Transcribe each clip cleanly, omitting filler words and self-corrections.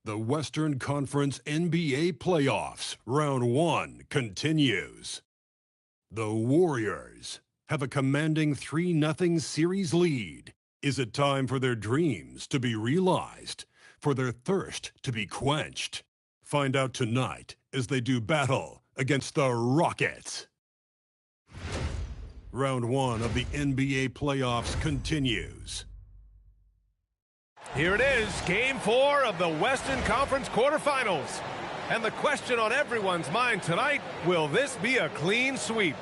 The Western Conference NBA Playoffs, Round 1 continues. The Warriors have a commanding 3-0 series lead. Is it time for their dreams to be realized, for their thirst to be quenched? Find out tonight as they do battle against the Rockets. Round 1 of the NBA Playoffs continues. Here it is, Game 4 of the Western Conference quarterfinals. And the question on everyone's mind tonight, will this be a clean sweep?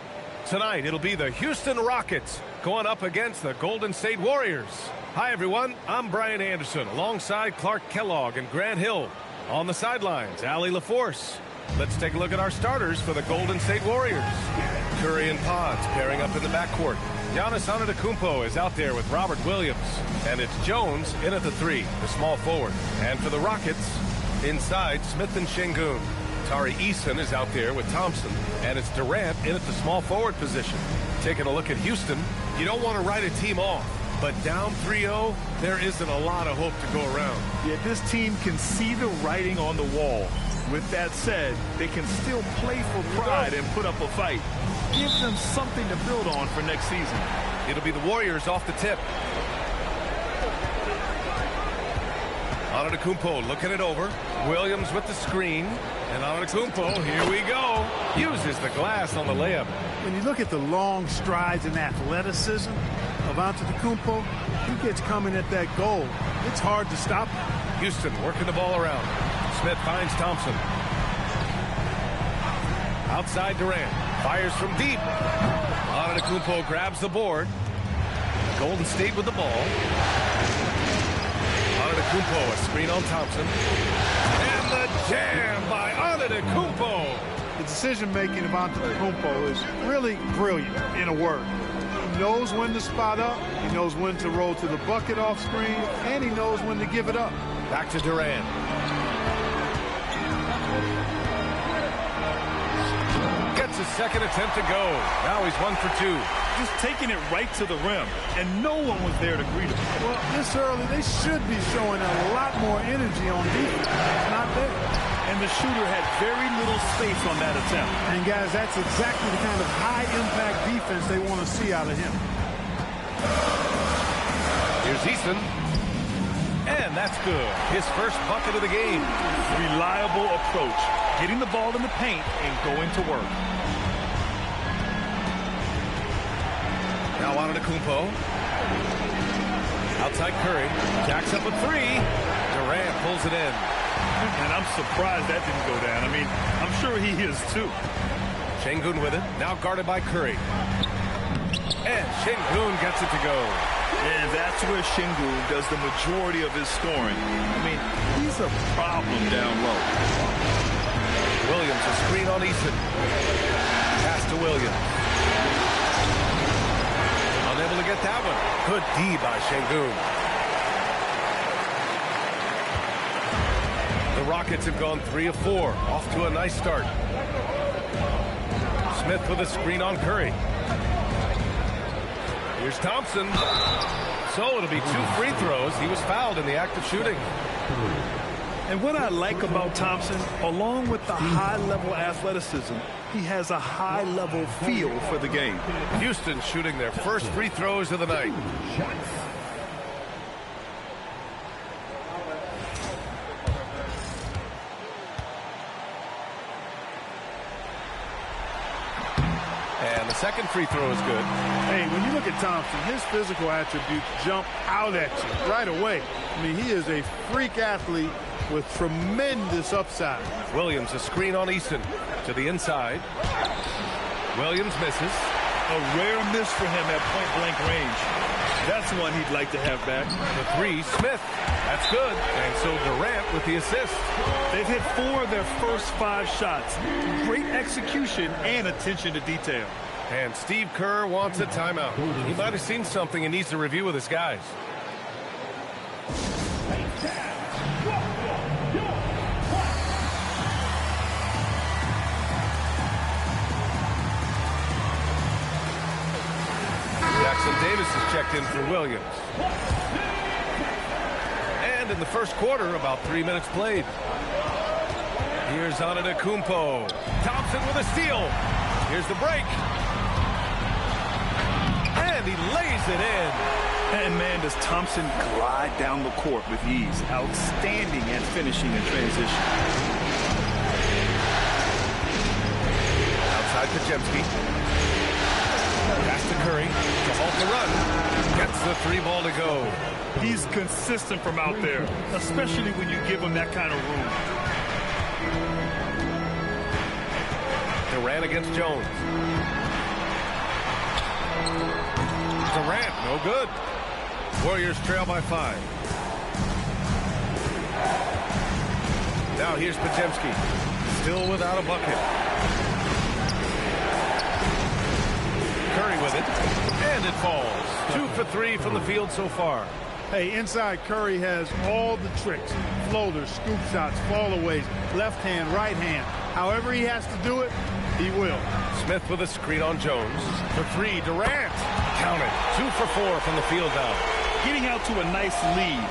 Tonight, it'll be the Houston Rockets going up against the Golden State Warriors. Hi, everyone. I'm Brian Anderson, alongside Clark Kellogg and Grant Hill. On the sidelines, Allie LaForce. Let's take a look at our starters for the Golden State Warriors. Curry and Pods pairing up in the backcourt. Giannis Antetokounmpo is out there with Robert Williams. And it's Jones in at the 3, the small forward. And for the Rockets, inside Smith and Şengün. Tari Eason is out there with Thompson. And it's Durant in at the small forward position. Taking a look at Houston, you don't want to write a team off. But down 3-0, there isn't a lot of hope to go around. Yeah, this team can see the writing on the wall. With that said, they can still play for pride and put up a fight. Give them something to build on for next season. It'll be the Warriors off the tip. Antetokounmpo looking it over. Williams with the screen. And Antetokounmpo, here we go. Uses the glass on the layup. When you look at the long strides and athleticism of Antetokounmpo, he gets coming at that goal. It's hard to stop him. Houston working the ball around. Smith finds Thompson. Outside Durant. Fires from deep. Antetokounmpo grabs the board. Golden State with the ball. Antetokounmpo, a screen on Thompson. And the jam by Antetokounmpo. The decision-making of Antetokounmpo is really brilliant, in a word. He knows when to spot up, he knows when to roll to the bucket off screen, and he knows when to give it up. Back to Durant. Gets his second attempt to go. Now he's 1 for 2. Just taking it right to the rim, and no one was there to greet him. Well, this early, they should be showing a lot more energy on defense. It's not there. And the shooter had very little space on that attempt. And, guys, that's exactly the kind of high-impact defense they want to see out of him. Here's Eason. And that's good. His first bucket of the game. Reliable approach. Getting the ball in the paint and going to work. Now Antetokounmpo. Outside Curry. Jacks up a 3. Durant pulls it in. And I'm surprised that didn't go down. I mean, I'm sure he is too. Şengün with it. Now guarded by Curry. And Şengün gets it to go. And that's where Şengün does the majority of his scoring. I mean, he's a problem down low. Williams, a screen on Eason. Pass to Williams. Unable to get that one. Good D by Şengün. The Rockets have gone 3 of 4. Off to a nice start. Smith with a screen on Curry. Here's Thompson. So it'll be 2 free throws. He was fouled in the act of shooting. And what I like about Thompson, along with the high-level athleticism, he has a high-level feel for the game. Houston shooting their first free throws of the night. And the second free throw is good. Hey, when you look at Thompson, his physical attributes jump out at you right away. I mean, he is a freak athlete with tremendous upside. Williams, a screen on Eason. To the inside. Williams misses. A rare miss for him at point-blank range. That's one he'd like to have back. The 3, Smith. That's good. And so Durant with the assist. They've hit 4 of their first 5 shots. Great execution and attention to detail. And Steve Kerr wants a timeout. He might have seen something and needs to review with his guys. Jackson Davis is checked in for Williams. And in the first quarter, about 3 minutes played. Here's Antetokounmpo. Thompson with a steal. Here's the break. And he lays it in. And man, does Thompson glide down the court with ease. Outstanding at finishing in transition. Outside Pajemski. Pass to Curry to halt the run. Gets the 3 ball to go. He's consistent from out there, especially when you give him that kind of room. Durant against Jones. Durant, no good. Warriors trail by 5. Now here's Pajemski. Still without a bucket. Curry with it. And it falls. 2 for 3 from the field so far. Hey, inside Curry has all the tricks. Floaters, scoop shots, fallaways, left hand, right hand. However he has to do it, he will. Smith with a screen on Jones. For 3, Durant. Count it. 2 for 4 from the field now. Getting out to a nice lead.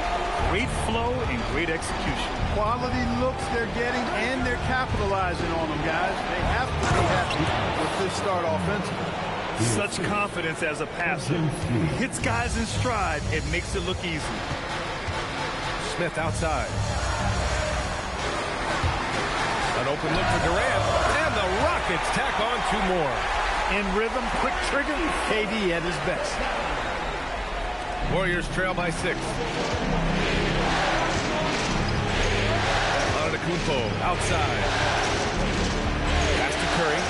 Great flow and great execution. Quality looks they're getting, and they're capitalizing on them, guys. They have to be happy with this start offensively. Such confidence as a passer. He hits guys in stride and makes it look easy. Smith outside. An open look for Durant. And the Rockets tack on 2 more. In rhythm, quick trigger, KD at his best. Warriors trail by 6. Antetokounmpo outside. Pass to Curry.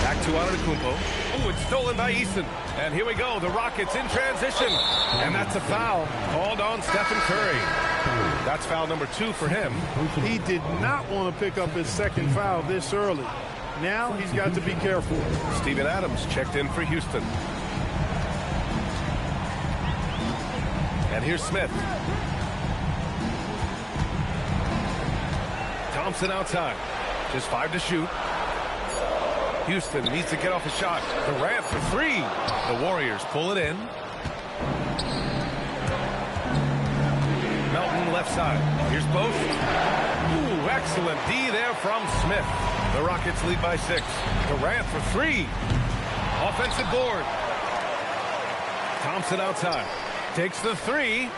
Back to Antetokounmpo. Oh, it's stolen by Eason. And here we go. The Rockets in transition. And that's a foul called on Stephen Curry. That's foul number 2 for him. He did not want to pick up his second foul this early. Now he's got to be careful. Steven Adams checked in for Houston. And here's Smith. Thompson outside. Just 5 to shoot. Houston needs to get off a shot. Durant for 3. The Warriors pull it in. Melton left side. Here's Post. Ooh, excellent D there from Smith. The Rockets lead by 6. Durant for 3. Offensive board. Thompson outside. Takes the 3.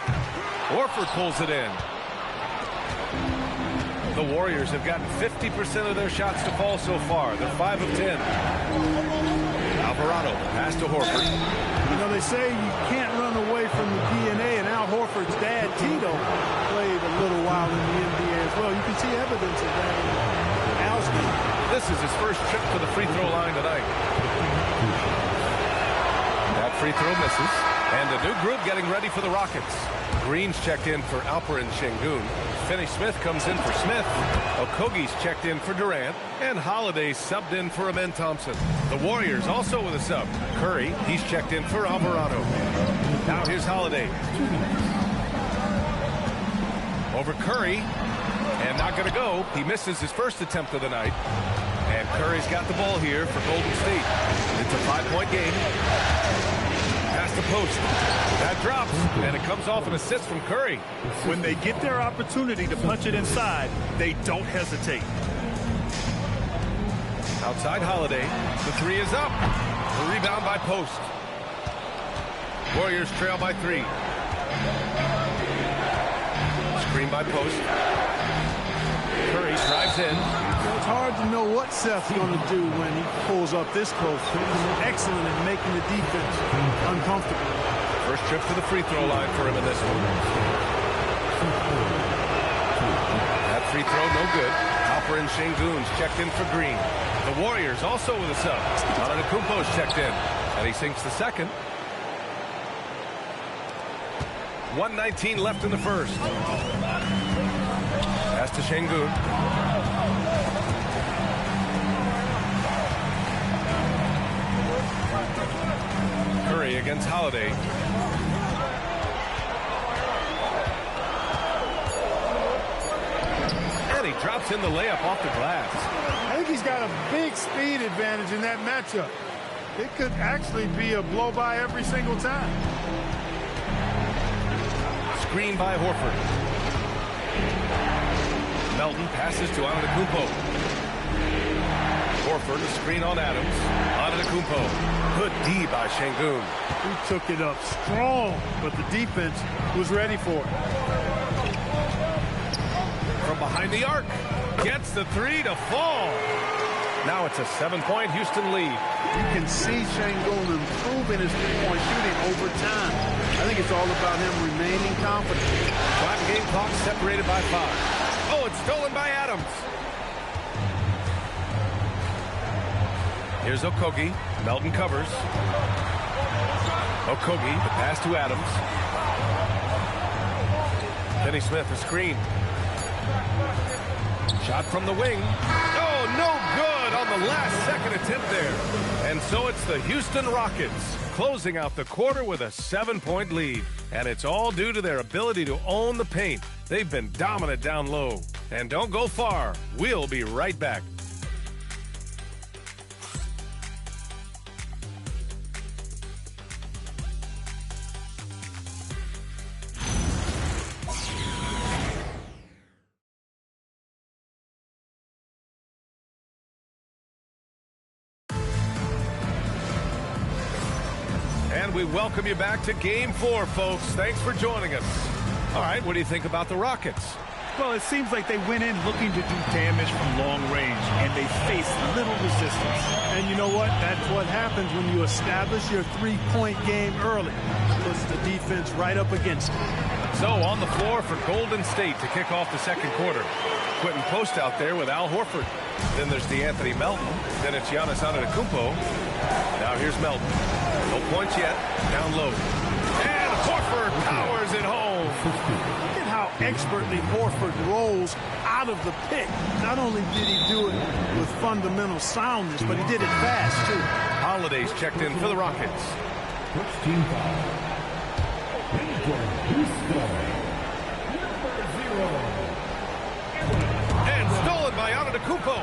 Horford pulls it in. The Warriors have gotten 50% of their shots to fall so far. They're 5 of 10. Alvarado pass to Horford. You know, they say you can't run away from the DNA, and Al Horford's dad, Tito, played a little while in the NBA as well. You can see evidence of that in Al's game. This is his first trip to the free throw line tonight. That free throw misses. And a new group getting ready for the Rockets. Green's checked in for Alperen Şengün. Finney-Smith comes in for Smith. Okogie's checked in for Durant. And Holiday subbed in for Amen Thompson. The Warriors also with a sub. Curry, he's checked in for Alvarado. Now here's Holiday. Over Curry. And not going to go. He misses his first attempt of the night. And Curry's got the ball here for Golden State. It's a 5-point game. Pass the post. That drops, and it comes off an assist from Curry. When they get their opportunity to punch it inside, they don't hesitate. Outside Holiday. The 3 is up. The rebound by Post. Warriors trail by 3. Screen by Post. Curry drives in. It's hard to know what Seth's going to do when he pulls up this close. He's excellent at making the defense uncomfortable. First trip to the free throw line for him in this one. That free throw no good. Alperen Şengün's checked in for Green. The Warriors also with a sub. Antetokounmpo's checked in. And he sinks the second. 1:19 left in the first. Pass to Şengün. Curry against Holiday. And he drops in the layup off the glass. I think he's got a big speed advantage in that matchup. It could actually be a blow-by every single time. screen by Horford. Melton passes to Antetokounmpo. Horford, a screen on Adams. Antetokounmpo. Good D by Şengün. He took it up strong, but the defense was ready for it. From behind the arc. Gets the three to fall. Now it's a 7-point Houston lead. You can see Şengün improving his three-point shooting over time. I think it's all about him remaining confident. Game clock separated by 5. Oh, it's stolen by Adams. Here's Okogie. Melton covers. Okogie, the pass to Adams. Finney Smith, a screen. Shot from the wing. Oh, no good on the last second attempt there. And so it's the Houston Rockets closing out the quarter with a 7-point lead. And it's all due to their ability to own the paint. They've been dominant down low. And don't go far. We'll be right back. And we welcome you back to Game 4, folks. Thanks for joining us. All right, what do you think about the Rockets? Well, it seems like they went in looking to do damage from long range, and they faced little resistance. And you know what? That's what happens when you establish your three-point game early. Puts the defense right up against it. So on the floor for Golden State to kick off the second quarter. Quentin Post out there with Al Horford. Then there's DeAnthony Melton. Then it's Giannis Antetokounmpo. Now here's Melton. No points yet. Down low. And Horford powers it home. Look at how expertly Horford rolls out of the pick. Not only did he do it with fundamental soundness, but he did it fast, too. Holiday's checked in for the Rockets. And stolen by Antetokounmpo.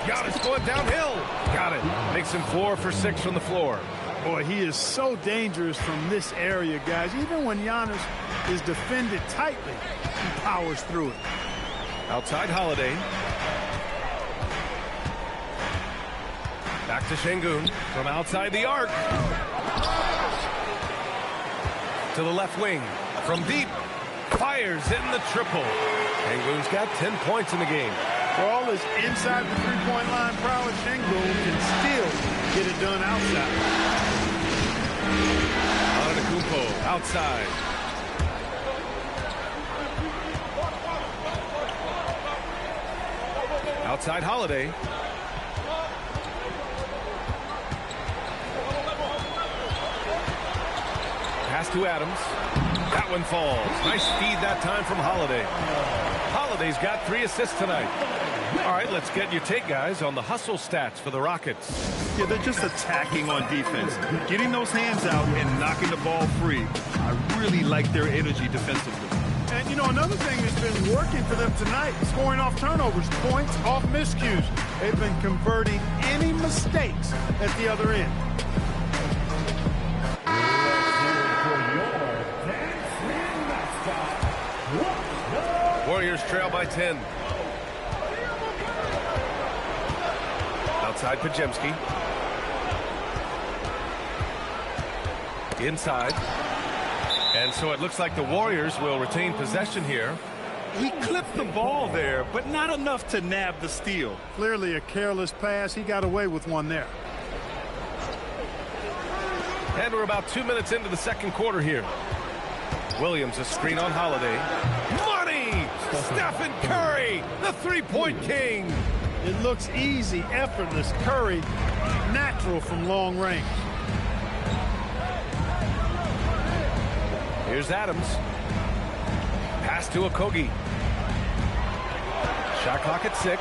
Giannis going downhill. Got it. Makes him 4 for 6 from the floor. Boy, he is so dangerous from this area, guys. Even when Giannis is defended tightly, he powers through it. Outside Holiday. Back to Şengün from outside the arc. To the left wing. From deep. Fires in the triple. Şengün's got 10 points in the game. For all his inside the three-point line prowess, Şengün can still get it done outside. Antetokounmpo outside. Outside Holiday. Pass to Adams. That one falls. Nice feed that time from Holiday. Holiday's got 3 assists tonight. All right, let's get your take, guys, on the hustle stats for the Rockets. Yeah, they're just attacking on defense, getting those hands out and knocking the ball free. I really like their energy defensively. And, you know, another thing that's been working for them tonight, scoring off turnovers, points off miscues. They've been converting any mistakes at the other end. Warriors trail by 10. Outside Podziemski. Inside. And so it looks like the Warriors will retain possession here. He clipped the ball there, but not enough to nab the steal. Clearly a careless pass. He got away with one there. And we're about 2 minutes into the second quarter here. Williams, a screen on Holiday. Money! Stephen Curry, the three-point king. It looks easy, effortless. Curry, natural from long range. Here's Adams. Pass to Okogie. Shot clock at 6.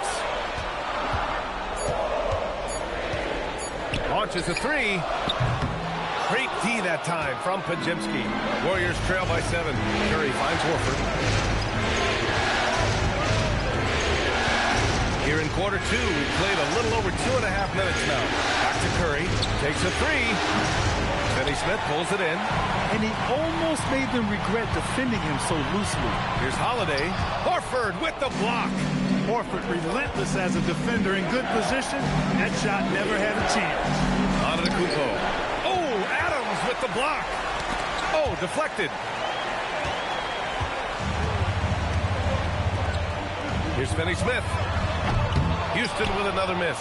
Launches a 3. Great D that time from Podziemski. Warriors trail by 7. Curry finds Horford. Here in quarter 2, we've played a little over 2.5 minutes now. Back to Curry. Takes a 3. Finney Smith pulls it in. And he almost made them regret defending him so loosely. Here's Holiday. Horford with the block. Horford relentless as a defender in good position. That shot never had a chance. Antetokounmpo. Oh, Adams with the block. Oh, deflected. Here's Finney Smith. Houston with another miss.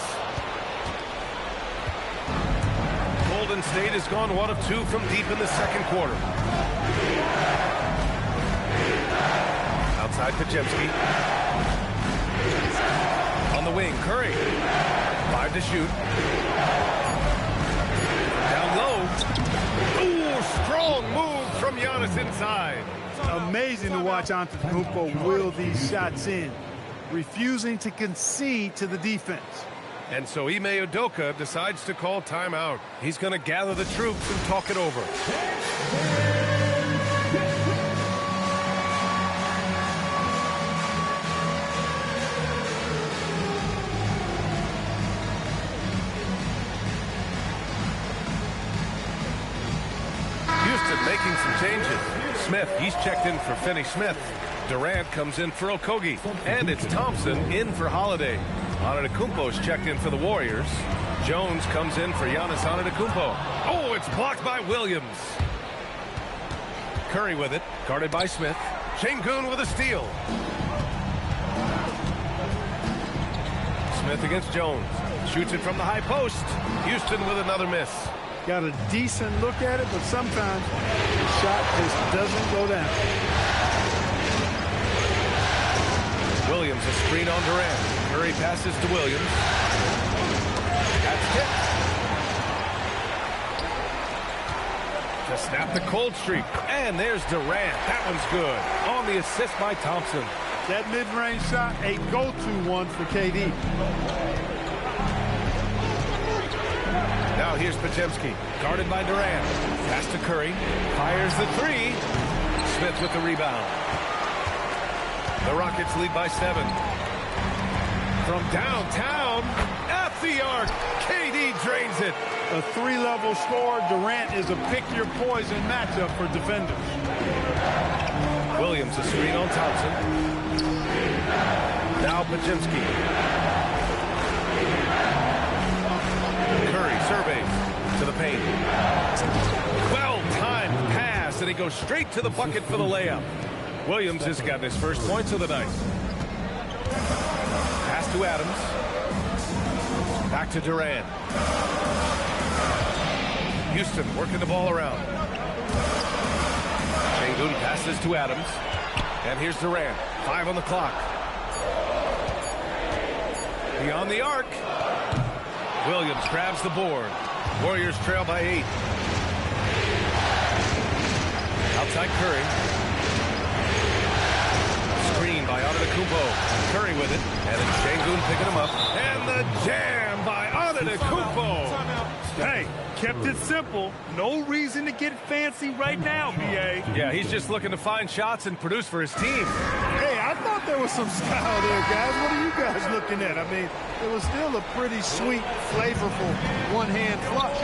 Golden State has gone 1 of 2 from deep in the second quarter. Outside Podziemski. On the wing, Curry. 5 to shoot. Down low. Ooh, strong move from Giannis inside. Amazing to watch Antetokounmpo will these shots in, refusing to concede to the defense. And so Ime Udoka decides to call timeout. He's going to gather the troops and talk it over. Houston making some changes. Smith, he's checked in for Finney Smith. Durant comes in for Okogie. And it's Thompson in for Holiday. Antetokounmpo's checked in for the Warriors. Jones comes in for Giannis Antetokounmpo. Oh, it's blocked by Williams. Curry with it, guarded by Smith. Şengün with a steal. Smith against Jones. Shoots it from the high post. Houston with another miss. Got a decent look at it, but sometimes the shot just doesn't go down. Williams, a screen on Durant. Curry passes to Williams. That's tipped. To snap the cold streak. And there's Durant. That one's good. On the assist by Thompson. That mid-range shot, a go-to one for KD. Now here's Podziemski. Guarded by Durant. Pass to Curry. Fires the three. Smith with the rebound. The Rockets lead by 7. From downtown, at the arc, KD drains it. A 3-level scorer, Durant is a pick-your-poison matchup for defenders. Williams, a screen on Thompson. Now Podziemski. Curry surveys to the paint. Well-timed pass, and he goes straight to the bucket for the layup. Williams has gotten his first points of the night. Pass to Adams. Back to Durant. Houston working the ball around. Şengün passes to Adams. And here's Durant. 5 on the clock. Beyond the arc. Williams grabs the board. Warriors trail by 8. Outside Curry. Screen by Antetokounmpo. Curry with it. And it's Şengün picking him up. And the jam by Antetokounmpo. Hey, kept it simple. No reason to get fancy right now, B.A. Yeah, he's just looking to find shots and produce for his team. Hey, I thought there was some style there, guys. What are you guys looking at? I mean, it was still a pretty sweet, flavorful one-hand flush.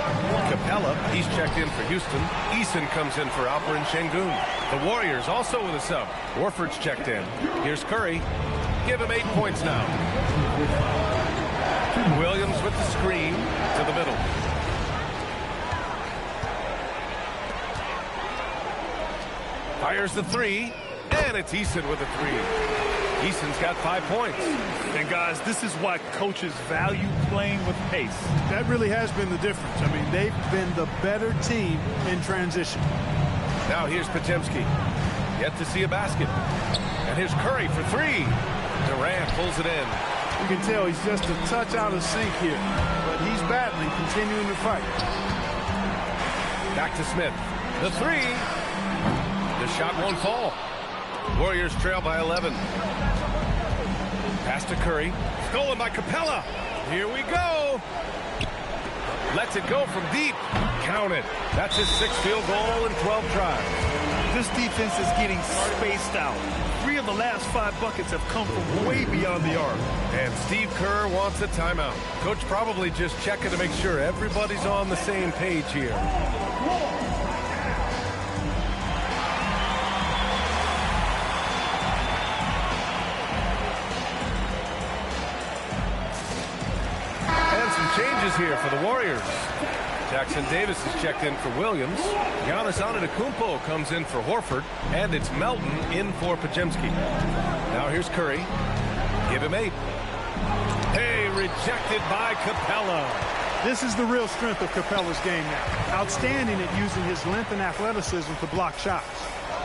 Capella, he's checked in for Houston. Eason comes in for Alperen Şengün. The Warriors also with a sub. Horford's checked in. Here's Curry. Give him 8 points now. Williams with the screen to the middle. Fires the three, and it's Eason with a three. Eason's got 5 points. And guys, this is why coaches value playing with pace. That really has been the difference. I mean, they've been the better team in transition. Now here's Podziemski. Yet to see a basket. And here's Curry for 3. Durant pulls it in. You can tell he's just a touch out of sync here, but he's battling, continuing to fight. Back to Smith. The 3. The shot won't fall. Warriors trail by 11. Pass to Curry. Stolen by Capella. Here we go. Lets it go from deep. Count it. That's his 6th field goal in 12 tries. This defense is getting spaced out. 3 of the last 5 buckets have come from way beyond the arc. And Steve Kerr wants a timeout. Coach probably just checking to make sure everybody's on the same page here. And some changes here for the Warriors. Jackson Davis is checked in for Williams. Giannis Antetokounmpo comes in for Horford. And it's Melton in for Podziemski. Now here's Curry. Give him 8. Hey, rejected by Capella. This is the real strength of Capella's game now. Outstanding at using his length and athleticism to block shots.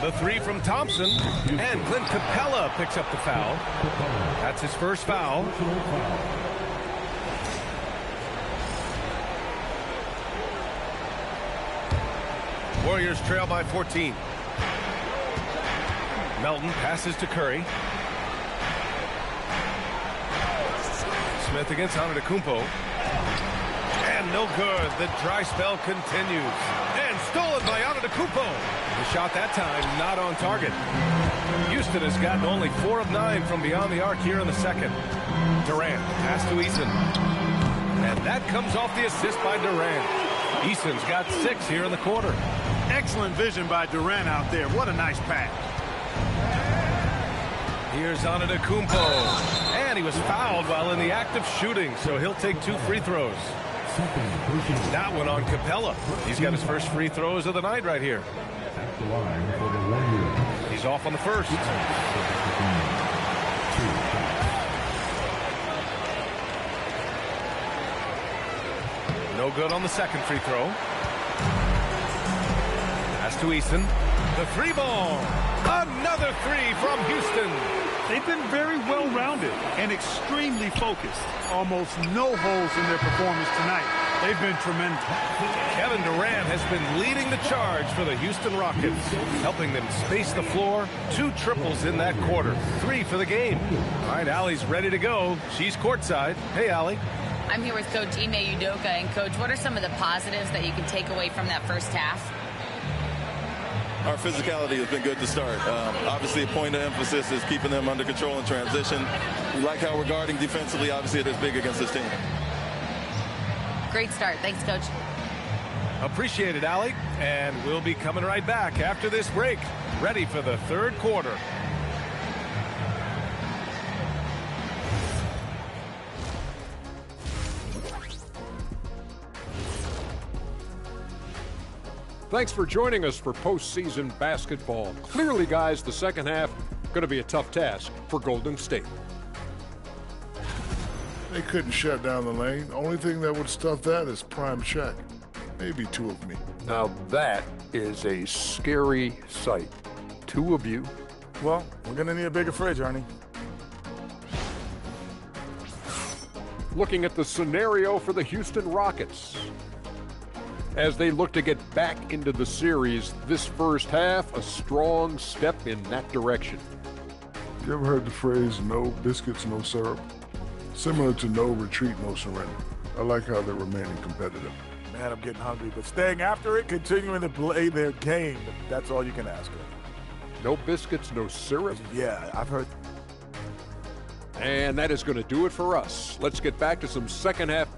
The 3 from Thompson. And Clint Capella picks up the foul. That's his first foul. Warriors trail by 14. Melton passes to Curry. Smith against Antetokounmpo. And no good. The dry spell continues. And stolen by Antetokounmpo. The shot that time not on target. Houston has gotten only 4 of 9 from beyond the arc here in the second. Durant pass to Eason. And that comes off the assist by Durant. Eason's got 6 here in the quarter. Excellent vision by Durant out there. What a nice pass. Here's Antetokounmpo. And he was fouled while in the act of shooting, so he'll take 2 free throws. That one on Capella. He's got his first free throws of the night right here. He's off on the first. No good on the second free throw. Pass to Easton. The 3 ball. Another 3 from Houston. They've been very well-rounded and extremely focused. Almost no holes in their performance tonight. They've been tremendous. Kevin Durant has been leading the charge for the Houston Rockets, helping them space the floor. 2 triples in that quarter. 3 for the game. All right, Allie's ready to go. She's courtside. Hey, Allie. I'm here with Coach Ime Udoka. And, Coach, what are some of the positives that you can take away from that first half? Our physicality has been good to start. Obviously, a point of emphasis is keeping them under control in transition. We like how we're guarding defensively. Obviously, it is big against this team. Great start. Thanks, Coach. Appreciate it, Allie. And we'll be coming right back after this break. Ready for the third quarter. Thanks for joining us for postseason basketball. Clearly, guys, the second half going to be a tough task for Golden State. They couldn't shut down the lane. Only thing that would stuff that is prime check. Maybe 2 of me. Now that is a scary sight. 2 of you. Well, we're going to need a bigger fridge, Arnie. Looking at the scenario for the Houston Rockets. As they look to get back into the series, this first half, a strong step in that direction. You ever heard the phrase, no biscuits, no syrup? Similar to no retreat, no surrender. I like how they're remaining competitive. Man, I'm getting hungry, but staying after it, continuing to play their game, that's all you can ask of. No biscuits, no syrup? Yeah, I've heard. And that is going to do it for us. Let's get back to some second half.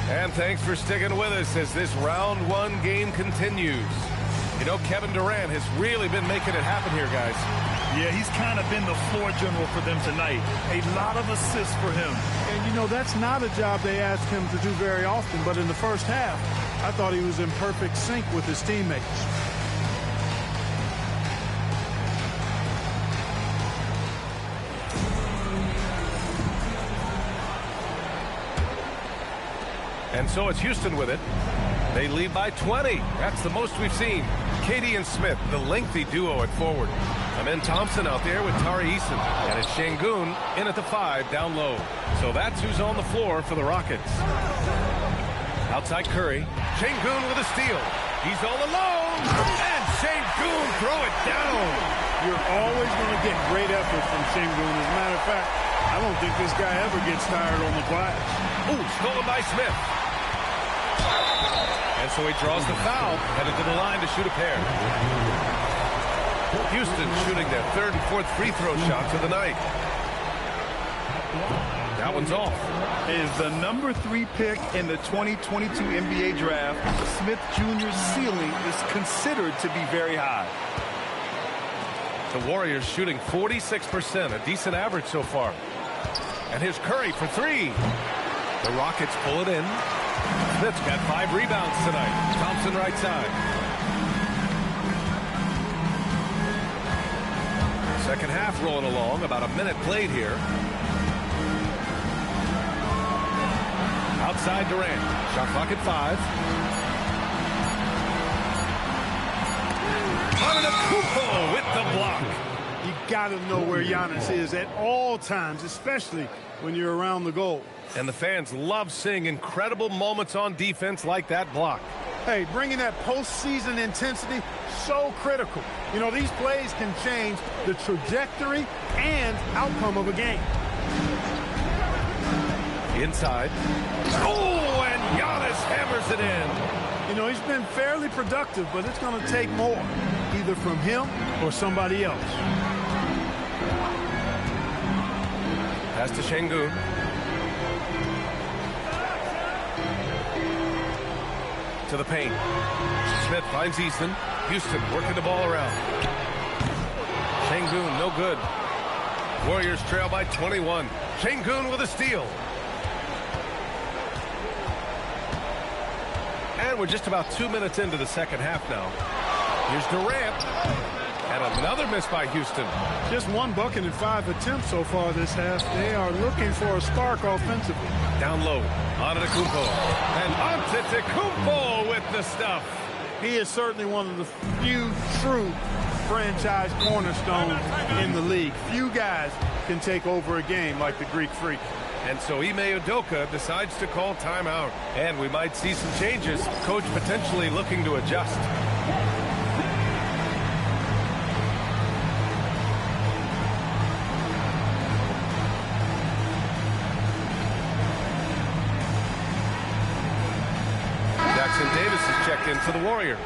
And thanks for sticking with us as this round 1 game continues. You know, Kevin Durant has really been making it happen here, guys. Yeah, he's kind of been the floor general for them tonight. A lot of assists for him. And, you know, that's not a job they ask him to do very often. But in the first half, I thought he was in perfect sync with his teammates. And so it's Houston with it. They lead by 20. That's the most we've seen. Katie and Smith, the lengthy duo at forward. Amen Thompson out there with Tari Eason. And it's Şengün in at the 5 down low. So that's who's on the floor for the Rockets. Outside Curry. Şengün with a steal. He's all alone. And Şengün throw it down. You're always going to get great effort from Şengün. As a matter of fact, I don't think this guy ever gets tired on the glass. Ooh, stolen by Smith. And so he draws the foul, headed to the line to shoot a pair. Houston shooting their third and fourth free throw shots of the night. That one's off. Is the number 3 pick in the 2022 NBA draft, Smith Jr.'s ceiling is considered to be very high. The Warriors shooting 46%, a decent average so far. And here's Curry for 3. The Rockets pull it in. Smith's got 5 rebounds tonight. Thompson right side. Second half rolling along, about a minute played here. Outside Durant. Shot clock at 5. Antetokounmpo with the block. You got to know where Giannis is at all times, especially when you're around the goal. And the fans love seeing incredible moments on defense like that block. Hey, bringing that postseason intensity, so critical. You know, these plays can change the trajectory and outcome of a game. Inside. Oh, and Giannis hammers it in. You know, he's been fairly productive, but it's going to take more, either from him or somebody else. Pass to Şengün. To the paint. Smith finds Easton. Houston working the ball around. Şengün, no good. Warriors trail by 21. Şengün with a steal. And we're just about 2 minutes into the second half now. Here's Durant. And another miss by Houston. Just 1 bucket in 5 attempts so far this half. They are looking for a spark offensively. Down low. Antetokounmpo. And Antetokounmpo with the stuff. He is certainly one of the few true franchise cornerstones in the league. Few guys can take over a game like the Greek Freak. And so Ime Udoka decides to call timeout. And we might see some changes. Coach potentially looking to adjust. Jackson Davis is checked in for the Warriors.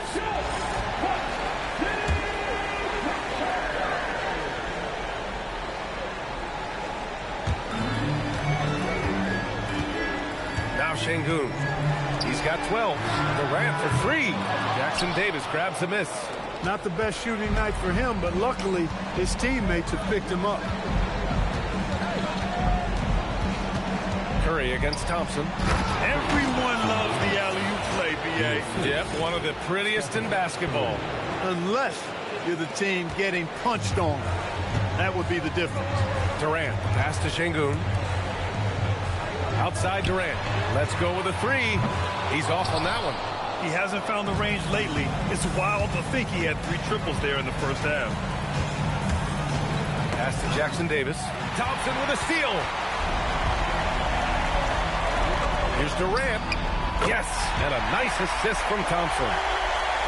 Now Şengün. He's got 12. Durant for 3. Jackson Davis grabs a miss. Not the best shooting night for him, but luckily his teammates have picked him up. Curry against Thompson. Everyone loves the alley-oop play, B.A. Yep, one of the prettiest in basketball. Unless you're the team getting punched on. That would be the difference. Durant, pass to Şengün. Outside Durant. Let's go with a 3. He's off on that one. He hasn't found the range lately. It's wild to think he had 3 triples there in the first half. Pass to Jackson Davis. Thompson with a steal. Here's Durant. Yes, and a nice assist from Thompson.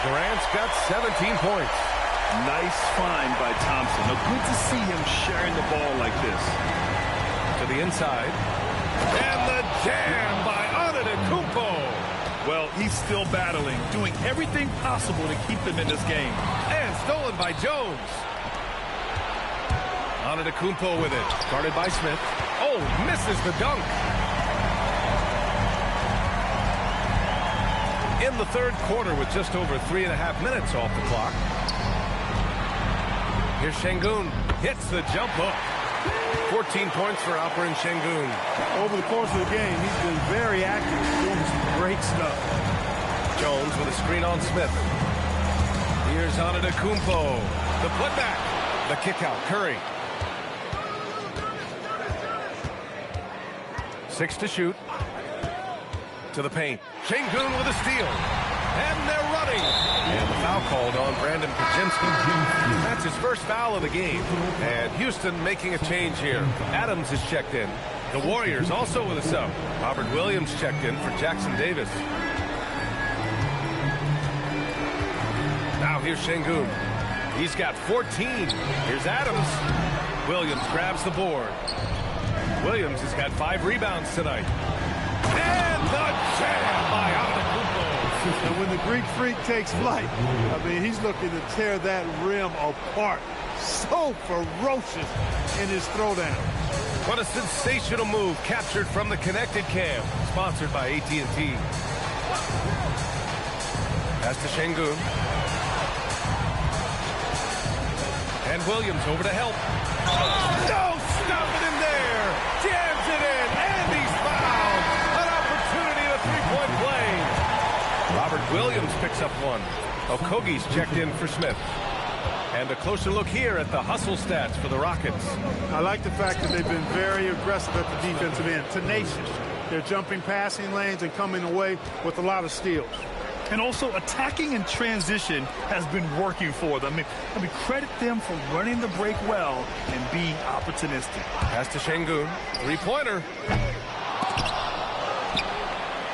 Durant's got 17 points. Nice find by Thompson. Now, good to see him sharing the ball like this. To the inside. And the jam by Antetokounmpo. Well, he's still battling, doing everything possible to keep them in this game. And stolen by Jones. Antetokounmpo with it. Guarded by Smith. Oh, misses the dunk. In the third quarter with just over 3.5 minutes off the clock. Here's Şengün. Hits the jump hook. 14 points for Alperen Şengün. Over the course of the game, he's been very active, doing some great stuff. Jones with a screen on Smith. Here's Antetokounmpo. The putback. The kick out. Curry. 6 to shoot. To the paint. Şengün with a steal. And they're running. And the foul called on Brandon Podziemski. That's his first foul of the game. And Houston making a change here. Adams is checked in. The Warriors also with a sub. Robert Williams checked in for Jackson Davis. Now here's Şengün. He's got 14. Here's Adams. Williams grabs the board. Williams has got 5 rebounds tonight. And the jam by Antetokounmpo. And when the Greek Freak takes flight. I mean, he's looking to tear that rim apart. So ferocious in his throwdown. What a sensational move captured from the connected cam. Sponsored by AT&T. Pass to Şengün. And Williams over to help. No, stop it in there. Jams it in, and he's fouled. An opportunity, a three-point play. Robert Williams picks up one. Okogie's checked in for Smith. And a closer look here at the hustle stats for the Rockets. I like the fact that they've been very aggressive at the defensive end. Tenacious. They're jumping passing lanes and coming away with a lot of steals. And also attacking in transition has been working for them. I mean, credit them for running the break well and being opportunistic. Pass to Şengün. Three-pointer.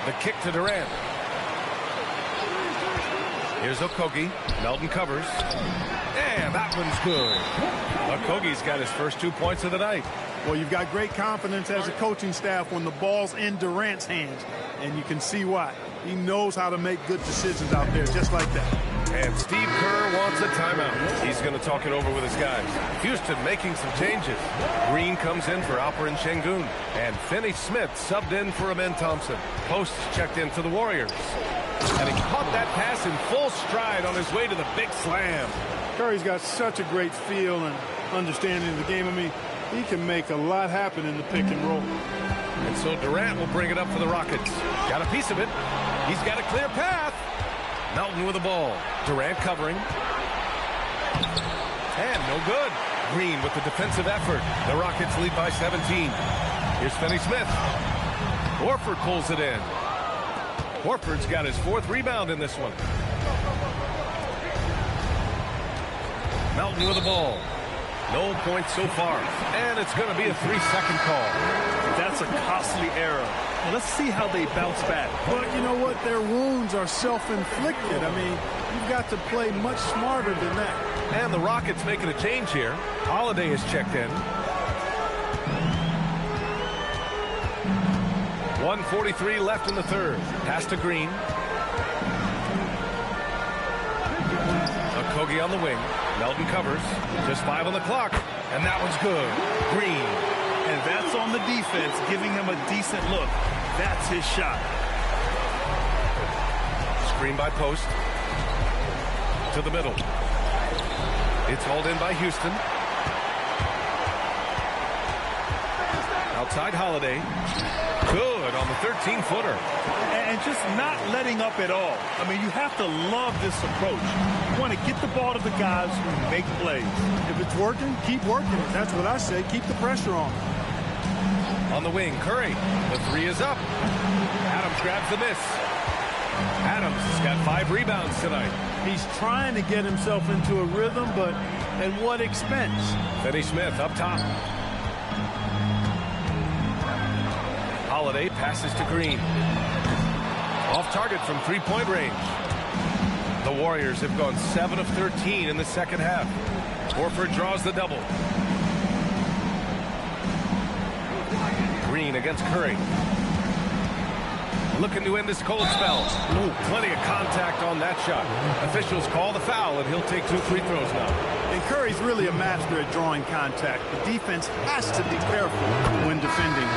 The kick to Durant. Here's Okogie. Melton covers. And that one's good. Okogie's got his first 2 points of the night. Well, you've got great confidence as a coaching staff when the ball's in Durant's hands. And you can see why. He knows how to make good decisions out there, just like that. And Steve Kerr wants a timeout. He's going to talk it over with his guys. Houston making some changes. Green comes in for Alperen Şengün. And Finney Smith subbed in for Amen Thompson. Post checked in for the Warriors. And he caught that pass in full stride on his way to the big slam. Curry's got such a great feel and understanding of the game. I mean, he can make a lot happen in the pick and roll. And so Durant will bring it up for the Rockets. Got a piece of it. He's got a clear path. Melton with the ball. Durant covering. And no good. Green with the defensive effort. The Rockets lead by 17. Here's Finney Smith. Horford pulls it in. Horford's got his fourth rebound in this one. Melton with the ball. No points so far. And it's going to be a 3-second call. That's a costly error. Well, let's see how they bounce back. But you know what? Their wounds are self-inflicted. I mean, you've got to play much smarter than that. And the Rockets making a change here. Holiday is checked in. 1:43 left in the third. Pass to Green. Okogie on the wing. Melton covers. Just 5 on the clock. And that one's good. Green. And that's on the defense, giving him a decent look. That's his shot. Screen by Post. To the middle. It's hauled in by Houston. Outside Holiday. Good on the 13-footer. And just not letting up at all. I mean, you have to love this approach. You want to get the ball to the guys who make plays. If it's working, keep working it. That's what I say. Keep the pressure on. On the wing, Curry. The three is up. Adams grabs the miss. Adams has got 5 rebounds tonight. He's trying to get himself into a rhythm, but at what expense? Finney Smith up top. Holiday passes to Green. Off target from 3-point range. The Warriors have gone 7 of 13 in the second half. Horford draws the double. Green against Curry. Looking to end this cold spell. Ooh, plenty of contact on that shot. Officials call the foul, and he'll take 2 free throws now. And Curry's really a master at drawing contact. The defense has to be careful when defending.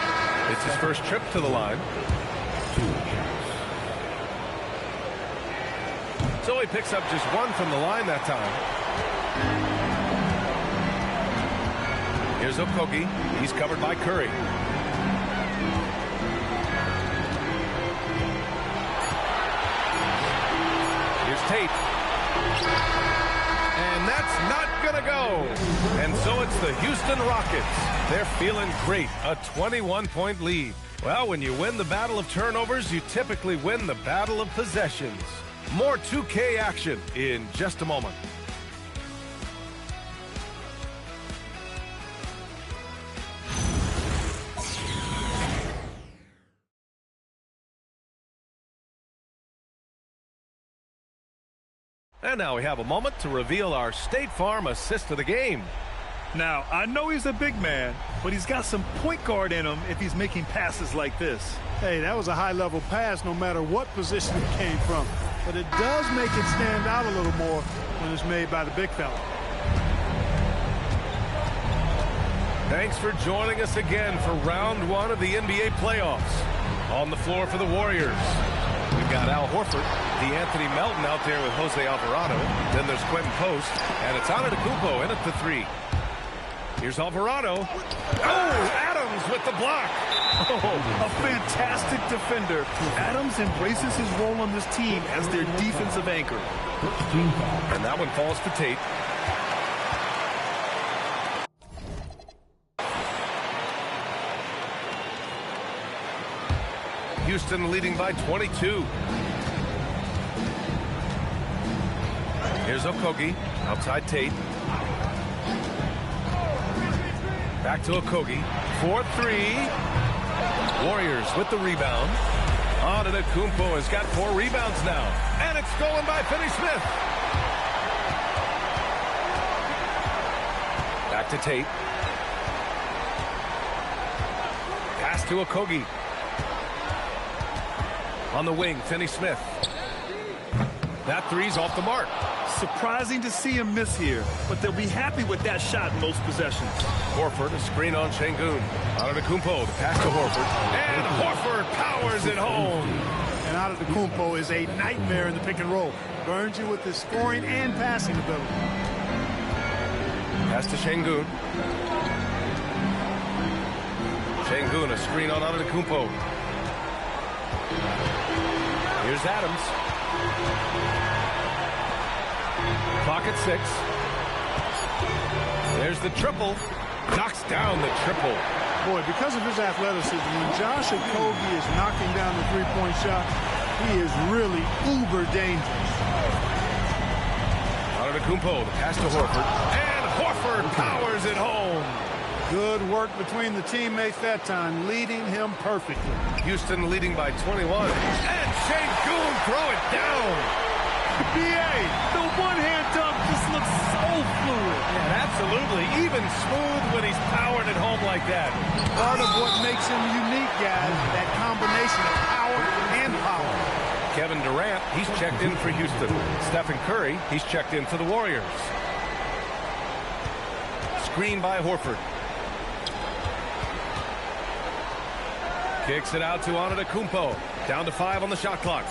It's his first trip to the line. So he picks up just 1 from the line that time. Here's Okogie. He's covered by Curry. Here's Tate. And that's not going to go. And so it's the Houston Rockets. They're feeling great. A 21-point lead. Well, when you win the battle of turnovers, you typically win the battle of possessions. More 2K action in just a moment. And now we have a moment to reveal our State Farm assist of the game. Now, I know he's a big man, but he's got some point guard in him if he's making passes like this. Hey, that was a high-level pass no matter what position it came from. but it does make it stand out a little more when it's made by the big fella. Thanks for joining us again for round one of the NBA playoffs. On the floor for the Warriors, we've got Al Horford, Anthony Melton out there with Jose Alvarado. Then there's Quentin Post, and it's Antetokounmpo in at the three. Here's Alvarado. Oh, Adams with the block. Oh, a fantastic defender. Adams embraces his role on this team as their defensive anchor. And that one falls to Tate. Houston leading by 22. Here's Okogie, outside Tate. Back to Okogie, 4-3. Warriors with the rebound. Antetokounmpo has got 4 rebounds now. And it's stolen by Finney-Smith. Back to Tate. Pass to Okogie. On the wing, Finney-Smith. That three's off the mark. Surprising to see him miss here, but they'll be happy with that shot in most possessions. Horford, a screen on Şengün. Antetokounmpo, the pass to Horford. And Horford powers it home. And Antetokounmpo is a nightmare in the pick and roll. Burns you with his scoring and passing ability. Pass to Şengün. Şengün, a screen on Antetokounmpo. Here's Adams. Clock at 6. There's the triple. Knocks down the triple. Boy, because of his athleticism, when Josh Okogie is knocking down the three-point shot, he is really uber dangerous. Antetokounmpo, the pass to Horford. And Horford powers it home. Good work between the teammates that time, leading him perfectly. Houston leading by 21. And Şengün throw it down. BA, the one-hand dunk just looks so fluid. Yeah, absolutely. Even smooth when he's powering it home like that. Part of what makes him unique, guys, that combination of power and power. Kevin Durant, he's checked in for Houston. Stephen Curry, he's checked in for the Warriors. Screen by Horford. Kicks it out to Antetokounmpo. Down to 5 on the shot clock.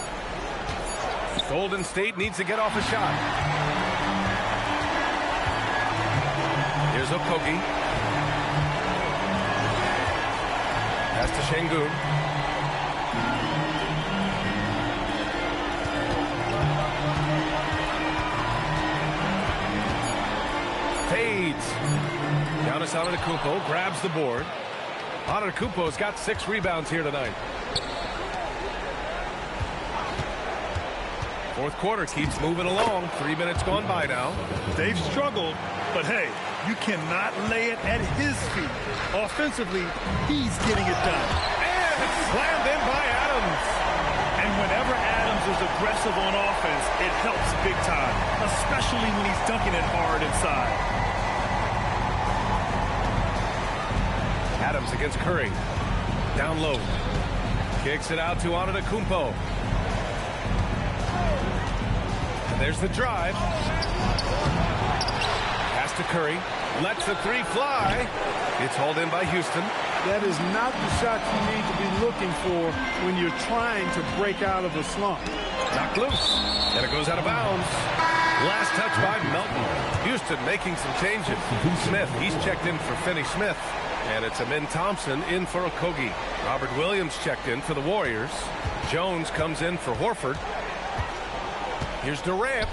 Golden State needs to get off a shot. Here's Okogie. Pass to Şengün. Fades. Giannis Antetokounmpo grabs the board. Antetokounmpo's got 6 rebounds here tonight. Fourth quarter keeps moving along. 3 minutes gone by now. They've struggled, but hey, you cannot lay it at his feet. Offensively, he's getting it done. And it's slammed in by Adams. And whenever Adams is aggressive on offense, it helps big time, especially when he's dunking it hard inside. Adams against Curry. Down low. Kicks it out to Antetokounmpo. And there's the drive. Pass to Curry. Lets the three fly. It's hauled in by Houston. That is not the shot you need to be looking for when you're trying to break out of a slump. Knocked loose. And it goes out of bounds. Last touch by Melton. Houston making some changes. Smith, he's checked in for Finney-Smith. And it's Amin Thompson in for Okogie. Robert Williams checked in for the Warriors. Jones comes in for Horford. Here's Durant.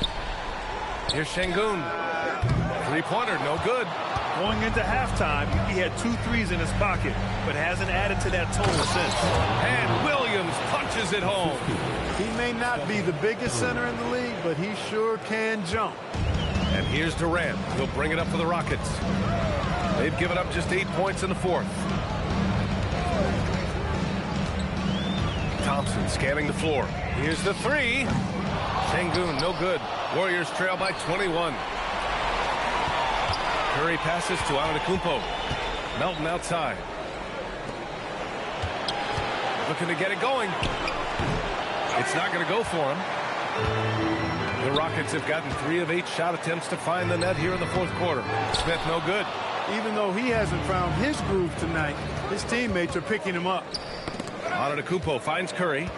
Here's Şengün. Three-pointer, no good. Going into halftime, he had 2 threes in his pocket, but hasn't added to that total since. And Williams punches it home. He may not be the biggest center in the league, but he sure can jump. And here's Durant. He'll bring it up for the Rockets. They've given up just 8 points in the fourth. Thompson scanning the floor. Here's the three. Şengün, no good. Warriors trail by 21. Curry passes to Antetokounmpo. Melton outside. Looking to get it going. It's not going to go for him. The Rockets have gotten 3 of 8 shot attempts to find the net here in the fourth quarter. Smith no good. Even though he hasn't found his groove tonight, his teammates are picking him up. Antetokounmpo finds Curry.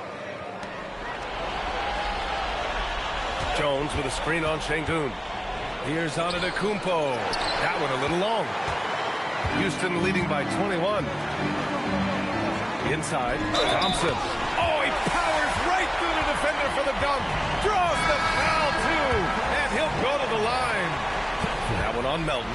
Jones with a screen on Şengün. Here's Antetokounmpo. That one a little long. Houston leading by 21. Inside, Thompson. Oh, he powers right through the defender for the dunk. Draws the foul, too. And he'll go to the line. That one on Melton.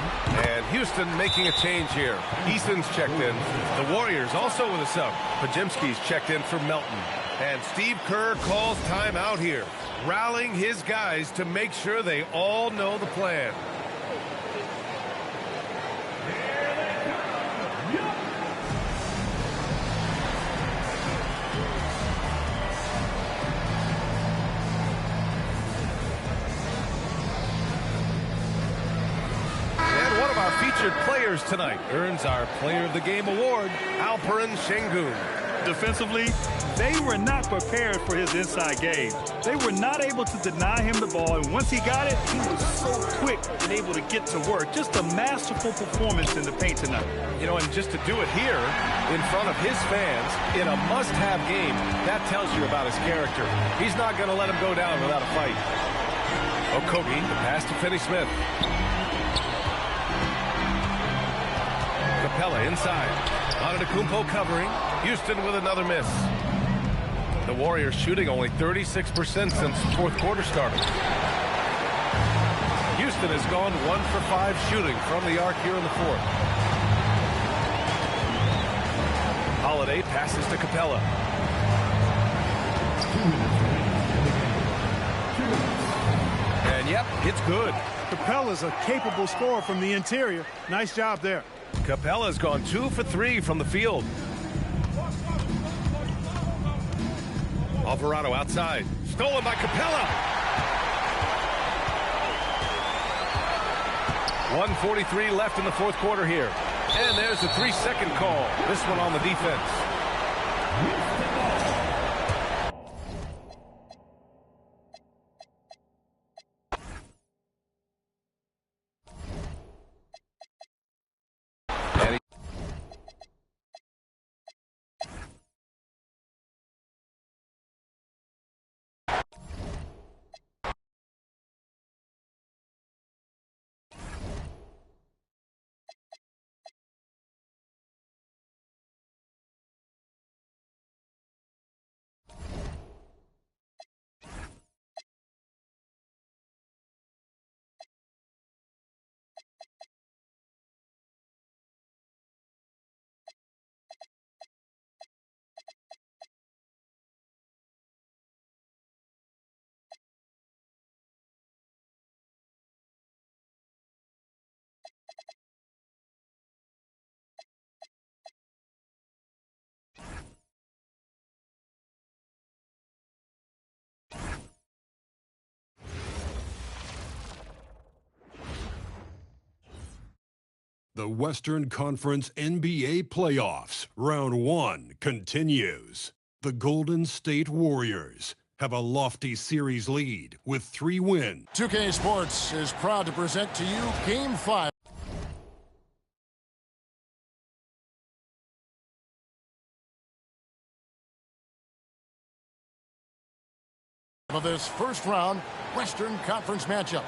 And Houston making a change here. Eason's checked in. The Warriors also with a sub. Podziemski's checked in for Melton. And Steve Kerr calls timeout here, rallying his guys to make sure they all know the plan. And one of our featured players tonight earns our Player of the Game award, Alperen Şengün. Defensively, they were not prepared for his inside game. They were not able to deny him the ball, and once he got it, he was so quick and able to get to work. Just a masterful performance in the paint tonight. You know, and just to do it here in front of his fans in a must-have game, that tells you about his character. He's not going to let him go down without a fight. Okogie, the pass to Finney-Smith. Capella inside. Antetokounmpo covering. Houston with another miss. The Warriors shooting only 36% since fourth quarter started. Houston has gone 1 for 5 shooting from the arc here in the fourth. Holiday passes to Capella. And yep, it's good. Capella's a capable scorer from the interior. Nice job there. Capella's gone 2 for 3 from the field. Alvarado outside. Stolen by Capella. 1:43 left in the fourth quarter here. And there's a 3-second call. This one on the defense. The Western Conference NBA Playoffs, Round 1, continues. The Golden State Warriors have a lofty series lead with 3 wins. 2K Sports is proud to present to you Game 5. Of this first round Western Conference matchup.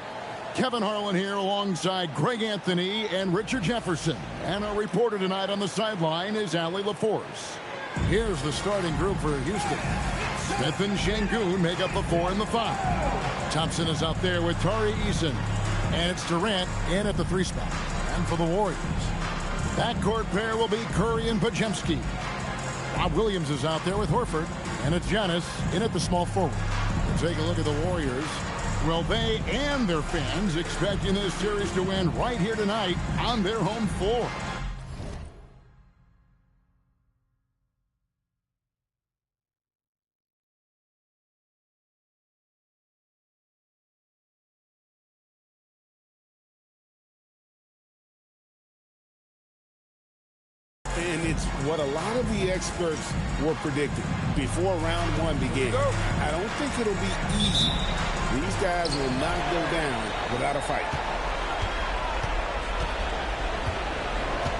Kevin Harlan here alongside Greg Anthony and Richard Jefferson. And our reporter tonight on the sideline is Allie LaForce. Here's the starting group for Houston. Smith and Şengün make up the 4 and the 5. Thompson is out there with Tari Eason. And it's Durant in at the 3 spot. And for the Warriors, backcourt pair will be Curry and Podziemski. Bob Williams is out there with Horford. And it's Giannis in at the small forward. We'll take a look at the Warriors. Well, they and their fans expecting this series to win right here tonight on their home floor. And it's what a lot of the experts were predicting before round one began. I don't think it'll be easy. These guys will not go down without a fight.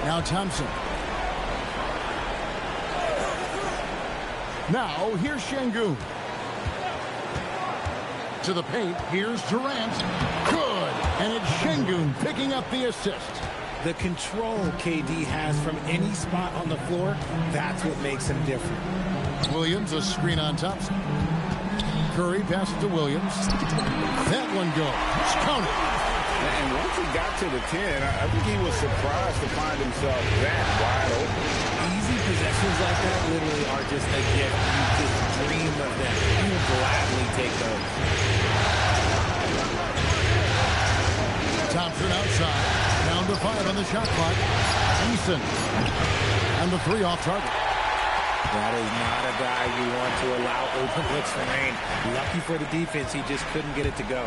Now Thompson. Now here's Şengün. To the paint, here's Durant. Good. And it's Şengün picking up the assist. The control KD has from any spot on the floor, that's what makes him different. Williams, a screen on Thompson. Curry passes to Williams. That one goes. Counted. And once he got to the 10, I think he was surprised to find himself that wide open. Easy possessions like that literally are just a gift. You just dream of them. You will gladly take those. Thompson outside. Down to 5 on the shot clock. Eason. And the 3 off target. That is not a guy you want to allow open looks from Rain. Lucky for the defense, he just couldn't get it to go.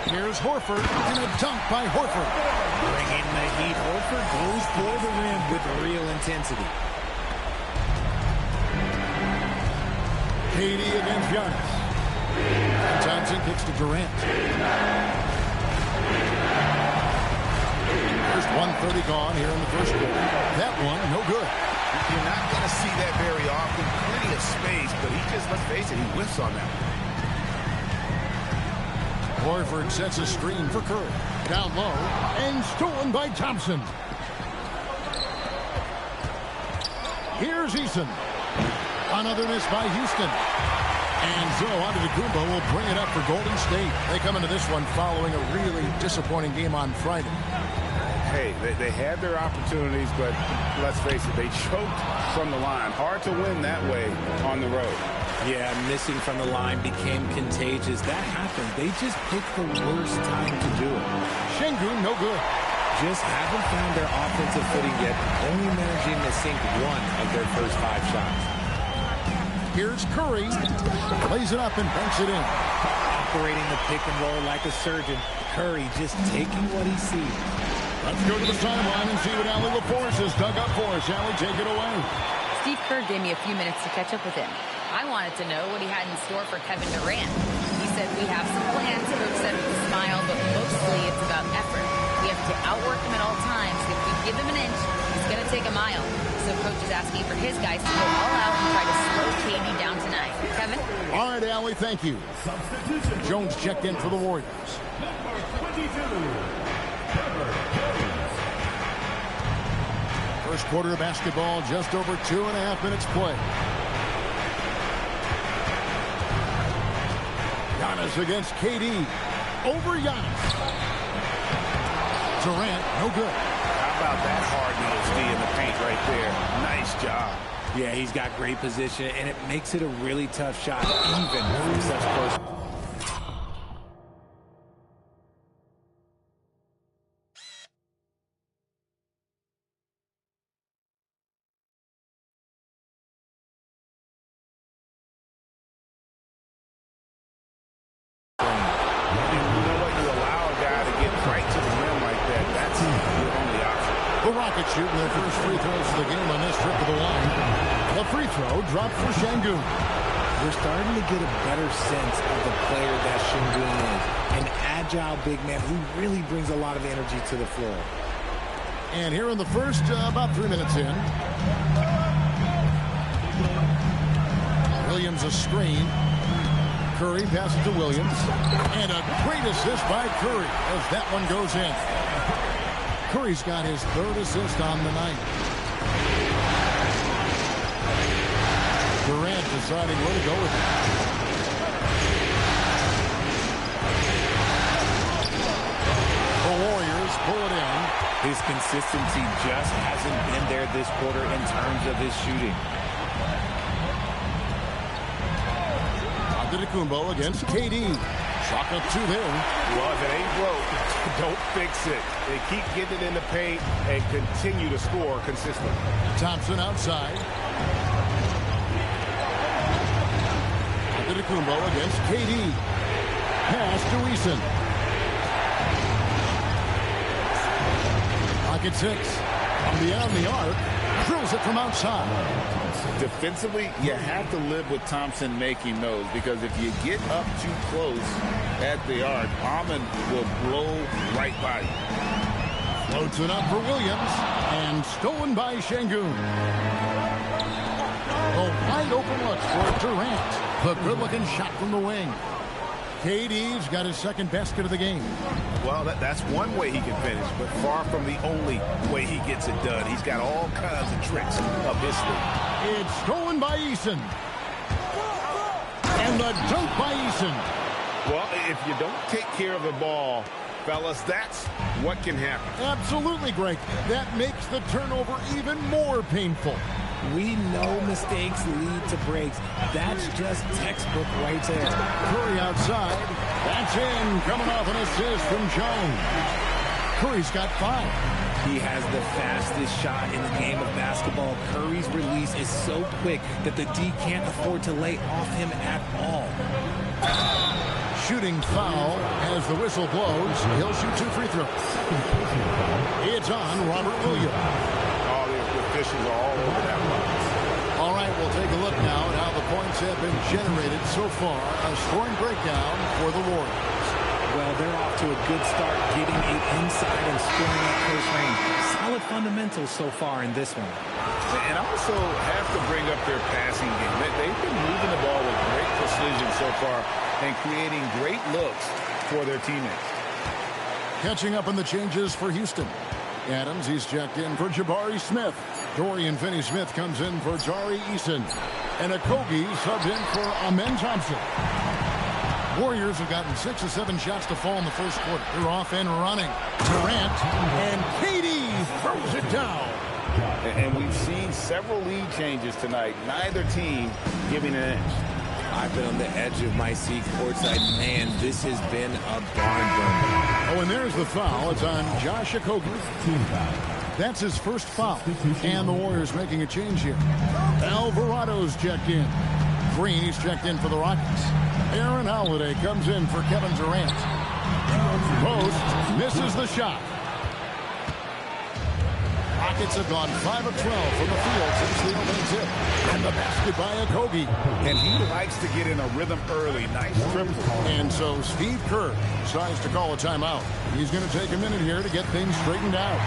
Here's Horford, and a dunk by Horford. Bringing the heat. Horford goes for the rim with real intensity. KD against Giannis. And Thompson kicks to Durant. There's 1:30 gone here in the first quarter. That one, no good. You're not going to see that very often. Plenty of space, but he just, let's face it, he whiffs on that. Horford sets a screen for Curry. Down low, and stolen by Thompson. Here's Eason. Another miss by Houston. And so Antetokounmpo will bring it up for Golden State. They come into this one following a really disappointing game on Friday. Hey, they had their opportunities, but let's face it, they choked from the line. Hard to win that way on the road. Yeah, missing from the line became contagious. That happened. They just picked the worst time to do it. Şengün, no good. Just haven't found their offensive footing yet, only managing to sink 1 of their first 5 shots. Here's Curry. Plays it up and banks it in. Operating the pick and roll like a surgeon. Curry just taking what he sees. Let's go to the sideline and see what Allie LaForce has dug up for us. Allie, take it away. Steve Kerr gave me a few minutes to catch up with him. I wanted to know what he had in store for Kevin Durant. He said, we have some plans, Coach said with a smile, but mostly it's about effort. We have to outwork him at all times. If we give him an inch, he's going to take a mile. So Coach is asking for his guys to go all out and try to slow KD down tonight. Kevin? All right, Allie, thank you. Jones checked in for the Warriors. First quarter of basketball, just over 2.5 minutes play. Giannis against KD. Over Giannis. Durant, no good. How about that hard-nosed D in the paint right there? Nice job. Yeah, he's got great position, and it makes it a really tough shot, even from such close. Shooting their first free throws of the game on this trip to the line. The free throw dropped for Şengün. We're starting to get a better sense of the player that Şengün is. An agile big man who really brings a lot of energy to the floor. And here in the first, about 3 minutes in. Williams a screen. Curry passes to Williams. And a great assist by Curry as that one goes in. Curry's got his 3rd assist on the night. Durant deciding where to go with it. The Warriors pull it in. His consistency just hasn't been there this quarter in terms of his shooting. Antetokounmpo against KD. Chalk up 2 there. Well, if it ain't broke, don't fix it. They keep getting it in the paint and continue to score consistently. Thompson outside. Antetokounmpo against KD. Pass to Eason. Pocket 6. Beyond the arc. Drills it from outside. Defensively, you have to live with Thompson making those, because if you get up too close at the arc, Ahmed will blow right by you. Floats it up for Williams, and stolen by Şengün. A wide open look for Durant. The good-looking shot from the wing. KD's got his second basket of the game. Well, that's one way he can finish, but far from the only way he gets it done. He's got all kinds of tricks up his sleeve. It's stolen by Eason. And the dunk by Eason. Well, if you don't take care of the ball, fellas, that's what can happen. Absolutely, Greg. That makes the turnover even more painful. We know mistakes lead to breaks. That's just textbook right there. Curry outside. That's in. Coming off an assist from Jones. Curry's got 5. He has the fastest shot in the game of basketball. Curry's release is so quick that the D can't afford to lay off him at all. Shooting foul as the whistle blows. He'll shoot 2 free throws. It's on Robert Williams. The officials are all over that one. All right, we'll take a look now at how the points have been generated so far. A scoring breakdown for the Warriors. Well, they're off to a good start, getting it inside and scoring at close range. Solid fundamentals so far in this one. And also have to bring up their passing game. They've been moving the ball with great precision so far and creating great looks for their teammates. Catching up on the changes for Houston. Adams, he's checked in for Jabari Smith. Dorian Finney-Smith comes in for Tari Eason. And Okogie subbed in for Amen Thompson. Warriors have gotten 6 of 7 shots to fall in the first quarter. They're off and running. Durant and KD throws it down. And we've seen several lead changes tonight. Neither team giving an inch. I've been on the edge of my seat courtside. Man, this has been a barn burner. Oh, and there's the foul. It's on Josh Okogie. That's his first foul. And the Warriors making a change here. Alvarado's checked in. Green's checked in for the Rockets. Aaron Holiday comes in for Kevin Durant. Post misses the shot. Rockets have gone 5 of 12 from the field since the opening tip. And the basket by Okogie. And he likes to get in a rhythm early. Nice triple. And so Steve Kerr decides to call a timeout. He's going to take a minute here to get things straightened out.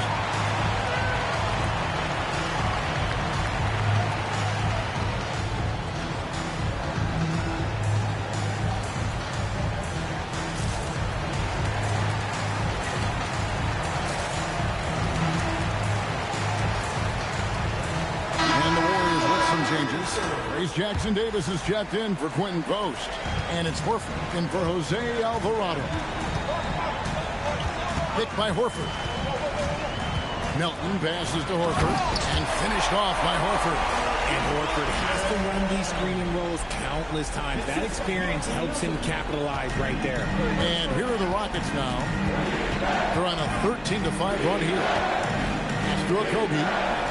Jackson Davis is checked in for Quentin Post. And it's Horford in for Jose Alvarado. Picked by Horford. Melton passes to Horford and finished off by Horford. And Horford has to run these screening rolls countless times. That experience helps him capitalize right there. And here are the Rockets now. They're on a 13-5 run here. It's to Okogie.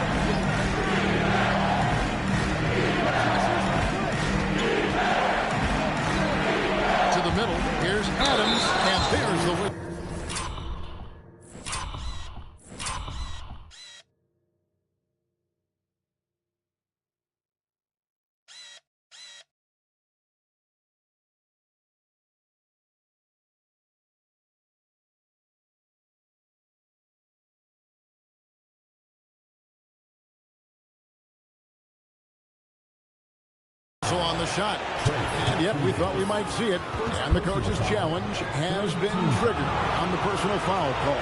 The middle. Here's Adams, and there's the win. On the shot. And yep, we thought we might see it. And the coach's challenge has been triggered on the personal foul call.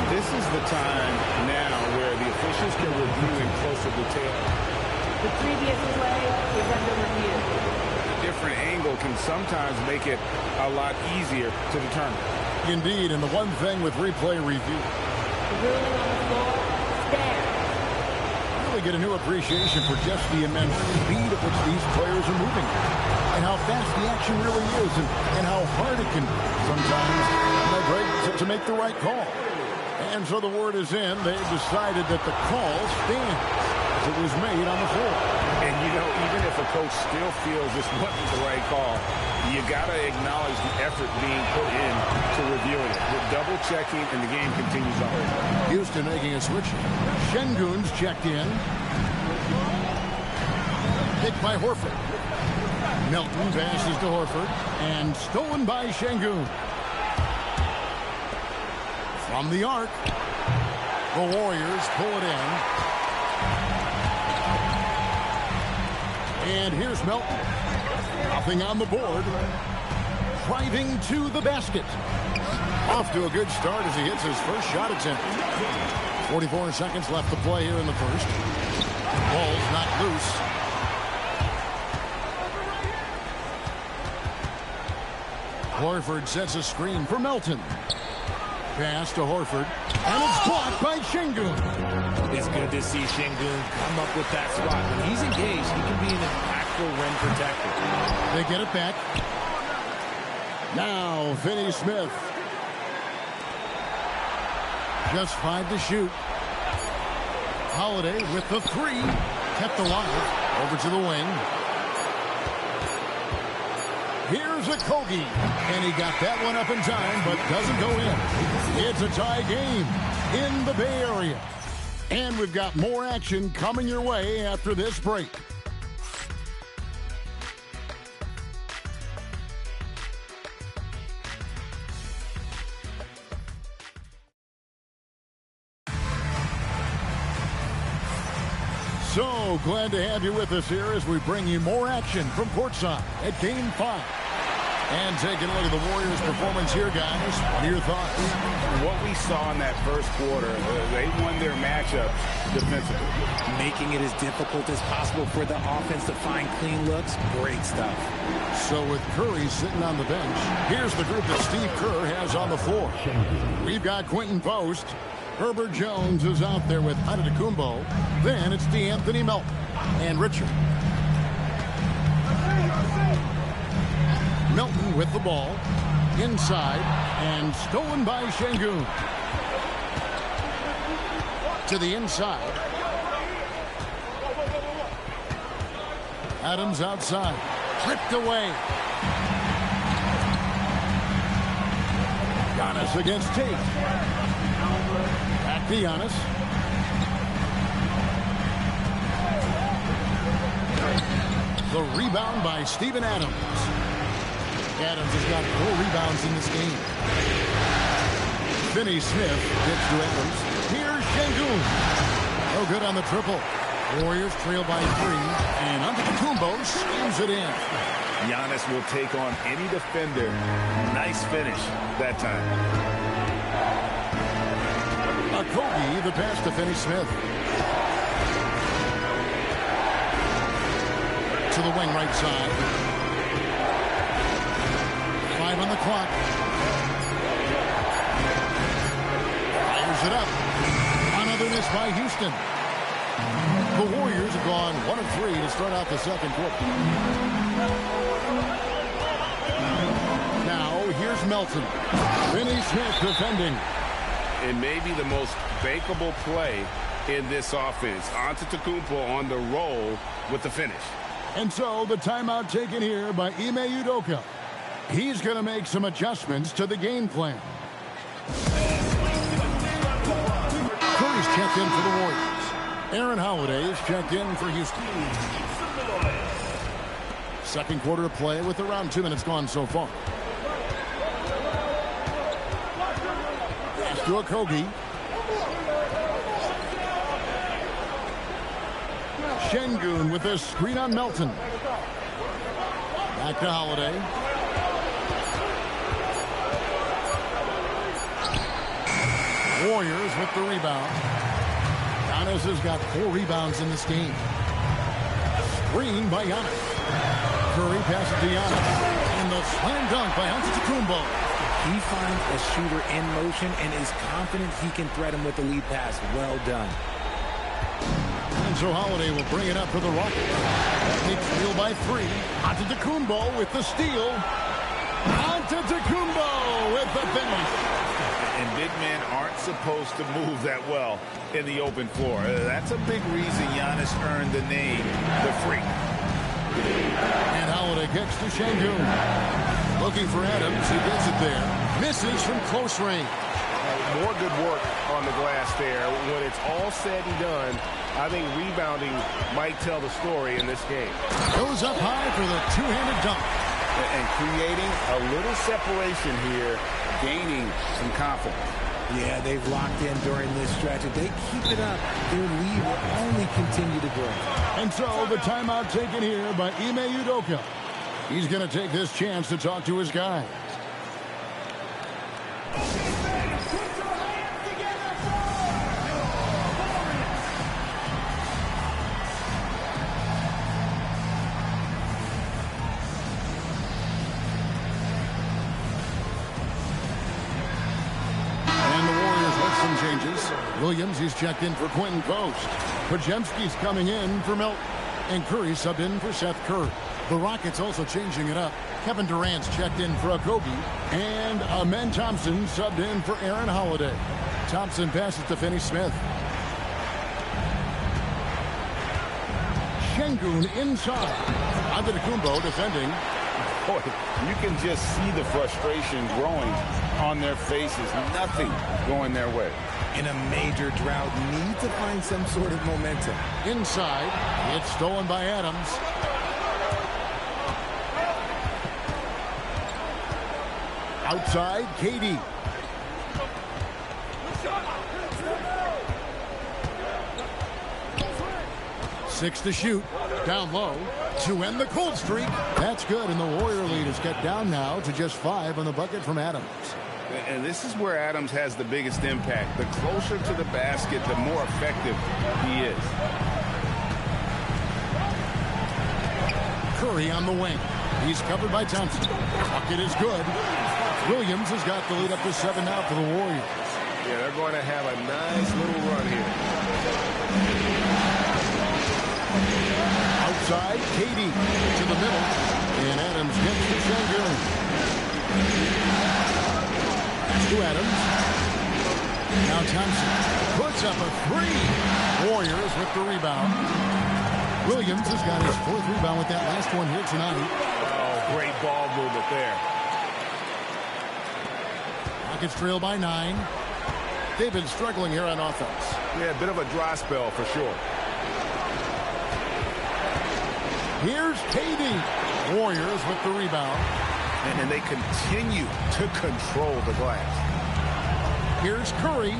This is the time now where the officials can review in closer detail. The previous play is under review. A different angle can sometimes make it a lot easier to determine. Indeed, and the one thing with replay review. The ruling on the floor stands. We get a new appreciation for just the immense speed at which these players are moving and how fast the action really is and how hard it can sometimes break to make the right call. And so the word is in. They've decided that the call stands as it was made on the floor. And, you know, even if a coach still feels this wasn't the right call, you got to acknowledge the effort being put in to reviewing it. The double checking, and the game continues on. Houston making a switch. Şengün's checked in. Picked by Horford. Melton passes to Horford, and stolen by Şengün. From the arc, the Warriors pull it in. And here's Melton. Nothing on the board. Driving to the basket. Off to a good start as he hits his first shot attempt. 44 seconds left to play here in the first. Ball's not loose. Horford sets a screen for Melton. Pass to Horford, and it's blocked by Şengün. It's good to see Şengün come up with that spot. When he's engaged, he can be an impactful rim protector. They get it back. Now, Finney-Smith. Just 5 to shoot. Holiday with the 3. Kept alive. Over to the wing. Here's a Kogi. And he got that one up in time, but doesn't go in. It's a tie game in the Bay Area. And we've got more action coming your way after this break. So glad to have you with us here as we bring you more action from courtside at Game 5. And taking a look at the Warriors' performance here, guys. What are your thoughts? What we saw in that first quarter, they won their matchup defensively. Making it as difficult as possible for the offense to find clean looks. Great stuff. So with Curry sitting on the bench, here's the group that Steve Kerr has on the floor. We've got Quentin Post. Herbert Jones is out there with Antetokounmpo. Then it's D'Anthony Melton and Richard. Melton with the ball. Inside and stolen by Şengün. To the inside. Adams outside. Tripped away. Giannis against Tate. Back to Giannis. The rebound by Steven Adams. Adams has got 4 rebounds in this game. Finney-Smith gets to Adams. Here's Şengün. No good on the triple. Warriors trail by 3. And Antetokounmpo slams it in. Giannis will take on any defender. Nice finish that time. Kogi, the pass to Finney-Smith. To the wing right side. 5 on the clock. Fires it up. Another miss by Houston. The Warriors have gone 1 of 3 to start out the second quarter. Now, here's Melton. Finney-Smith defending. It may be the most bankable play in this offense. Antetokounmpo on the roll with the finish. And so the timeout taken here by Ime Udoka. He's going to make some adjustments to the game plan. Curry's checked in for the Warriors. Aaron Holiday is checked in for Houston. Second quarter of play with around 2 minutes gone so far. Pass to Kogi. Şengün with a screen on Melton. Back to Holiday. Warriors with the rebound. Giannis has got 4 rebounds in this game. Screen by Giannis. Curry passes to Giannis. And the slam dunk by Antetokounmpo. He finds a shooter in motion and is confident he can thread him with the lead pass. Well done. And so Holiday will bring it up for the Rockets. They steal by 3. Antetokounmpo with the steal. Antetokounmpo with the finish. And big men aren't supposed to move that well in the open floor. That's a big reason Giannis earned the name, the Freak. And Holiday kicks to Şengün. Looking for Adams. He gets it there. Misses from close range. More good work on the glass there. When it's all said and done, I think rebounding might tell the story in this game. Goes up high for the two-handed dunk. And creating a little separation here, gaining some confidence. Yeah, they've locked in during this stretch. If they keep it up, their lead will only continue to grow. And so the timeout taken here by Ime Udoka. He's going to take this chance to talk to his guys. Williams, he's checked in for Quentin Coast. Pajemski's coming in for Milton. And Curry subbed in for Seth Curry. The Rockets also changing it up. Kevin Durant's checked in for Okogie. And Amen Thompson subbed in for Aaron Holiday. Thompson passes to Finney Smith. Şengün inside. Antetokounmpo defending. Boy, you can just see the frustration growing on their faces. Nothing going their way. In a major drought, need to find some sort of momentum. Inside, it's stolen by Adams. Outside, KD. Six to shoot. Down low to end the cold streak. That's good, and the Warrior lead is cut down now to just 5 on the bucket from Adams. And this is where Adams has the biggest impact. The closer to the basket, the more effective he is. Curry on the wing. He's covered by Thompson. Bucket is good. Williams has got the lead up to 7 now for the Warriors. Yeah, they're going to have a nice little run here. Outside, KD to the middle. And Adams gets to Şengün. To Adams. Now Thompson puts up a 3. Warriors with the rebound. Williams has got his 4th rebound with that last one here tonight. Oh, great ball movement there. Rockets trail by 9. They've been struggling here on offense. Yeah, a bit of a dry spell for sure. Here's KD. Warriors with the rebound. And they continue to control the glass. Here's Curry.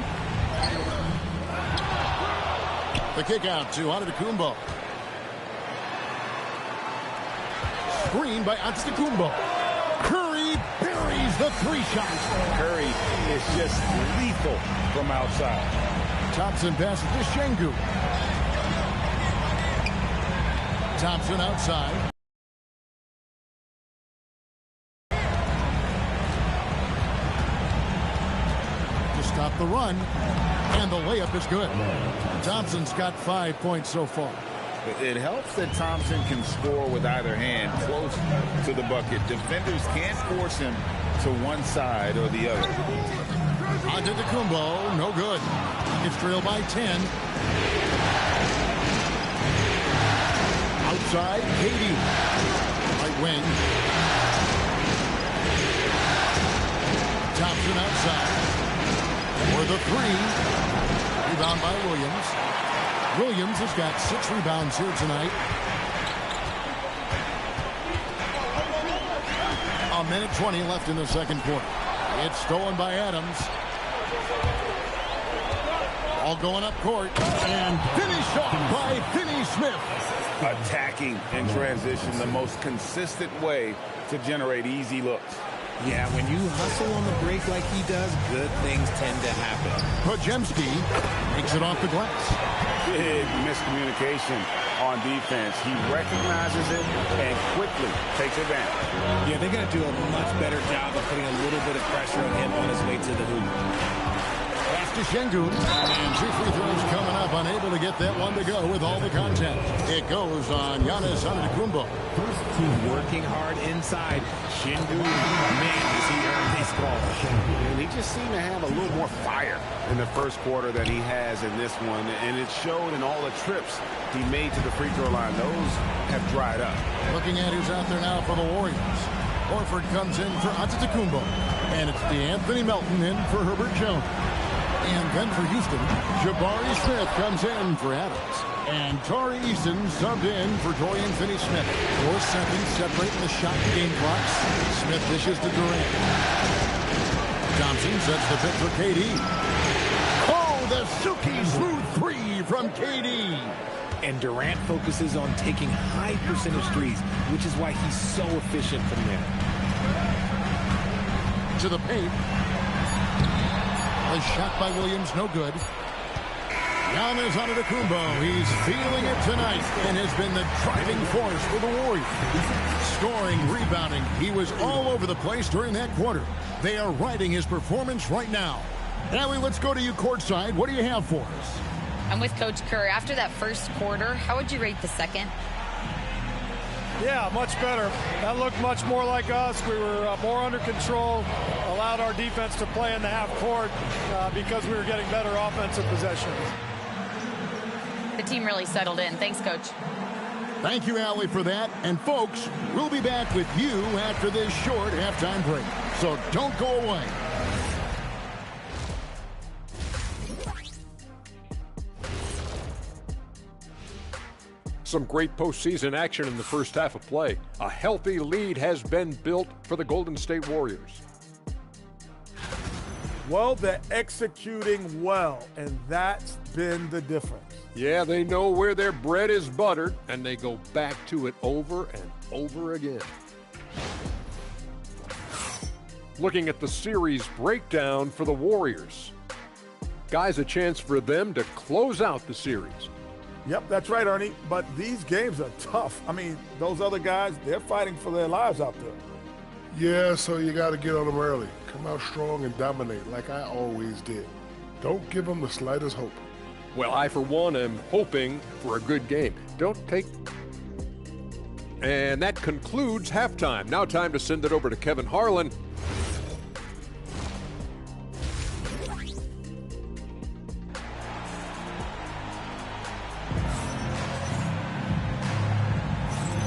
The kick out to Antetokounmpo. Screen by Antetokounmpo. Curry buries the 3 shot. Curry is just lethal from outside. Thompson passes to Şengün. Thompson outside. Stop the run, and the layup is good. Thompson's got 5 points so far. It helps that Thompson can score with either hand close to the bucket. Defenders can't force him to one side or the other. Antetokounmpo, no good. It's trailed by 10. Outside, KD. Right wing. Thompson outside. For the 3. Rebound by Williams. Williams has got 6 rebounds here tonight. A minute 20 left in the second quarter. It's stolen by Adams. All going up court. And finished off by Finney Smith. Attacking in transition, the most consistent way to generate easy looks. Yeah, when you hustle on the break like he does, good things tend to happen. Pajemski makes it off the glass. Big miscommunication on defense. He recognizes it and quickly takes advantage. Yeah, they're going to do a much better job of putting a little bit of pressure on him on his way to the hoop. Pass to Şengün. And 2 free throws coming up. Unable to get that one to go with all the contact. It goes on Giannis Antetokounmpo. First team working hard inside. Şengün, man, does he earn these calls. And he just seemed to have a little more fire in the first quarter than he has in this one. And it showed in all the trips he made to the free throw line. Those have dried up. Looking at who's out there now for the Warriors. Horford comes in for Antetokounmpo. And it's D'Anthony Melton in for Herbert Jones. And then for Houston, Jabari Smith comes in for Adams. And Tari Eason subbed in for Dorian Finney-Smith. 4 seconds separating the shot and game clocks. Smith dishes to Durant. Thompson sets the pick for KD. Oh, the silky smooth 3 from KD. And Durant focuses on taking high percentage threes, which is why he's so efficient from there. To the paint. A shot by Williams, no good. Giannis Antetokounmpo, he's feeling it tonight and has been the driving force for the Warriors. Scoring, rebounding, he was all over the place during that quarter. They are riding his performance right now. Allie, let's go to you courtside. What do you have for us? I'm with Coach Kerr. After that first quarter, how would you rate the second? Yeah, much better. That looked much more like us. We were more under control, allowed our defense to play in the half court because we were getting better offensive possessions. The team really settled in. Thanks, Coach. Thank you, Allie, for that. And, folks, we'll be back with you after this short halftime break. So don't go away. Some great postseason action in the first half of play. A healthy lead has been built for the Golden State Warriors. Well, they're executing well, and that's been the difference. Yeah, they know where their bread is buttered, and they go back to it over and over again. Looking at the series breakdown for the Warriors. Guys, a chance for them to close out the series. Yep, that's right, Ernie. But these games are tough. I mean, those other guys, they're fighting for their lives out there. Yeah, so you got to get on them early. Come out strong and dominate like I always did. Don't give them the slightest hope. Well, I, for one, am hoping for a good game. Don't take... And that concludes halftime. Now time to send it over to Kevin Harlan.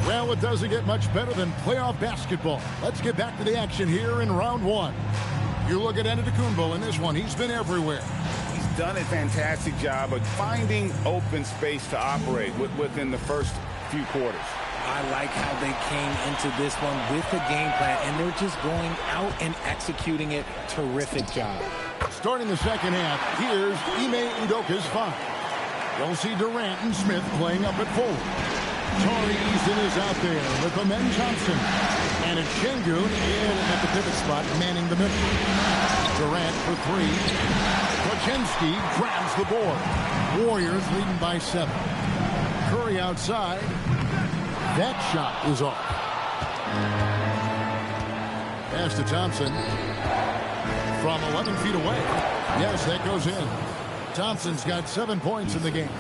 Well, it doesn't get much better than playoff basketball. Let's get back to the action here in round one. You look at Antetokounmpo in this one. He's been everywhere. He's done a fantastic job of finding open space to operate within the first few quarters. I like how they came into this one with a game plan, and they're just going out and executing it. Terrific job. Starting the second half, here's Ime Udoka's 5. You'll see Durant and Smith playing up at forward. Tari Eason is out there with Amen Thompson. And it's Şengün in at the pivot spot, manning the middle. Durant for 3. Koczynski grabs the board. Warriors leading by 7. Curry outside. That shot is off. Pass to Thompson. From 11 feet away. Yes, that goes in. Thompson's got 7 points in the game.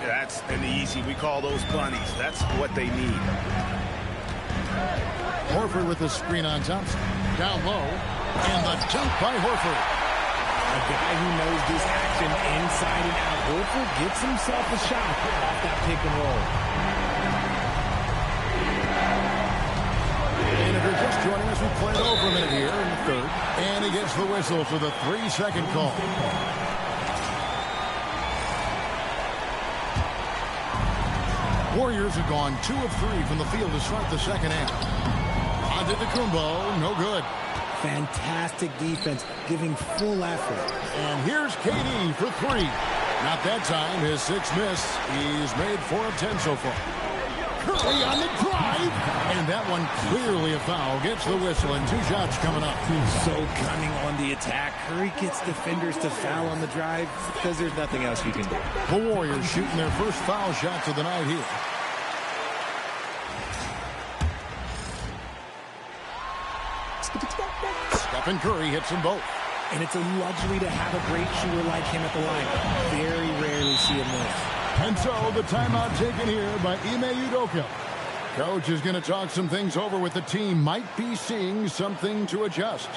That's an easy. We call those bunnies. That's what they need. Horford with the screen on Thompson. Down low. And the dunk by Horford. A guy who knows this action inside and out. Horford gets himself a shot off that pick and roll. And if you're just joining us, we played over a minute here in the third. And he gets the whistle for the 3-second call. Warriors have gone 2 of 3 from the field to start the second half. Antetokounmpo, no good. Fantastic defense, giving full effort. And here's KD for 3. Not that time. His 6th miss. He's made 4 of 10 so far. Curry on the drive. And that one clearly a foul. Gets the whistle and 2 shots coming up. So cunning on the attack. Curry gets defenders to foul on the drive because there's nothing else you can do. The Warriors shooting their first foul shots of the night here. Stephen Curry hits them both. And it's a luxury to have a great shooter like him at the line. Very rarely see him miss. And so the timeout taken here by Ime Udoka. Coach is going to talk some things over with the team. Might be seeing something to adjust.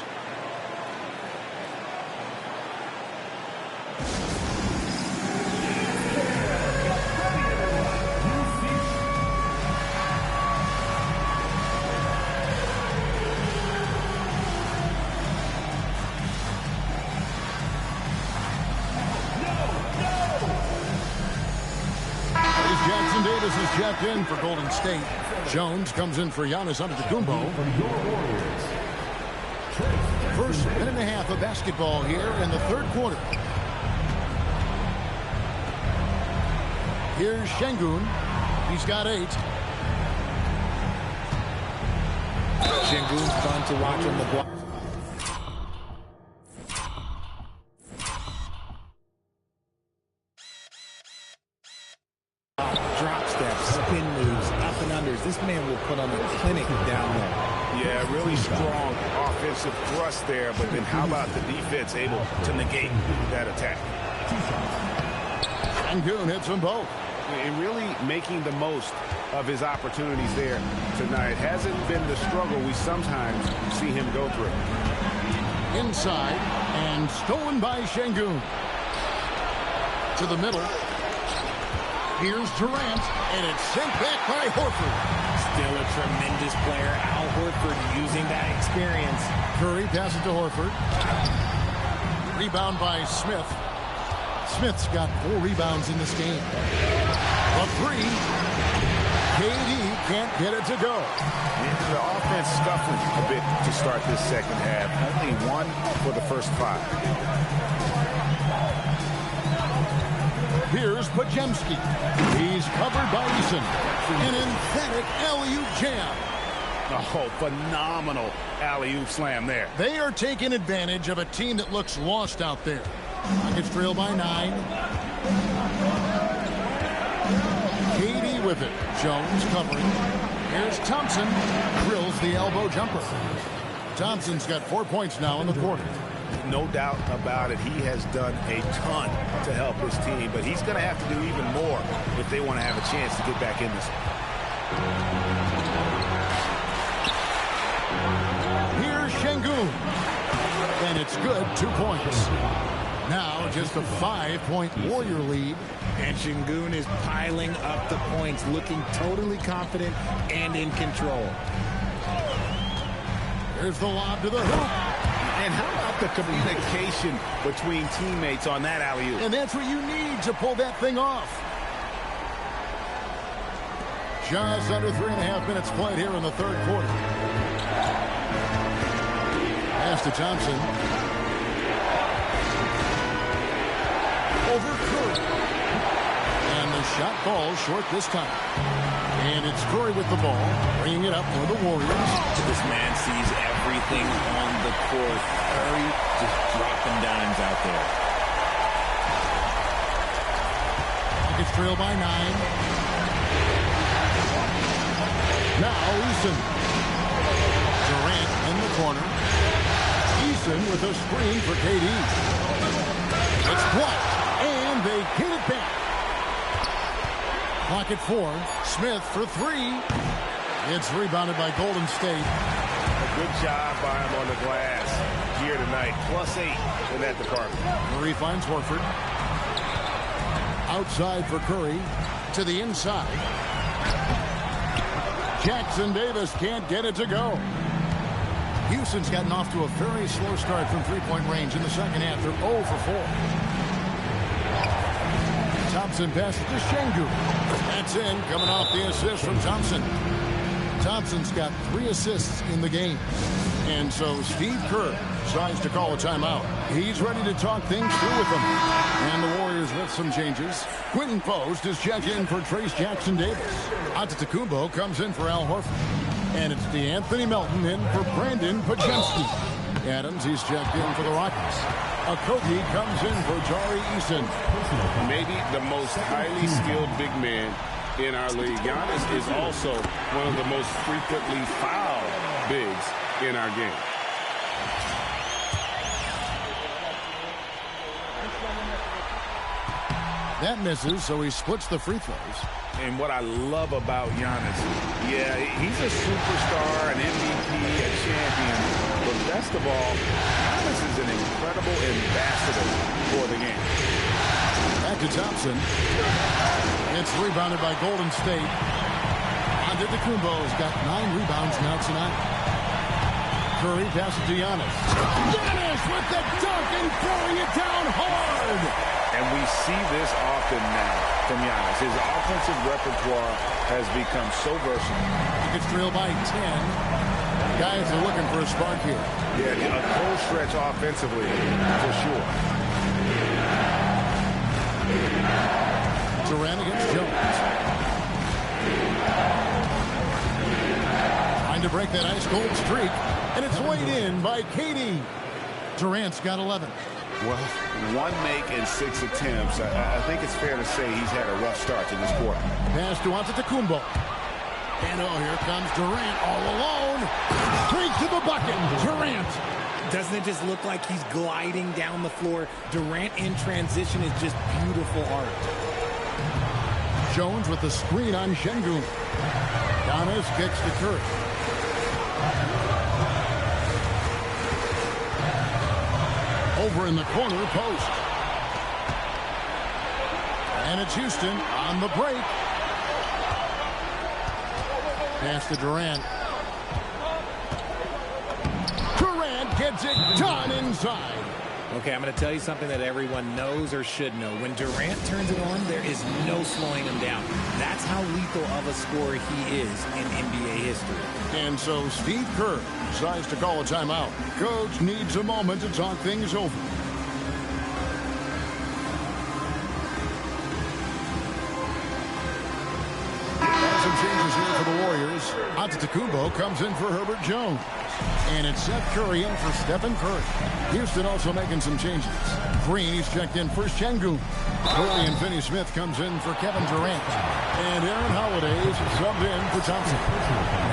Davis is checked in for Golden State. Jones comes in for Giannis Antetokounmpo. First minute and a half of basketball here in the third quarter. Here's Şengün. He's got 8. Şengün's fun to watch on the block. Drop steps, spin moves, up and unders. This man will put on a clinic down there. Yeah, really strong offensive thrust there, but then how about the defense able to negate that attack? Şengün hits them both. And really making the most of his opportunities there tonight. Hasn't been the struggle we sometimes see him go through. Inside and stolen by Şengün. To the middle. Here's Durant, and it's sent back by Horford. Still a tremendous player, Al Horford, using that experience. Curry passes to Horford. Rebound by Smith. Smith's got 4 rebounds in this game. A 3. KD can't get it to go. The offense scuffling a bit to start this second half. Only 1 for the first 5. Here's Podziemski. He's covered by Eason. An emphatic alley-oop jam. Oh, phenomenal alley-oop slam there. They are taking advantage of a team that looks lost out there. Rockets trail by 9. KD with it. Jones covering. Here's Thompson. Drills the elbow jumper. Thompson's got 4 points now in the quarter. No doubt about it. He has done a ton to help his team, but he's going to have to do even more if they want to have a chance to get back in this. Here's Şengün. And it's good. 2 points. Now just a 5-point Warrior lead. And Şengün is piling up the points, looking totally confident and in control. There's the lob to the hoop. And how about the communication between teammates on that alley-oop? And that's what you need to pull that thing off. Just under 3.5 minutes played here in the third quarter. Pass to Thompson. Over Curry. And the shot falls short this time. And it's Curry with the ball, bringing it up for the Warriors. This man sees everything on the court. Curry just dropping dimes out there. Rockets trail by 9. Now Eason. Durant in the corner. Eason with a screen for KD. It's blocked, and they hit it back. Clock at 4. Smith for 3. It's rebounded by Golden State. A good job by him on the glass here tonight. +8 in that department. Curry finds Horford. Outside for Curry. To the inside. Jackson Davis can't get it to go. Houston's gotten off to a very slow start from three-point range in the second half. They're 0 for 4. Thompson passes to Şengün. That's in, coming off the assist from Thompson. Thompson's got 3 assists in the game. And so Steve Kerr decides to call a timeout. He's ready to talk things through with them. And the Warriors with some changes. Quentin Post is checked in for Trace Jackson Davis. Antetokounmpo comes in for Al Horford. And it's DeAnthony Melton in for Brandon Podziemski. Adams, he's checked in for the Rockets. Okogie comes in for Tari Eason. Maybe the most highly skilled big man in our league. Giannis is also one of the most frequently fouled bigs in our game. That misses, so he splits the free throws. And what I love about Giannis, yeah, he's a superstar, an MVP, a champion. But best of all, Giannis is an incredible ambassador for the game. Back to Thompson. It's rebounded by Golden State. Antetokounmpo's got 9 rebounds now tonight. Curry passes to Giannis. Giannis with the dunk and throwing it down hard. And we see this often now from Giannis. His offensive repertoire has become so versatile. He gets trailed by 10. Guys are looking for a spark here. Yeah, a cold stretch offensively, for sure. Durant against Jones. Trying to break that ice-cold streak. And it's weighed in by KD. Durant's got 11. Well, 1 make in 6 attempts. I think it's fair to say he's had a rough start to this quarter. Pass to Antetokounmpo. And here comes Durant all alone. Straight to the bucket. Durant. Doesn't it just look like he's gliding down the floor? Durant in transition is just beautiful art. Jones with the screen on Şengün. Giannis kicks to Curry. Over in the corner post. And it's Houston on the break. Pass to Durant. Durant gets it done inside. Okay, I'm going to tell you something that everyone knows or should know. When Durant turns it on, there is no slowing him down. That's how lethal of a scorer he is in NBA history. And so Steve Kerr decides to call a timeout. Coach needs a moment to talk things over. Some changes here for the Warriors. Antetokounmpo comes in for Herbert Jones. And it's Seth Curry in for Stephen Curry. Houston also making some changes. Green, he's checked in for Şengün. Curry and Finney Smith comes in for Kevin Durant. And Aaron Holiday's subbed in for Thompson.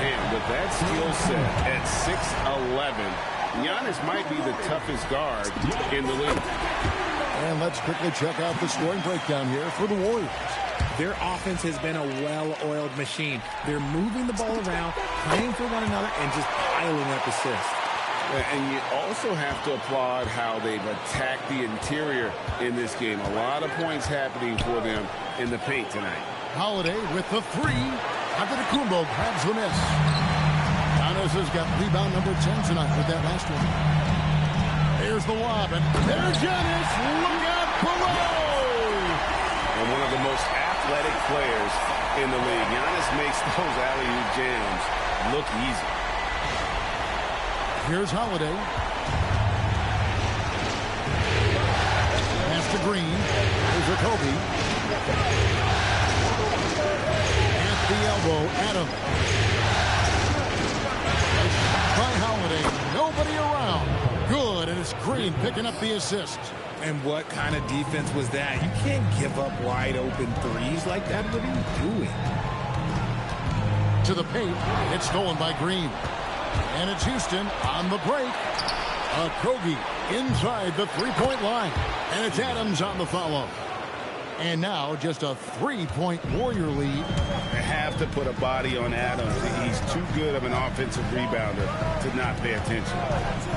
Man, with that skill set at 6'11", Giannis might be the toughest guard in the league. And let's quickly check out the scoring breakdown here for the Warriors. Their offense has been a well-oiled machine. They're moving the ball around, playing for one another, and just piling up assists. And you also have to applaud how they've attacked the interior in this game. A lot of points happening for them in the paint tonight. Holiday with the three. Antetokounmpo grabs the miss. Giannis has got rebound number 10 tonight with that last one. Here's the lob, and there's Giannis. Look out below! And one of the most athletic players in the league. Giannis makes those alley-oop jams look easy. Here's Holiday. Pass to Green. Here's Kobe. At the elbow, Adam. By Holiday. Nobody around. Good, and it's Green picking up the assist. And what kind of defense was that? You can't give up wide open threes like that. What are you doing? To the paint. It's stolen by Green. And it's Houston on the break. Kogi inside the three-point line. And it's Adams on the follow. And now just a 3-point Warrior lead. They have to put a body on Adams. He's too good of an offensive rebounder to not pay attention.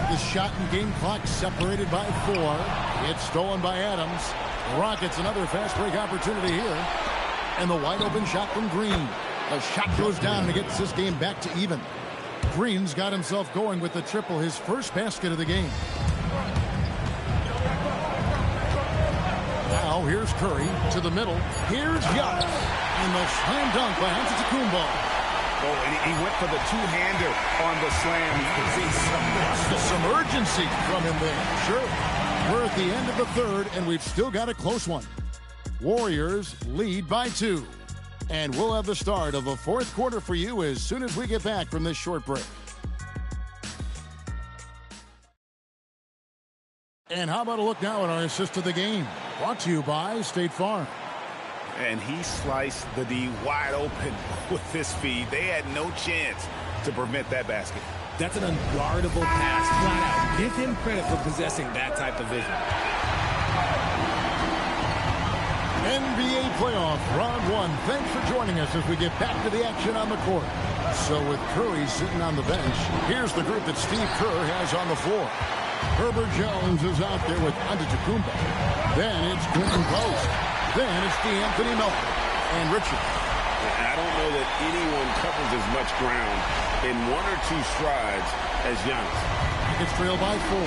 The shot and game clock separated by 4. It's stolen by Adams. The Rockets another fast break opportunity here. And the wide open shot from Green. The shot goes down and gets this game back to even. Green's got himself going with the triple, his first basket of the game. Now here's Curry to the middle. Here's Giannis. And the slam dunk by Antetokounmpo. Oh, and he went for the two-hander on the slam. You can see some urgency from him there. Sure. We're at the end of the third, and we've still got a close one. Warriors lead by 2. And we'll have the start of the fourth quarter for you as soon as we get back from this short break. And how about a look now at our assist of the game? Brought to you by State Farm. And he sliced the D wide open with this feed. They had no chance to prevent that basket. That's an unguardable pass, flat out. Give him credit for possessing that type of vision. NBA playoff round 1. Thanks for joining us as we get back to the action on the court. So with Curry sitting on the bench, here's the group that Steve Kerr has on the floor. Herbert Jones is out there with Antetokounmpo. Then it's Quentin Post. Then it's DeAnthony Melton and Richard. I don't know that anyone covers as much ground in 1 or 2 strides as Giannis. It's trailed by 4.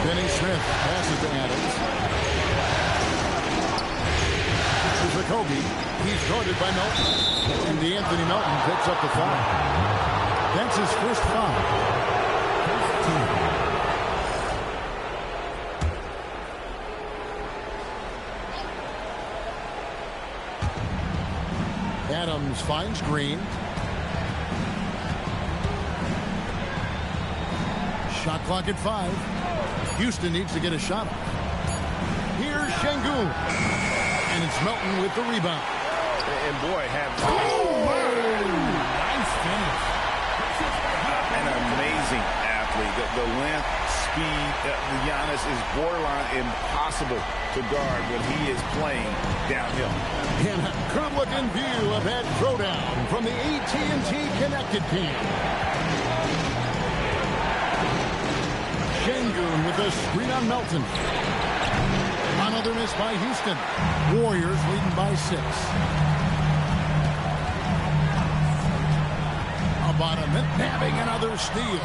Denny Smith passes to Adams. Here's Kobe. He's guarded by Melton. And D'Anthony Melton picks up the foul. That's his first foul. Adams finds Green. Shot clock at 5. Houston needs to get a shot off. Here's Şengün. And it's Melton with the rebound. And boy, nice finish. An amazing athlete. The length, speed, Giannis is borderline impossible to guard when he is playing downhill. And a good-looking view of that throwdown from the AT&T Connected team. Şengün with a screen on Melton. Another miss by Houston. Warriors leading by 6. About a minute, nabbing another steal.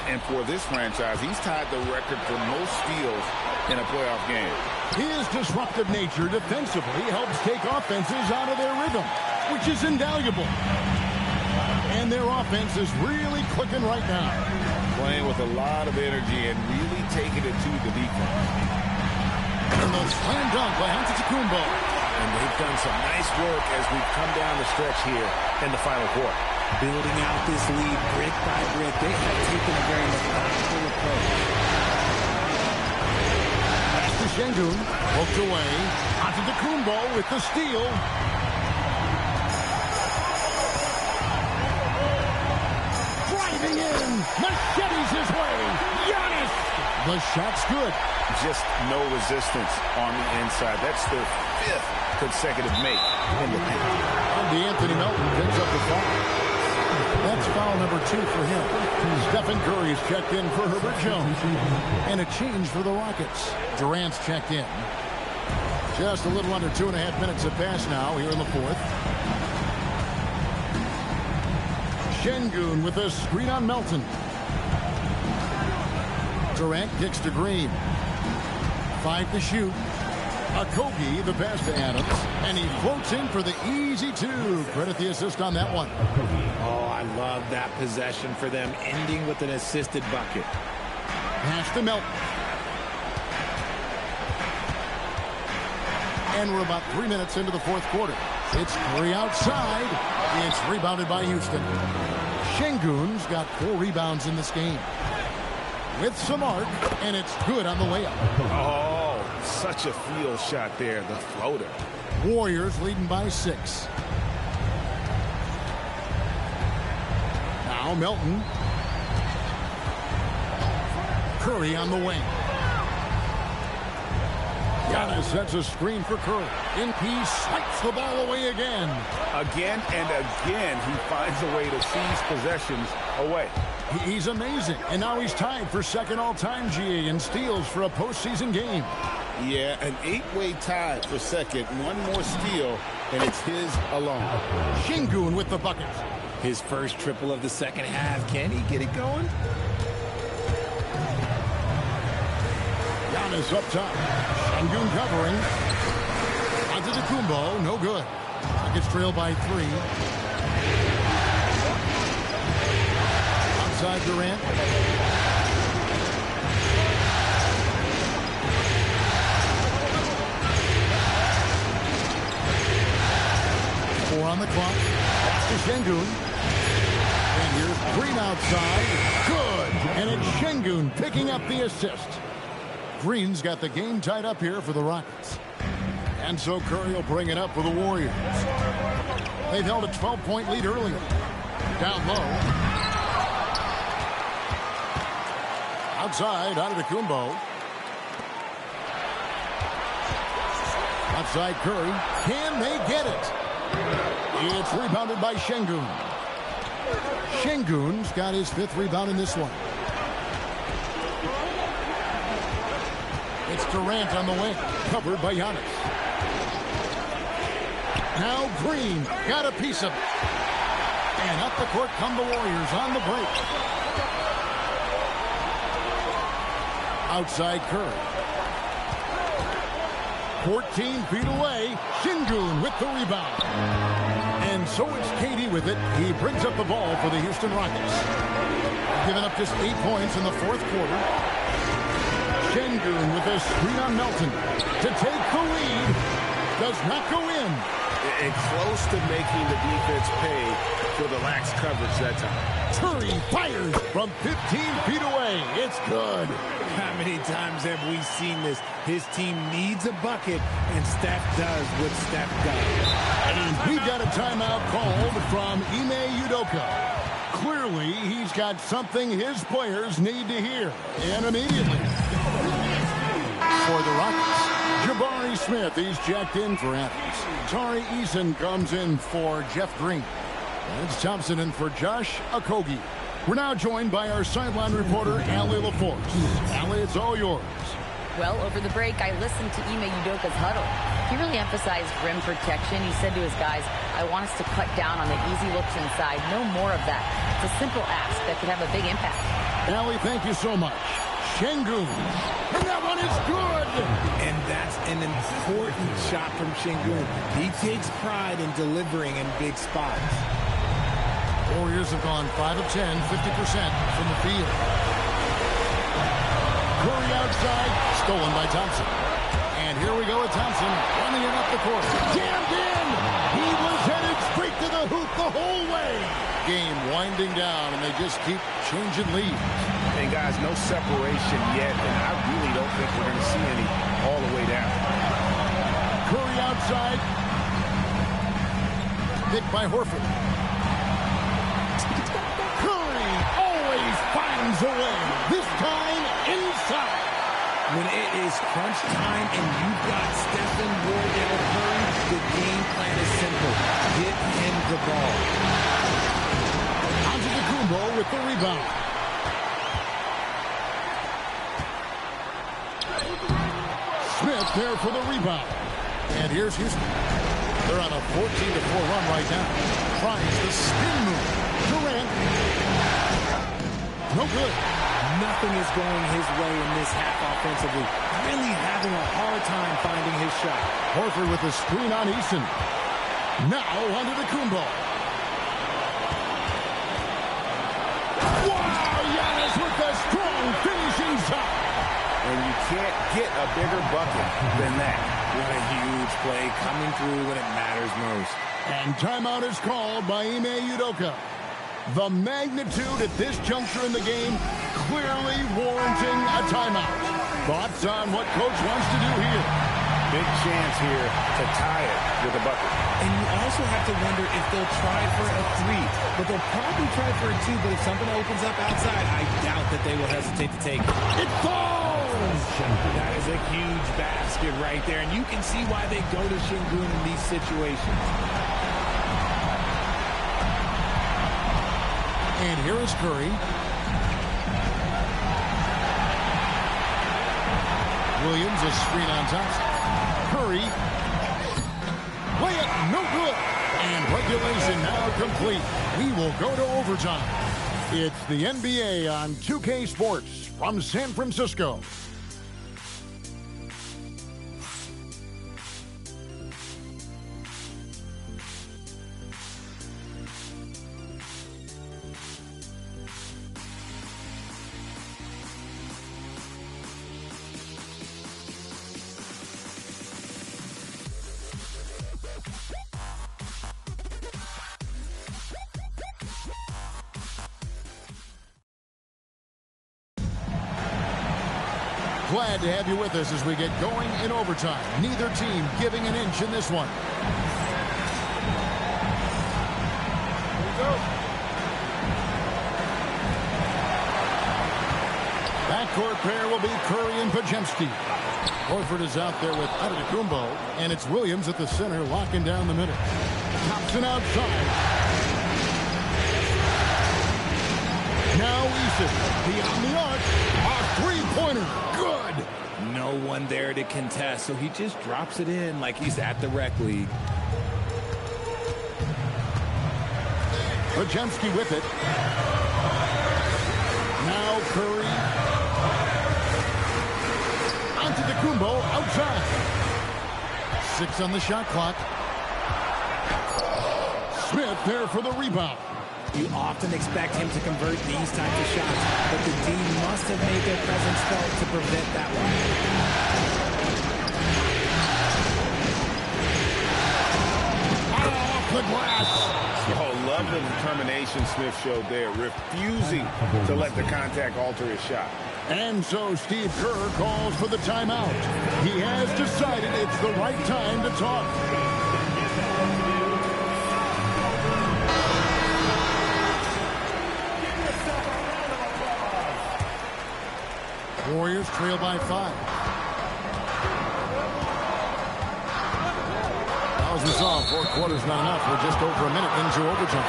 And for this franchise, he's tied the record for most steals in a playoff game. His disruptive nature defensively helps take offenses out of their rhythm, which is invaluable. And their offense is really clicking right now. Playing with a lot of energy and really taking it to the defense. And the slam dunk by Antetokounmpo. And they've done some nice work as we've come down the stretch here in the final quarter. Building out this lead brick by brick. They have taken a very methodical approach. Pass to Şengün. Poked away. Antetokounmpo with the steal. Driving in. Machetes his way. Giannis. The shot's good. Just no resistance on the inside. That's their 5th consecutive make in the paint. And D'Anthony Melton picks up the foul. That's foul number 2 for him. Stephen Curry's checked in for Herbert Jones. And a change for the Rockets. Durant's checked in. Just a little under 2.5 minutes have passed now here in the 4th. Şengün with a screen on Melton. Durant kicks to Green. 5 to shoot. Kobe, the pass to Adams. And he floats in for the easy 2. Credit the assist on that one. Oh, I love that possession for them, ending with an assisted bucket. Pass to Melton. And we're about 3 minutes into the 4th quarter. It's Curry outside. It's rebounded by Houston. Şengün's got 4 rebounds in this game. With some arc, and it's good on the layup. Oh, such a field shot there, the floater. Warriors leading by 6. Now Melton. Curry on the wing. Giannis sets a screen for Curry. And he swipes the ball away again. Again and again, he finds a way to seize possessions away. He's amazing. And now he's tied for 2nd all-time, GA, in steals for a postseason game. Yeah, an 8-way tie for 2nd. One more steal, and it's his alone. Şengün with the bucket. His first triple of the 2nd half. Can he get it going? Giannis up top. Şengün covering. Antetokounmpo, no good. Gets trailed by 3. Outside Durant. Four on the clock. Pass to Şengün. And here's Green outside. Good. And it's Şengün picking up the assist. Green's got the game tied up here for the Rockets. And so Curry will bring it up for the Warriors. They've held a 12-point lead earlier. Down low. Outside, Antetokounmpo. Outside Curry. Can they get it? It's rebounded by Şengün. Şengün's got his 5th rebound in this one. It's Durant on the wing, covered by Giannis. Now Green got a piece of it. And up the court come the Warriors on the break. outside Curry. 14 feet away, Şengün with the rebound. And so it's Katie with it. He brings up the ball for the Houston Rockets. Giving up just 8 points in the fourth quarter. Şengün with a screen on Melton to take the lead. Does not go in. And close to making the defense pay for the lax coverage that time. Curry fires from 15 feet away. It's good. How many times have we seen this? His team needs a bucket, and Steph does what Steph does. And we've got a timeout called from Ime Udoka. Clearly, he's got something his players need to hear. And immediately, for the Rockets, Jabari Smith, he's jacked in for Athens. Tari Eason comes in for Jeff Green. It's Thompson in for Josh Okogie. We're now joined by our sideline reporter, Allie LaForce. Allie, it's all yours. Well, over the break, I listened to Ime Udoka's huddle. He really emphasized rim protection. He said to his guys, I want us to cut down on the easy looks inside. No more of that. It's a simple ask that could have a big impact. Allie, thank you so much. Şengün. And that one is good. And that's an important shot from Şengün. He takes pride in delivering in big spots. Warriors have gone 5 of 10, 50% from the field. Curry outside, stolen by Thompson. And here we go with Thompson running it up the court. Jammed in! He was headed straight to the hoop the whole way. Game winding down, and they just keep changing leads. Hey, guys, no separation yet, and I really don't think we're going to see any all the way down. Curry outside. Picked by Horford. Curry always finds a way. This time inside. When it is crunch time and you've got Stephen Wardell Curry, the game plan is simple. Get him the ball. Antetokounmpo with the rebound. Smith there for the rebound. And here's Houston. They're on a 14-4 run right now. Tries the spin move. Durant. No good. Nothing is going his way in this half offensively. Really having a hard time finding his shot. Horford with the screen on Eason. Now Antetokounmpo. Wow, Giannis with the strong finishing shot. And you can't get a bigger bucket than that. What a huge play coming through when it matters most. And timeout is called by Ime Udoka. The magnitude at this juncture in the game clearly warranting a timeout. Thoughts on what coach wants to do here? Big chance here to tie it with a bucket. And you also have to wonder if they'll try for a 3. But they'll probably try for a 2. But if something opens up outside, I doubt that they will hesitate to take it. It falls! That is a huge basket right there. And you can see why they go to Şengün in these situations. And here is Curry. Williams, a screen on Thompson. Curry. Play it, no good. And regulation now complete. We will go to overtime. It's the NBA on 2K Sports from San Francisco. Glad to have you with us as we get going in overtime. Neither team giving an inch in this one. Here we go. Backcourt pair will be Curry and Podziemski. Horford is out there with Antetokounmpo, and it's Williams at the center locking down the middle. Thompson outside. Now Eason, beyond the arc, a three-pointer, good. No one there to contest, so he just drops it in like he's at the rec league. Podziemski with it. Now Curry. 6 on the shot clock. Smith there for the rebound. You often expect him to convert these types of shots, but the D must have made their presence felt to prevent that one. Off the glass. Oh, love the determination Smith showed there, refusing to let the contact alter his shot. And so Steve Kerr calls for the timeout. He has decided it's the right time to talk. Warriors trail by 5. As we saw, 4 quarters not enough. We're just over a minute into overtime.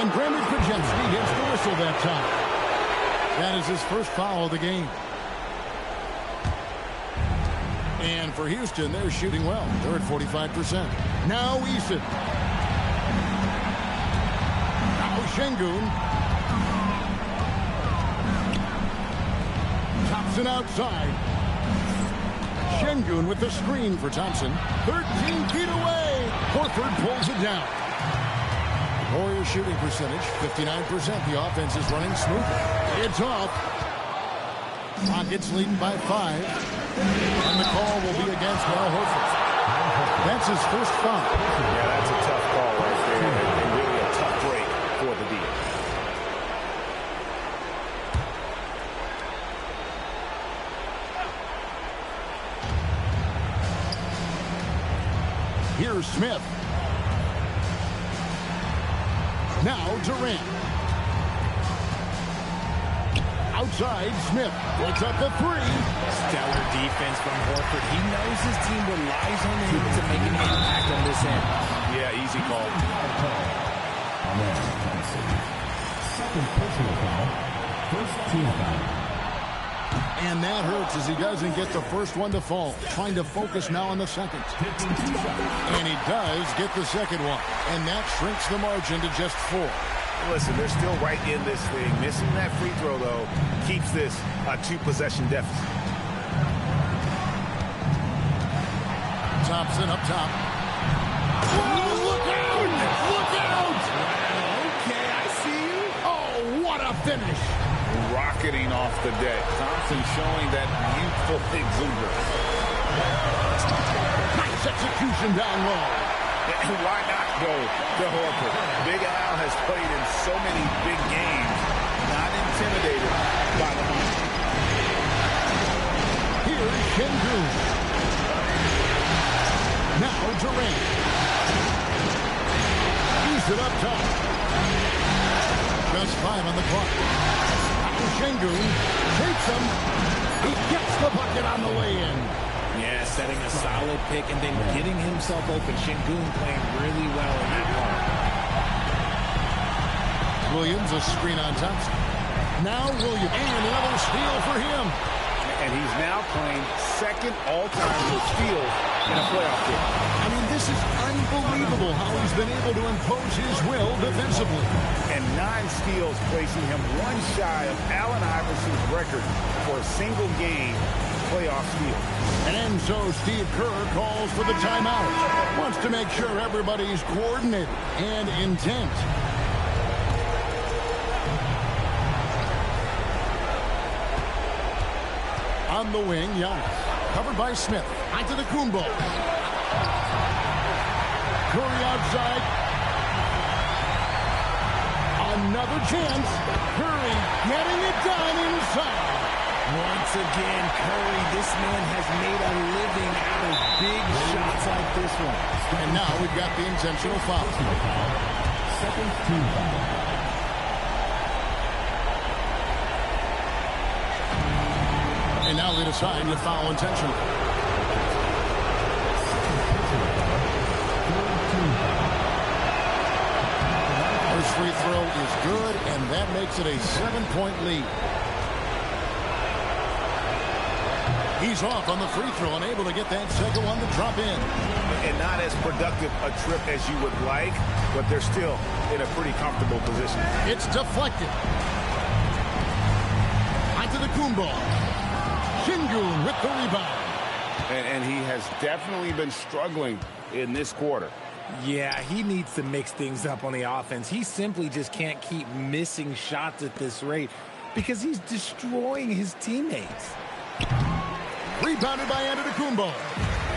And Brandon Krzyzewski hits the whistle that time. That is his first foul of the game. And for Houston, they're shooting well. They're at 45%. Now Eason. Now Şengün. Thompson outside. Şengün with the screen for Thompson. 13 feet away. Horford pulls it down. Warriors shooting percentage, 59%. The offense is running smoothly. It's off. Rockets leading by 5. And the call will be against Al Horford. That's his first foul. Yeah, that's a tough call right there. And really a tough break for the D. Here's Smith. Now Durant. Outside, Smith puts up the 3. Stellar defense from Horford. He knows his team relies on him to make an impact on this end. Yeah, easy call. Second personal foul. First team foul. And that hurts as he doesn't get the first one to fall. Trying to focus now on the second. And he does get the second one. And that shrinks the margin to just 4. Listen, they're still right in this thing. Missing that free throw, though, keeps this a 2-possession deficit. Thompson up top. Oh, look out! Look out! Okay, I see you. Oh, what a finish! Rocketing off the deck. Thompson showing that youthful exuberance. Nice execution down low. And why not go to Horford? Big Al has played in so many big games, not intimidated by the moment. Here's Şengün. Now Durant. He's it up top. Just 5 on the clock. Şengün takes him. He gets the bucket on the way-in. Yeah, setting a solid pick and then getting himself open. Şengün playing really well in that part. Williams, a screen on Thompson. Now Williams, and another steal for him. And he's now playing second all-time for steals in a playoff game. I mean, this is unbelievable how he's been able to impose his will defensively. And 9 steals, placing him one shy of Allen Iverson's record for a single game playoff steal. And so Steve Kerr calls for the timeout. Wants to make sure everybody's coordinated and intent. On the wing, Giannis. Covered by Smith. Antetokounmpo. Curry outside. Another chance. Curry getting it done inside. Once again, Curry, this man has made a living out of big shots like this one. And now we've got the intentional foul. Second team foul. And now they decide to foul intentionally. First free throw is good, and that makes it a 7-point lead. He's off on the free throw and able to get that second one to drop in. And not as productive a trip as you would like, but they're still in a pretty comfortable position. It's deflected. Antetokounmpo. Şengün with the rebound. And he has definitely been struggling in this quarter. Yeah, he needs to mix things up on the offense. He simply just can't keep missing shots at this rate because he's destroying his teammates. Rebounded by Antetokounmpo.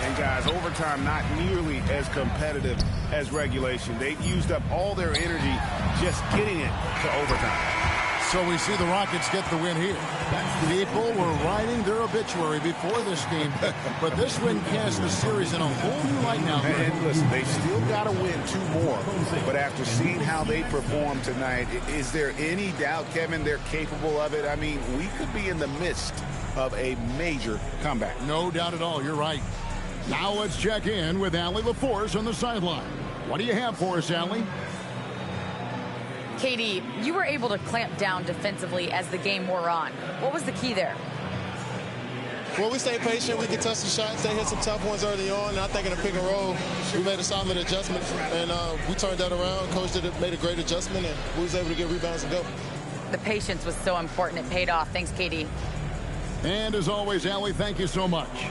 And guys, overtime not nearly as competitive as regulation. They've used up all their energy just getting it to overtime. So we see the Rockets get the win here. People were writing their obituary before this game, but this win casts the series in a whole new light now. And listen, they still got to win 2 more. But after seeing how they performed tonight, is there any doubt, Kevin, they're capable of it? I mean, we could be in the midst of a major comeback. No doubt at all. You're right. Now let's check in with Allie LaForce on the sideline. What do you have for us, Allie? KD, you were able to clamp down defensively as the game wore on. What was the key there? Well, we stayed patient. We could touch the shots. They hit some tough ones early on. And I think in the pick and roll, we made a solid adjustment. And we turned that around. Coach made a great adjustment, and we was able to get rebounds and go. The patience was so important. It paid off. Thanks, KD. And as always, Allie, thank you so much.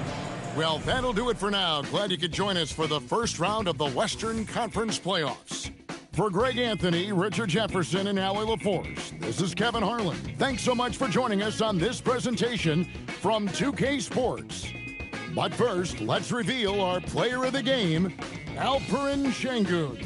Well, that'll do it for now. Glad you could join us for the first round of the Western Conference Playoffs. For Greg Anthony, Richard Jefferson, and Allie LaForce, this is Kevin Harlan. Thanks so much for joining us on this presentation from 2K Sports. But first, let's reveal our player of the game, Alperen Şengün.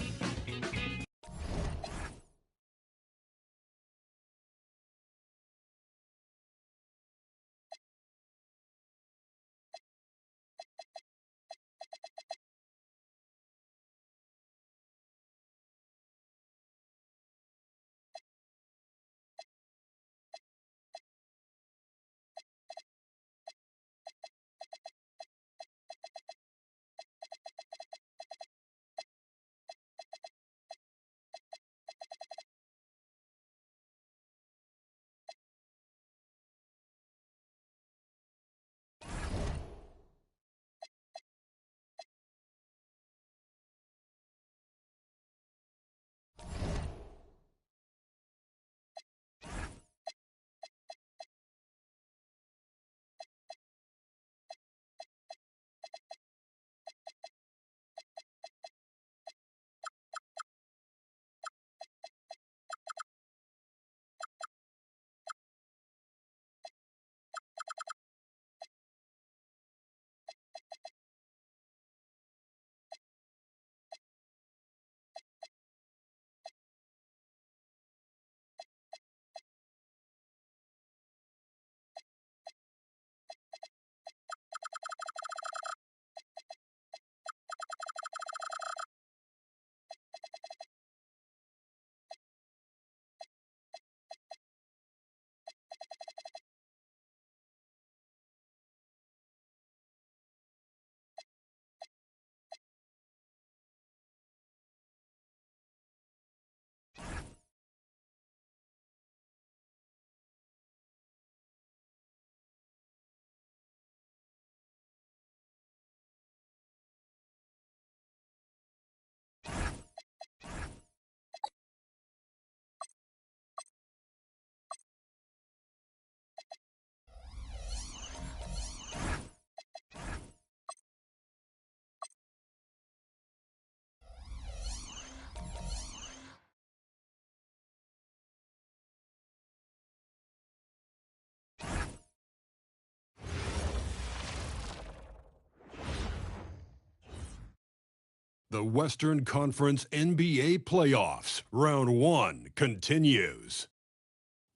The Western Conference NBA Playoffs, Round 1 continues.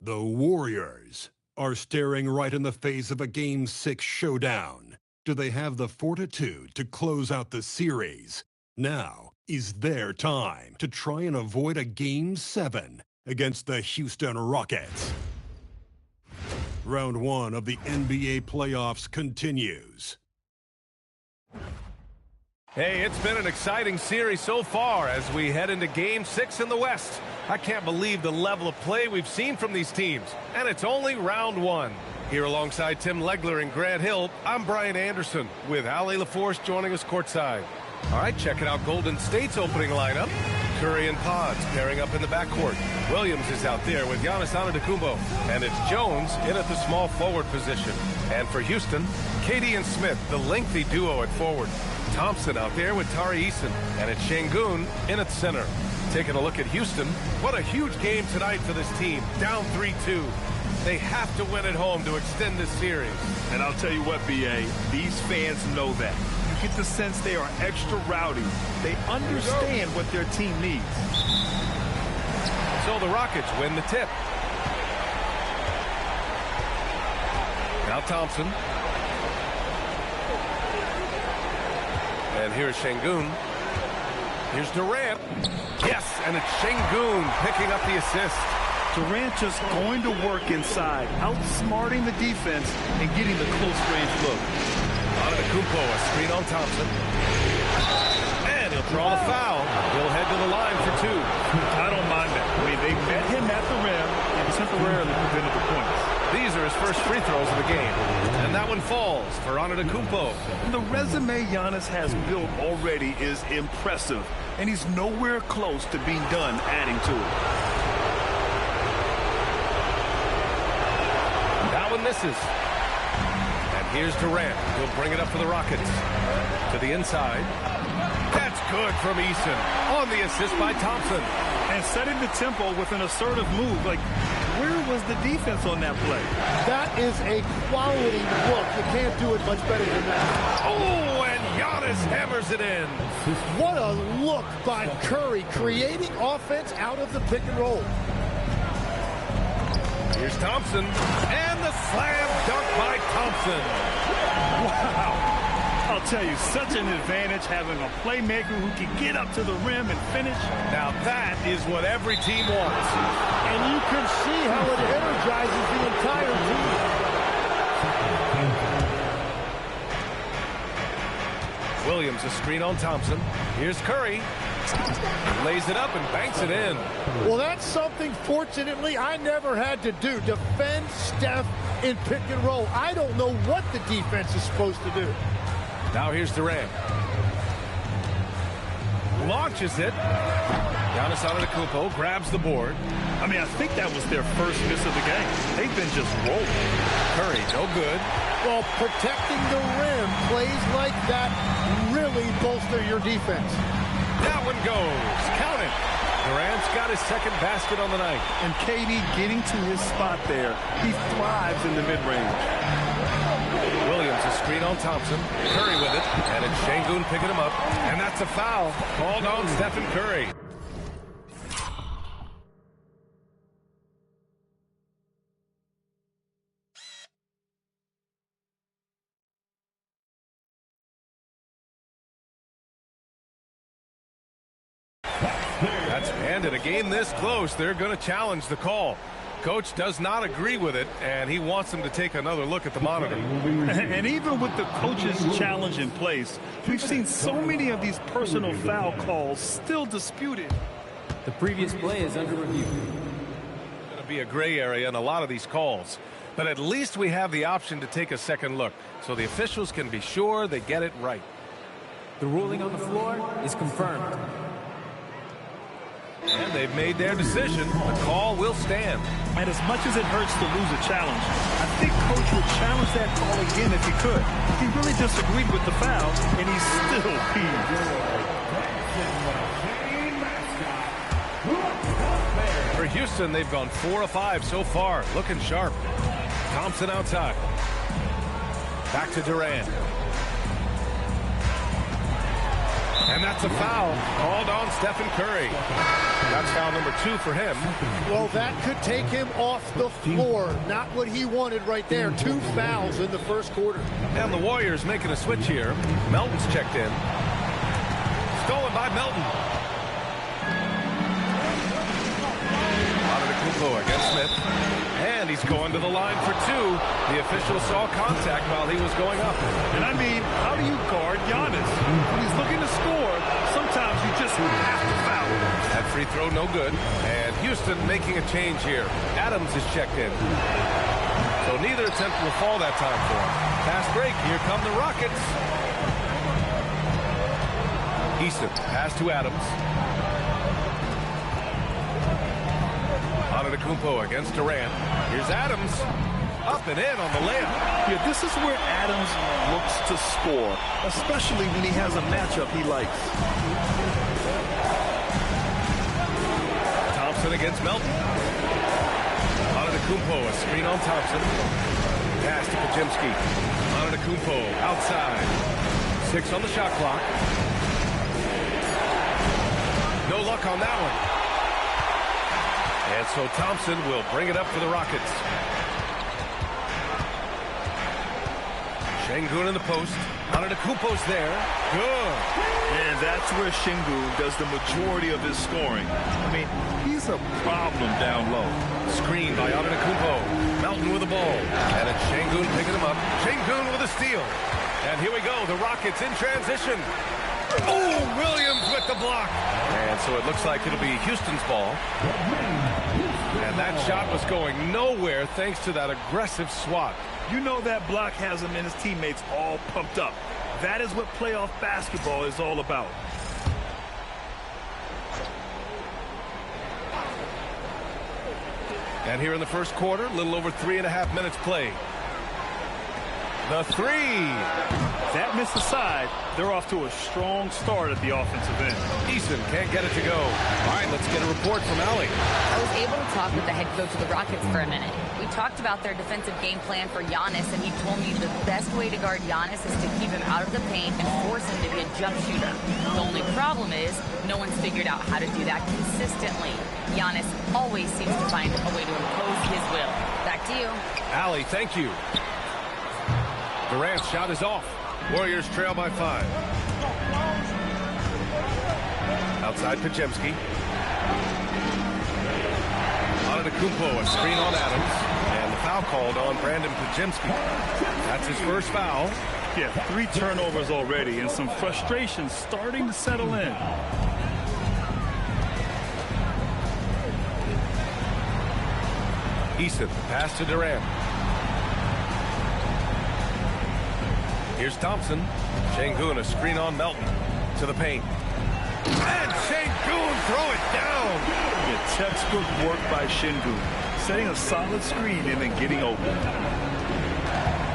The Warriors are staring right in the face of a Game 6 showdown. Do they have the fortitude to close out the series? Now is their time to try and avoid a Game 7 against the Houston Rockets. Round 1 of the NBA Playoffs continues. Hey, it's been an exciting series so far as we head into Game 6 in the West. I can't believe the level of play we've seen from these teams. And it's only round 1. Here alongside Tim Legler and Grant Hill, I'm Brian Anderson with Allie LaForce joining us courtside. All right, checking out Golden State's opening lineup. Curry and Pods pairing up in the backcourt. Williams is out there with Giannis Antetokounmpo. And it's Jones in at the small forward position. And for Houston, Katie and Smith, the lengthy duo at forward. Thompson out there with Tari Eason. And it's Şengün in at center. Taking a look at Houston, what a huge game tonight for this team. Down 3-2. They have to win at home to extend this series. And I'll tell you what, B.A., these fans know that. You get the sense they are extra rowdy. They understand what their team needs. So the Rockets win the tip. Now Thompson. And here's Şengün. Here's Durant. Yes, and it's Şengün picking up the assist. Durant just going to work inside, outsmarting the defense and getting the close-range look. Antetokounmpo, a screen on Thompson. And he'll draw the foul. He'll head to the line for two. I don't mind that. I mean, they met him at the rim and temporarily prevented the points. These are his first free throws of the game. And that one falls for Antetokounmpo. The resume Giannis has built already is impressive, and he's nowhere close to being done adding to it. That one misses. And here's Durant. He'll bring it up for the Rockets. To the inside. That's good from Eason. On the assist by Thompson. And setting the tempo with an assertive move. Like, where was the defense on that play? That is a quality look. You can't do it much better than that. Oh, and Giannis hammers it in. What a look by Curry, creating offense out of the pick and roll. Here's Thompson, and the slam dunk by Thompson. Wow. I'll tell you, such an advantage having a playmaker who can get up to the rim and finish. Now that is what every team wants. And you can see how it energizes the entire team. Williams, a screen on Thompson. Here's Curry. Lays it up and banks it in. Well, that's something, fortunately, I never had to do. Defend Steph in pick and roll. I don't know what the defense is supposed to do. Now here's Durant. Launches it. Giannis Antetokounmpo grabs the board. I mean, I think that was their first miss of the game. They've been just rolling. Curry, no good. Well, protecting the rim, plays like that really bolster your defense. That one goes. Count it. Durant's got his second basket on the night. And KD getting to his spot there. He thrives in the mid-range. Williams, a screen on Thompson. Curry with it. And it's Şengün picking him up. And that's a foul. Called on Stephen Curry. And in a game this close, they're going to challenge the call. Coach does not agree with it, and he wants them to take another look at the monitor. And even with the coach's challenge in place, we've seen so many of these personal foul calls still disputed. The previous play is under review. It's going to be a gray area in a lot of these calls, but at least we have the option to take a second look, so the officials can be sure they get it right. The ruling on the floor is confirmed. And they've made their decision. The call will stand. And as much as it hurts to lose a challenge, I think Coach would challenge that call again if he could. He really disagreed with the foul, and he's still peeved. For Houston, they've gone 4 of 5 so far. Looking sharp. Thompson outside. Back to Durant. And that's a foul called on Stephen Curry. That's foul number 2 for him. Well, that could take him off the floor. Not what he wanted right there. 2 fouls in the first quarter. And the Warriors making a switch here. Melton's checked in. Stolen by Melton. Antetokounmpo against Smith. And he's going to the line for 2. The official saw contact while he was going up. And I mean, how do you guard Giannis? When he's looking to score, sometimes you just have to foul. That free throw no good. And Houston making a change here. Adams is checked in. So neither attempt will fall that time for him. Fast break. Here come the Rockets. Eason pass to Adams. Antetokounmpo against Durant. Here's Adams. Up and in on the layup. Yeah, this is where Adams looks to score, especially when he has a matchup he likes. Thompson against Melton. Antetokounmpo, a screen on Thompson. Pass to Podziemski. Antetokounmpo outside. 6 on the shot clock. No luck on that one. And so Thompson will bring it up for the Rockets. Şengün in the post. Antetokounmpo's there. Good. And that's where Şengün does the majority of his scoring. I mean, he's a problem down low. Screen by Antetokounmpo. Melton with the ball. And it's Şengün picking him up. Şengün with a steal. And here we go. The Rockets in transition. Oh, Williams with the block. And so it looks like it'll be Houston's ball. And that shot was going nowhere thanks to that aggressive swat. You know that block has him and his teammates all pumped up. That is what playoff basketball is all about. And here in the first quarter, a little over 3.5 minutes played. The three. That miss aside, they're off to a strong start at the offensive end. Eason can't get it to go. All right, let's get a report from Allie. I was able to talk with the head coach of the Rockets for a minute. We talked about their defensive game plan for Giannis, and he told me the best way to guard Giannis is to keep him out of the paint and force him to be a jump shooter. The only problem is no one's figured out how to do that consistently. Giannis always seems to find a way to impose his will. Back to you. Allie, thank you. Durant's shot is off. Warriors trail by 5. Outside Podziemski. Antetokounmpo, a screen on Adams. And the foul called on Brandon Podziemski. That's his first foul. Yeah, 3 turnovers already and some frustration starting to settle in. Eason, pass to Durant. Here's Thompson. Şengün, a screen on Melton. To the paint. And Şengün throw it down. Yeah, textbook work by Şengün. Setting a solid screen and then getting open.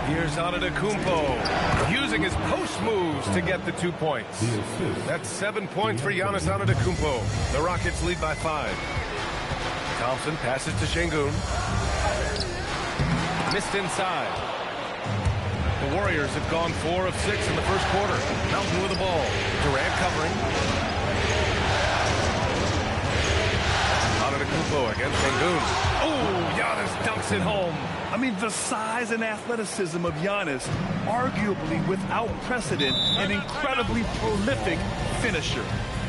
Here's Antetokounmpo. Using his post moves to get the 2 points. That's 7 points for Giannis Antetokounmpo. The Rockets lead by 5. Thompson passes to Şengün. Missed inside. The Warriors have gone 4 of 6 in the first quarter. Melton with the ball. Durant covering. Antetokounmpo against Şengün. Oh, Giannis dunks it home. I mean, the size and athleticism of Giannis, arguably without precedent, an incredibly prolific finisher.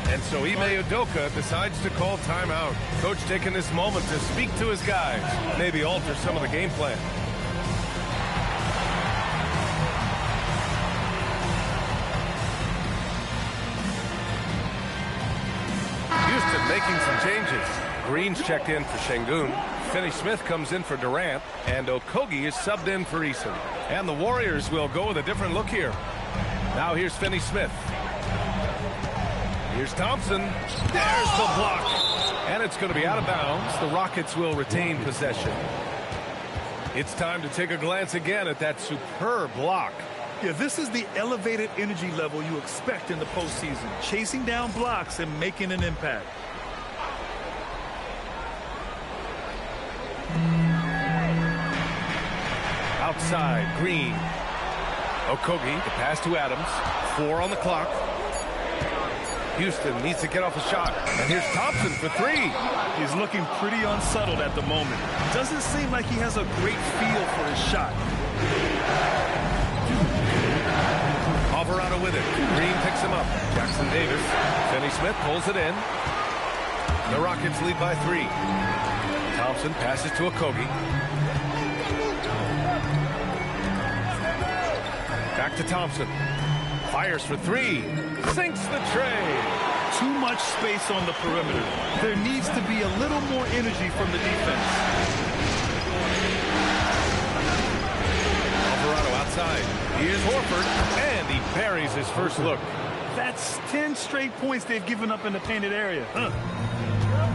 And so Ime Udoka decides to call timeout. Coach taking this moment to speak to his guys, maybe alter some of the game plan. Houston making some changes. Green's checked in for Şengün. Finney-Smith comes in for Durant. And Okogie is subbed in for Eason. And the Warriors will go with a different look here. Now here's Finney-Smith. Here's Thompson. There's the block. And it's going to be out of bounds. The Rockets will retain possession. It's time to take a glance again at that superb block. Yeah, this is the elevated energy level you expect in the postseason. Chasing down blocks and making an impact. Outside, Green. Okogie, the pass to Adams. 4 on the clock. Houston needs to get off a shot. And here's Thompson for 3. He's looking pretty unsettled at the moment. Doesn't seem like he has a great feel for his shot. Alvarado with it. Green picks him up. Jackson Davis. Finney-Smith pulls it in. The Rockets lead by 3. Thompson passes to Okogie. Back to Thompson. Fires for 3. Sinks the tray. Too much space on the perimeter. There needs to be a little more energy from the defense. Alvarado outside. Here's Horford, and he buries his first look. That's 10 straight points they've given up in the painted area.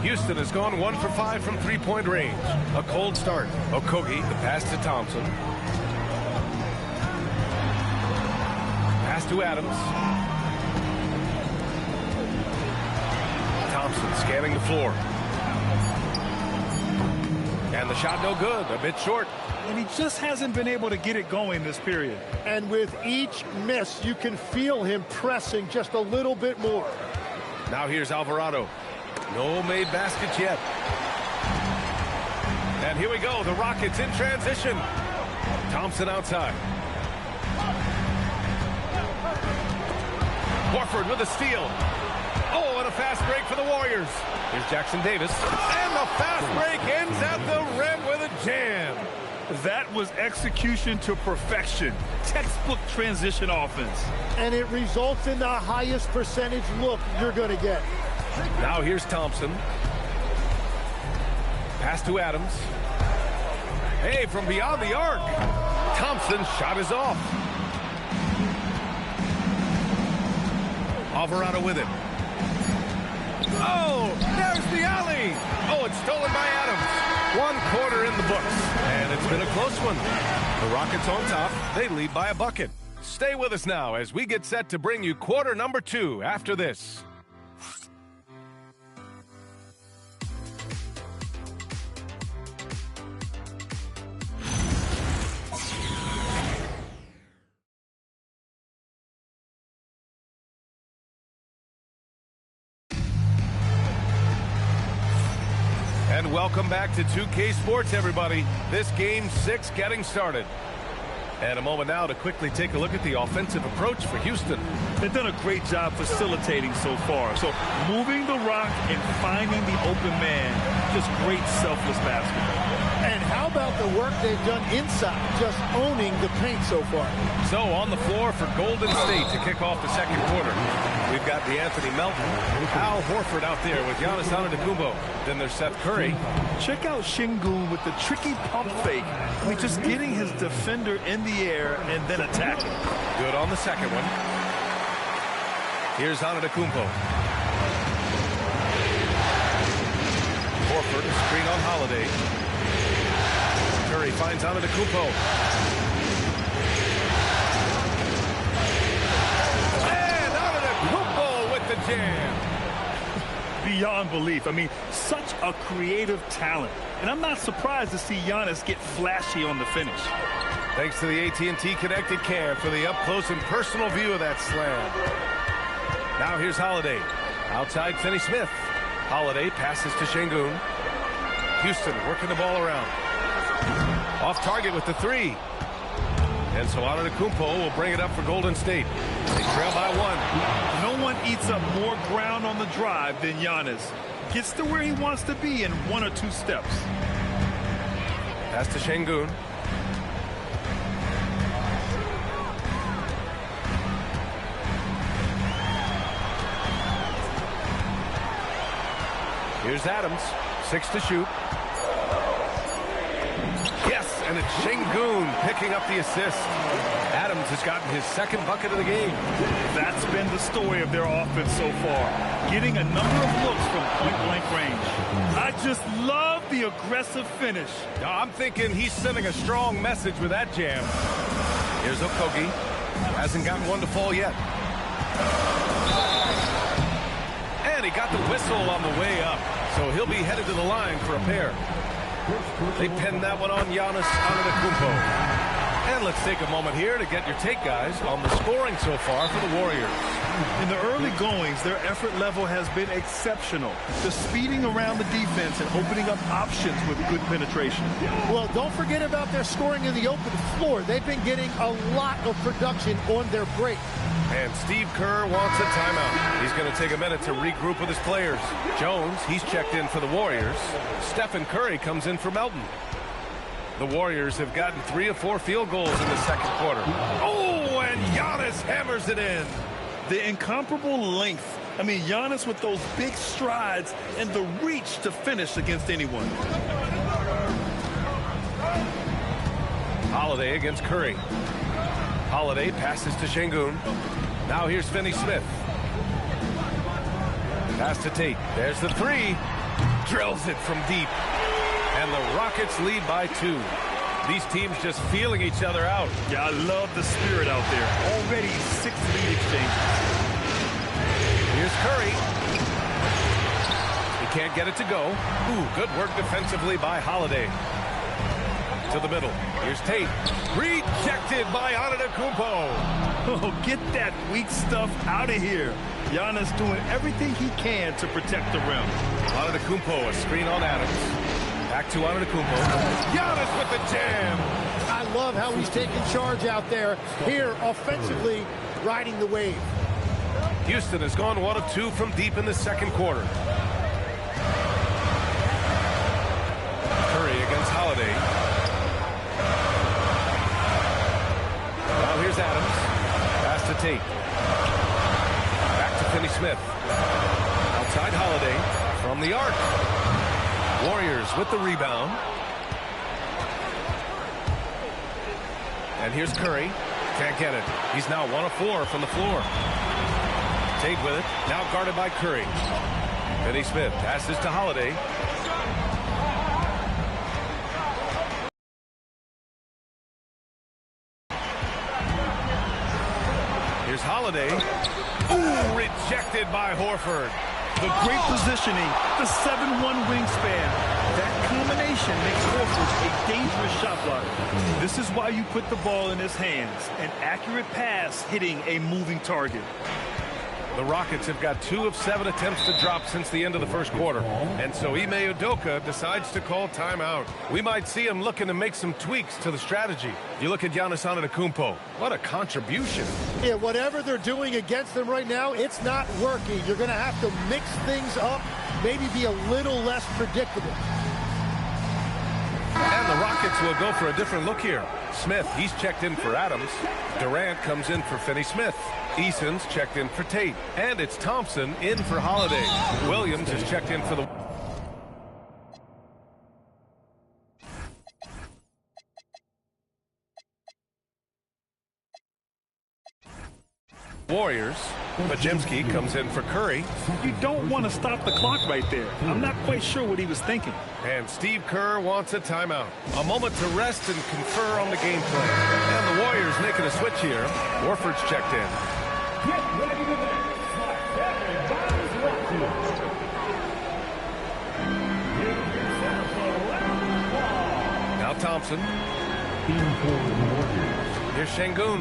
Houston has gone 1 for 5 from three-point range. A cold start. Okogie, the pass to Thompson. Pass to Adams. Thompson scanning the floor. And the shot no good, a bit short. And he just hasn't been able to get it going this period. And with each miss, you can feel him pressing just a little bit more. Now here's Alvarado. No made baskets yet. And here we go, the Rockets in transition. Thompson outside. Horford with a steal. Oh, and a fast break for the Warriors. Here's Jackson Davis. And the fast break ends at the rim with a jam. That was execution to perfection. Textbook transition offense. And it results in the highest percentage look you're going to get. Now here's Thompson. Pass to Adams. Hey, from beyond the arc. Thompson's shot is off. Alvarado with it. Oh, there's the alley. Oh, it's stolen by Adams. 1 quarter in the books. And it's been a close one. The Rockets on top. They lead by a bucket. Stay with us now as we get set to bring you quarter number 2 after this. And welcome back to 2K Sports, everybody. This game 6 getting started. And a moment now to quickly take a look at the offensive approach for Houston. They've done a great job facilitating so far. So moving the rock and finding the open man, just great selfless basketball. And how about the work they've done inside, just owning the paint so far? So on the floor for Golden State to kick off the second quarter. We've got DeAnthony Melton, Al Horford out there with Giannis Antetokounmpo. Then there's Seth Curry. Check out Şengün with the tricky pump fake. I mean, just getting his defender in the air and then attacking. Good on the second one. Here's Antetokounmpo. Horford, screen on Holiday. Curry finds Antetokounmpo. And Antetokounmpo with the jam. Beyond belief. I mean, such a creative talent. And I'm not surprised to see Giannis get flashy on the finish. Thanks to the AT&T Connected Cam for the up-close and personal view of that slam. Now here's Holiday. Outside Finney-Smith. Holiday passes to Şengün. Houston working the ball around. Off target with the 3. And so Antetokounmpo will bring it up for Golden State. They trail by 1. No one eats up more ground on the drive than Giannis. Gets to where he wants to be in 1 or 2 steps. Pass to Şengün. Here's Adams. 6 to shoot. Yes, and it's Şengün picking up the assist. Adams has gotten his second bucket of the game. That's been the story of their offense so far. Getting a number of looks from point-blank range. I just love the aggressive finish. Now, I'm thinking he's sending a strong message with that jam. Here's Okogie. Hasn't gotten one to fall yet. And he got the whistle on the way up. So he'll be headed to the line for a pair. They pinned that one on Giannis Antetokounmpo. And let's take a moment here to get your take, guys, on the scoring so far for the Warriors. In the early goings, their effort level has been exceptional. Just speeding around the defense and opening up options with good penetration. Well, don't forget about their scoring in the open floor. They've been getting a lot of production on their break. And Steve Kerr wants a timeout. He's going to take a minute to regroup with his players. Jones, he's checked in for the Warriors. Stephen Curry comes in for Melton. The Warriors have gotten 3 of 4 field goals in the second quarter. Oh, and Giannis hammers it in. The incomparable length. I mean, Giannis with those big strides and the reach to finish against anyone. Holiday against Curry. Holiday passes to Şengün. Now here's Finney-Smith. Pass to Tate. There's the 3. drills it from deep. And the Rockets lead by 2. These teams just feeling each other out. Yeah, I love the spirit out there. Already 6 lead exchanges. Here's Curry. He can't get it to go. Ooh, good work defensively by Holiday. To the middle. Here's Tate. Rejected by Antetokounmpo. Oh, get that weak stuff out of here. Giannis doing everything he can to protect the rim. Antetokounmpo, a screen on Adams. Back to Antetokounmpo. Giannis with the jam. I love how he's taking charge out there. Here, offensively, riding the wave. Houston has gone 1 of 2 from deep in the second quarter. Curry against Holiday. Now here's Adams. Pass to Tate. Back to Finney-Smith. Outside Holiday from the arc. Warriors with the rebound. And here's Curry. Can't get it. He's now 1 of 4 from the floor. Tate with it. Now guarded by Curry. Finney-Smith passes to Holiday. Here's Holiday. Ooh, rejected by Horford. The great positioning, the 7'1" wingspan. That combination makes Horford a dangerous shot blocker. This is why you put the ball in his hands. An accurate pass hitting a moving target. The Rockets have got 2 of 7 attempts to drop since the end of the first quarter. And so Ime Udoka decides to call timeout. We might see him looking to make some tweaks to the strategy. You look at Giannis Antetokounmpo. What a contribution. Yeah, whatever they're doing against them right now, it's not working. You're going to have to mix things up, maybe be a little less predictable. And the Rockets will go for a different look here. Smith, he's checked in for Adams. Durant comes in for Finney-Smith. Eason's checked in for Tate. And it's Thompson in for Holiday. Williams is checked in for the... Warriors. Pajemski comes in for Curry. You don't want to stop the clock right there. I'm not quite sure what he was thinking. And Steve Kerr wants a timeout. A moment to rest and confer on the game plan. And the Warriors making a switch here. Warford's checked in. Get ready to mix. Now Thompson. Here's Şengün.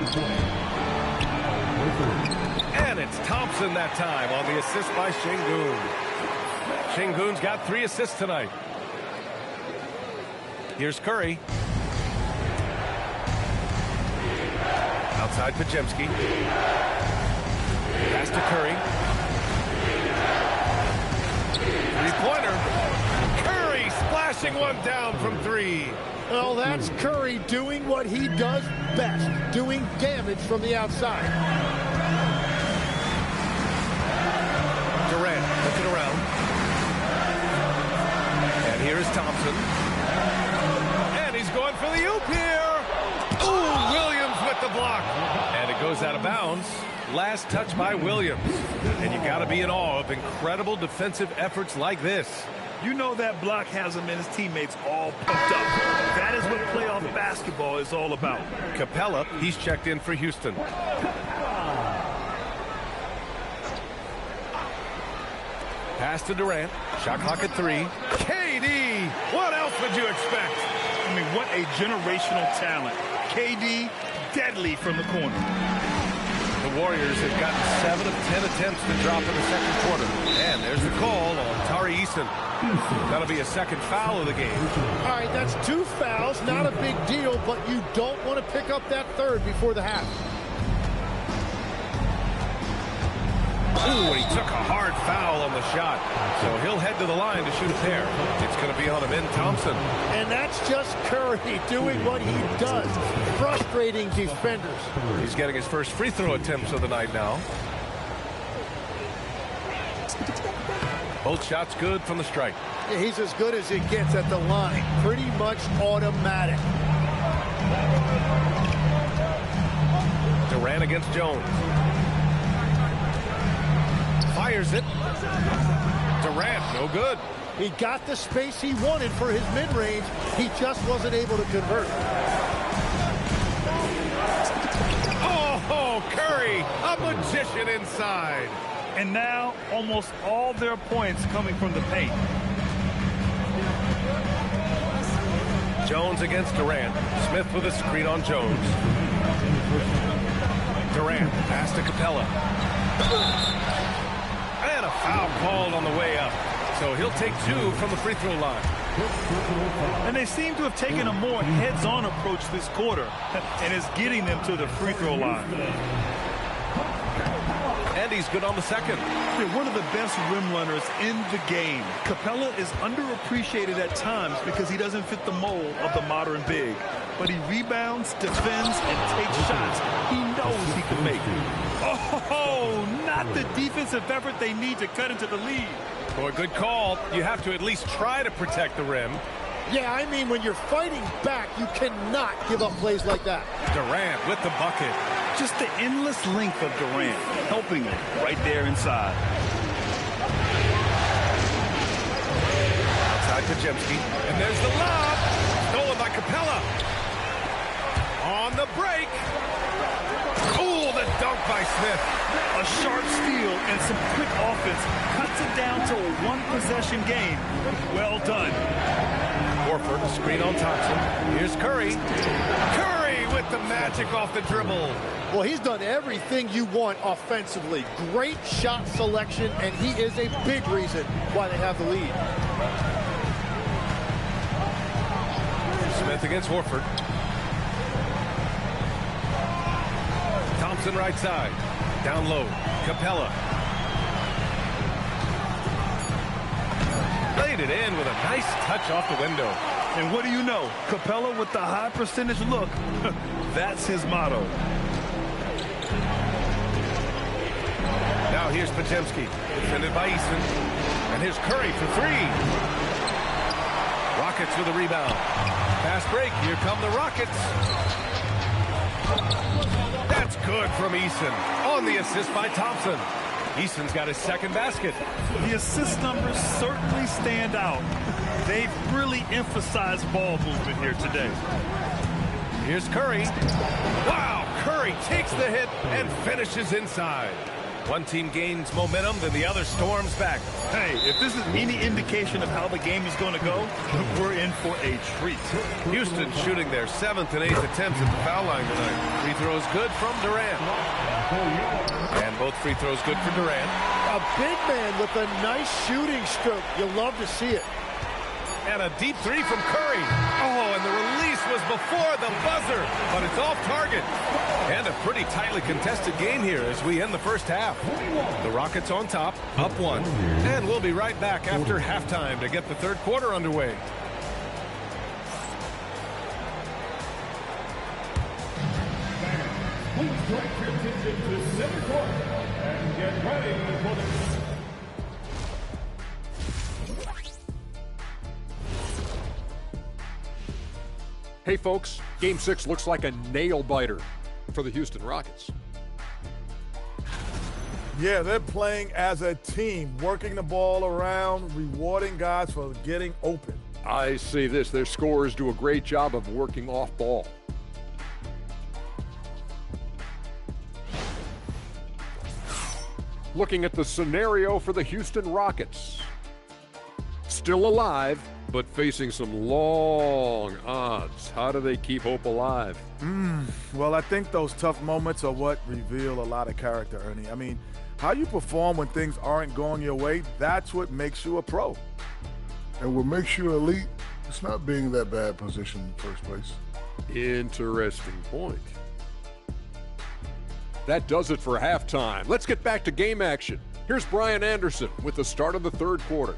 And it's Thompson that time on the assist by Şengün. Şengün's got 3 assists tonight. Here's Curry. Outside Pajemski. Pass to Curry. 3-pointer. Curry splashing one down from 3. Well, that's Curry doing what he does best, doing damage from the outside. Durant looking around. And here's Thompson. And he's going for the oop here. Ooh, Williams with the block. And it goes out of bounds. Last touch by Williams. And you got to be in awe of incredible defensive efforts like this. You know that block has him and his teammates all pumped up. That is what playoff basketball is all about. Capella, he's checked in for Houston. Pass to Durant. Shot clock at 3. KD! What else would you expect? I mean, what a generational talent. KD, deadly from the corner. The Warriors have gotten 7 of 10 attempts to drop in the second quarter. And there's the call on Tari Eason. That'll be a second foul of the game. All right, that's 2 fouls. Not a big deal, but you don't want to pick up that third before the half. Ooh, he took a hard foul on the shot. So he'll head to the line to shoot a pair. It's going to be on him in Thompson. And that's just Curry doing what he does, frustrating defenders. He's getting his first free throw attempts of the night now. Both shots good from the strike. Yeah, he's as good as it gets at the line. Pretty much automatic. Durant against Jones. Fires it. Durant, no good. He got the space he wanted for his mid-range. He just wasn't able to convert. Oh, Curry, a magician inside. And now almost all their points coming from the paint. Jones against Durant. Smith with a screen on Jones. Durant, pass to Capella. And a foul called on the way up. So he'll take 2 from the free throw line. And they seem to have taken a more heads-on approach this quarter, and it's getting them to the free throw line. And he's good on the second. They're one of the best rim runners in the game. Capella is underappreciated at times because he doesn't fit the mold of the modern big. But he rebounds, defends, and takes shots he knows he can make. Oh, not the defensive effort they need to cut into the lead. Boy, good call. You have to at least try to protect the rim. Yeah, I mean, when you're fighting back, you cannot give up plays like that. Durant with the bucket. Just the endless length of Durant, helping him right there inside. Outside to Jemski. And there's the lob. Stolen by Capella. On the break. Ooh, the dunk by Smith. A sharp steal and some quick offense cuts it down to a one-possession game. Well done. Horford, screen on Thompson. Here's Curry. Curry with the magic off the dribble. Well, he's done everything you want offensively. Great shot selection, and he is a big reason why they have the lead. Smith against Horford. Thompson right side. Down low. Capella. Laid it in with a nice touch off the window. And what do you know? Capella with the high percentage look. That's his motto. Now here's Podziemski, defended by Easton. And here's Curry for 3. Rockets with a rebound. Fast break. Here come the Rockets. That's good from Easton. On the assist by Thompson. Easton's got his second basket. The assist numbers certainly stand out. They've really emphasized ball movement here today. Here's Curry. Wow, Curry takes the hit and finishes inside. One team gains momentum, then the other storms back. Hey, if this is any indication of how the game is going to go, we're in for a treat. Houston shooting their 7th and 8th attempts at the foul line tonight. Free throws good from Durant. And both free throws good for Durant. A big man with a nice shooting stroke. You'll love to see it. And a deep 3 from Curry. Oh, and the release was before the buzzer, but it's off target. And a pretty tightly contested game here as we end the first half. The Rockets on top, up 1. And we'll be right back after halftime to get the third quarter underway. Please direct your attention to the center court and get ready for the... Hey, folks, Game 6 looks like a nail-biter for the Houston Rockets. Yeah, they're playing as a team, working the ball around, rewarding guys for getting open. I see this. Their scorers do a great job of working off ball. Looking at the scenario for the Houston Rockets. Still alive, but facing some long odds. How do they keep hope alive? Well, I think those tough moments are what reveal a lot of character, Ernie. I mean, how you perform when things aren't going your way, that's what makes you a pro. And what makes you elite, it's not being that bad position in the first place. Interesting point. That does it for halftime. Let's get back to game action. Here's Brian Anderson with the start of the third quarter.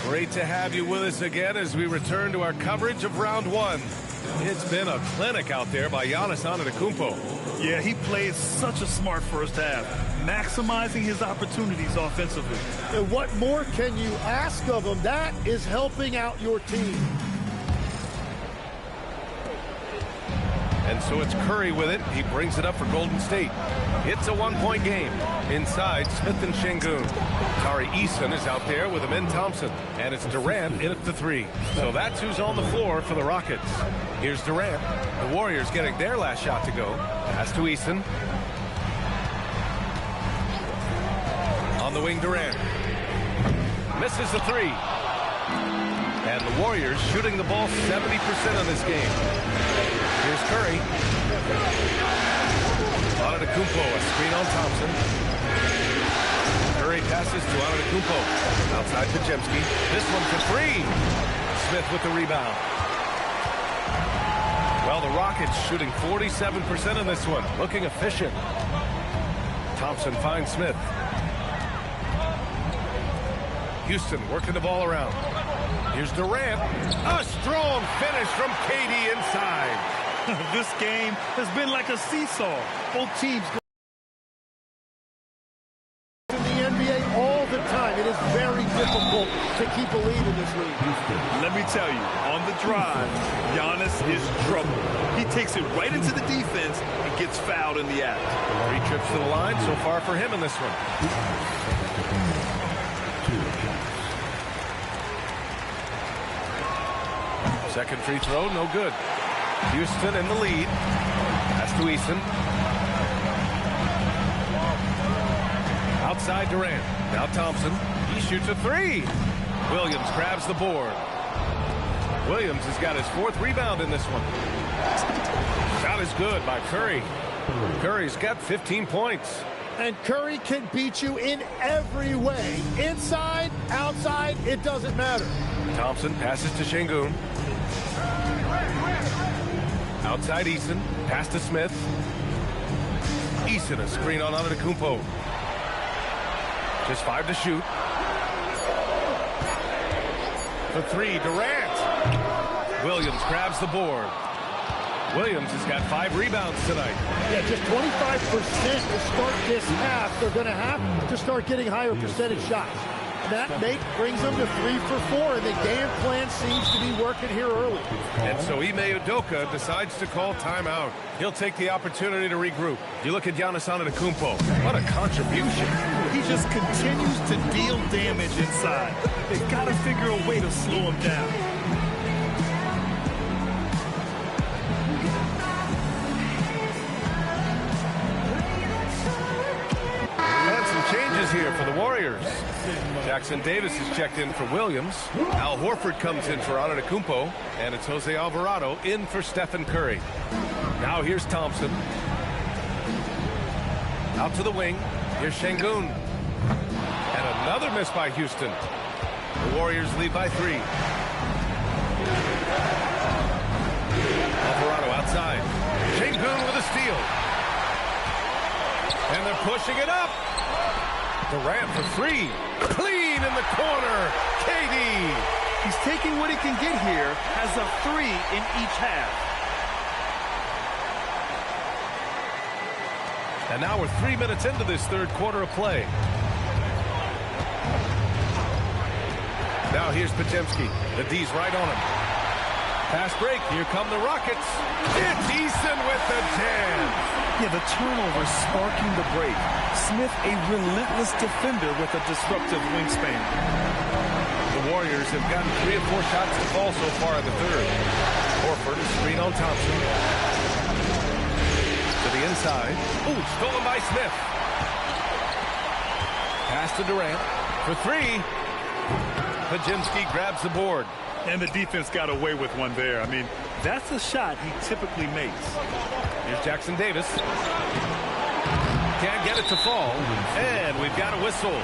Great to have you with us again as we return to our coverage of round 1. It's been a clinic out there by Giannis Antetokounmpo. Yeah, he played such a smart first half. maximizing his opportunities offensively. And what more can you ask of him? That is helping out your team. And so it's Curry with it. He brings it up for Golden State. It's a one-point game. Inside, Smith and Şengün. Tari Eason is out there with Amin Thompson. And it's Durant in at the three. So that's who's on the floor for the Rockets. Here's Durant. The Warriors getting their last shot to go. Pass to Eason. On the wing, Durant. Misses the three. And the Warriors shooting the ball 70% on this game. Here's Curry. Antetokounmpo, a screen on Thompson. Curry passes to Antetokounmpo. Outside Podziemski. This one for three. Smith with the rebound. Well, the Rockets shooting 47% on this one. Looking efficient. Thompson finds Smith. Houston working the ball around. Here's Durant. A strong finish from KD inside. This game has been like a seesaw. Both teams in the NBA all the time. It is very difficult to keep a lead in this league. Let me tell you, on the drive, Giannis is trouble. He takes it right into the defense and gets fouled in the act. 3 trips to the line so far for him in this one. Second free throw, no good. Houston in the lead. Pass to Eason. Outside Durant. Now Thompson. He shoots a three. Williams grabs the board. Williams has got his 4th rebound in this one. Shot is good by Curry. Curry's got 15 points. And Curry can beat you in every way. Inside, outside, it doesn't matter. Thompson passes to Şengün. Outside Eason. Pass to Smith. Eason, a screen on Antetokounmpo. Just 5 to shoot. For three, Durant. Williams grabs the board. Williams has got 5 rebounds tonight. Yeah, just 25% to start this half. They're going to have to start getting higher percentage shots. That brings them to 3 for 4, and the game plan seems to be working here early. And so Ime Udoka decides to call timeout. He'll take the opportunity to regroup. You look at Giannis Antetokounmpo. What a contribution. He just continues to deal damage inside. They've got to figure a way to slow him down. Changes here for the Warriors. Jackson Davis is checked in for Williams. Al Horford comes in for Antetokounmpo. And it's Jose Alvarado in for Stephen Curry. Now here's Thompson. Out to the wing. Here's Şengün. And another miss by Houston. The Warriors lead by 3. Alvarado outside. Şengün with a steal. And they're pushing it up. Durant for 3. Clean in the corner. KD. He's taking what he can get here as a 3 in each half. And now we're 3 minutes into this third quarter of play. Now here's Podziemski. The D's right on him. Pass break. Here come the Rockets. It's Eason with the jam. Yeah, the turnover sparking the break. Smith, a relentless defender with a disruptive wingspan. The Warriors have gotten 3 or 4 shots to fall so far in the third. Horford, screen on Thompson. To the inside. Ooh, stolen by Smith. Pass to Durant. For 3. Podziemski grabs the board. And the defense got away with one there. I mean, that's a shot he typically makes. Here's Jackson Davis. Can't get it to fall. And we've got a whistle.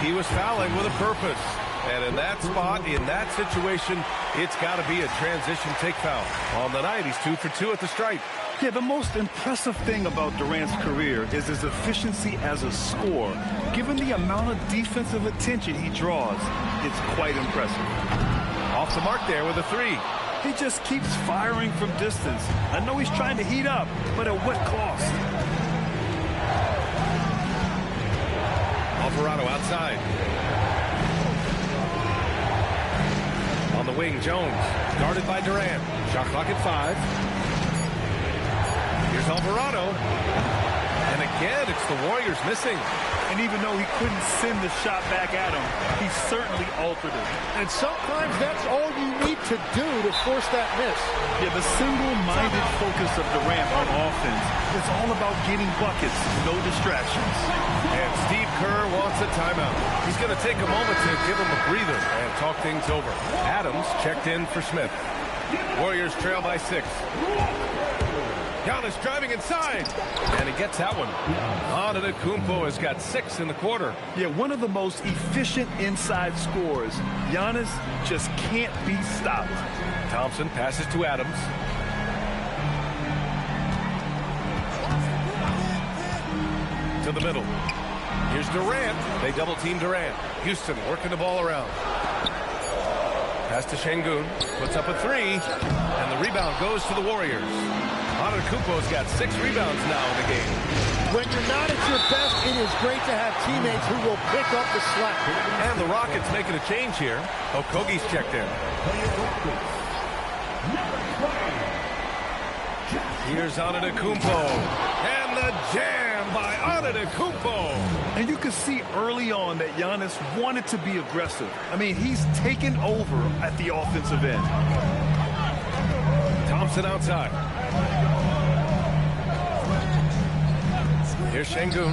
He was fouling with a purpose. And in that spot, in that situation, it's got to be a transition take foul. On the night, he's 2 for 2 at the stripe. Yeah, the most impressive thing about Durant's career is his efficiency as a scorer. Given the amount of defensive attention he draws, it's quite impressive. Off the mark there with a 3. He just keeps firing from distance. I know he's trying to heat up, but at what cost? Alvarado outside. On the wing, Jones. Guarded by Durant. Shot clock at 5. Here's Alvarado. And again, it's the Warriors missing. And even though he couldn't send the shot back at him, he certainly altered it. And sometimes that's all you need to do to force that miss. Yeah, the single-minded focus of Durant on offense is all about getting buckets, no distractions. And Steve Kerr wants a timeout. He's going to take a moment to give him a breather and talk things over. Adams checked in for Smith. Warriors trail by 6. Giannis driving inside, and he gets that one. Antetokounmpo has got 6 in the quarter. Yeah, one of the most efficient inside scorers. Giannis just can't be stopped. Thompson passes to Adams. To the middle. Here's Durant. They double-team Durant. Houston working the ball around. Pass to Şengün. Puts up a 3, and the rebound goes to the Warriors. Antetokounmpo's got 6 rebounds now in the game. When you're not at your best, it is great to have teammates who will pick up the slack. And the Rockets making a change here. Okogie's checked in. Here's Antetokounmpo. And the jam by Antetokounmpo. And you can see early on that Giannis wanted to be aggressive. I mean, he's taken over at the offensive end. Thompson outside. Here's Şengün.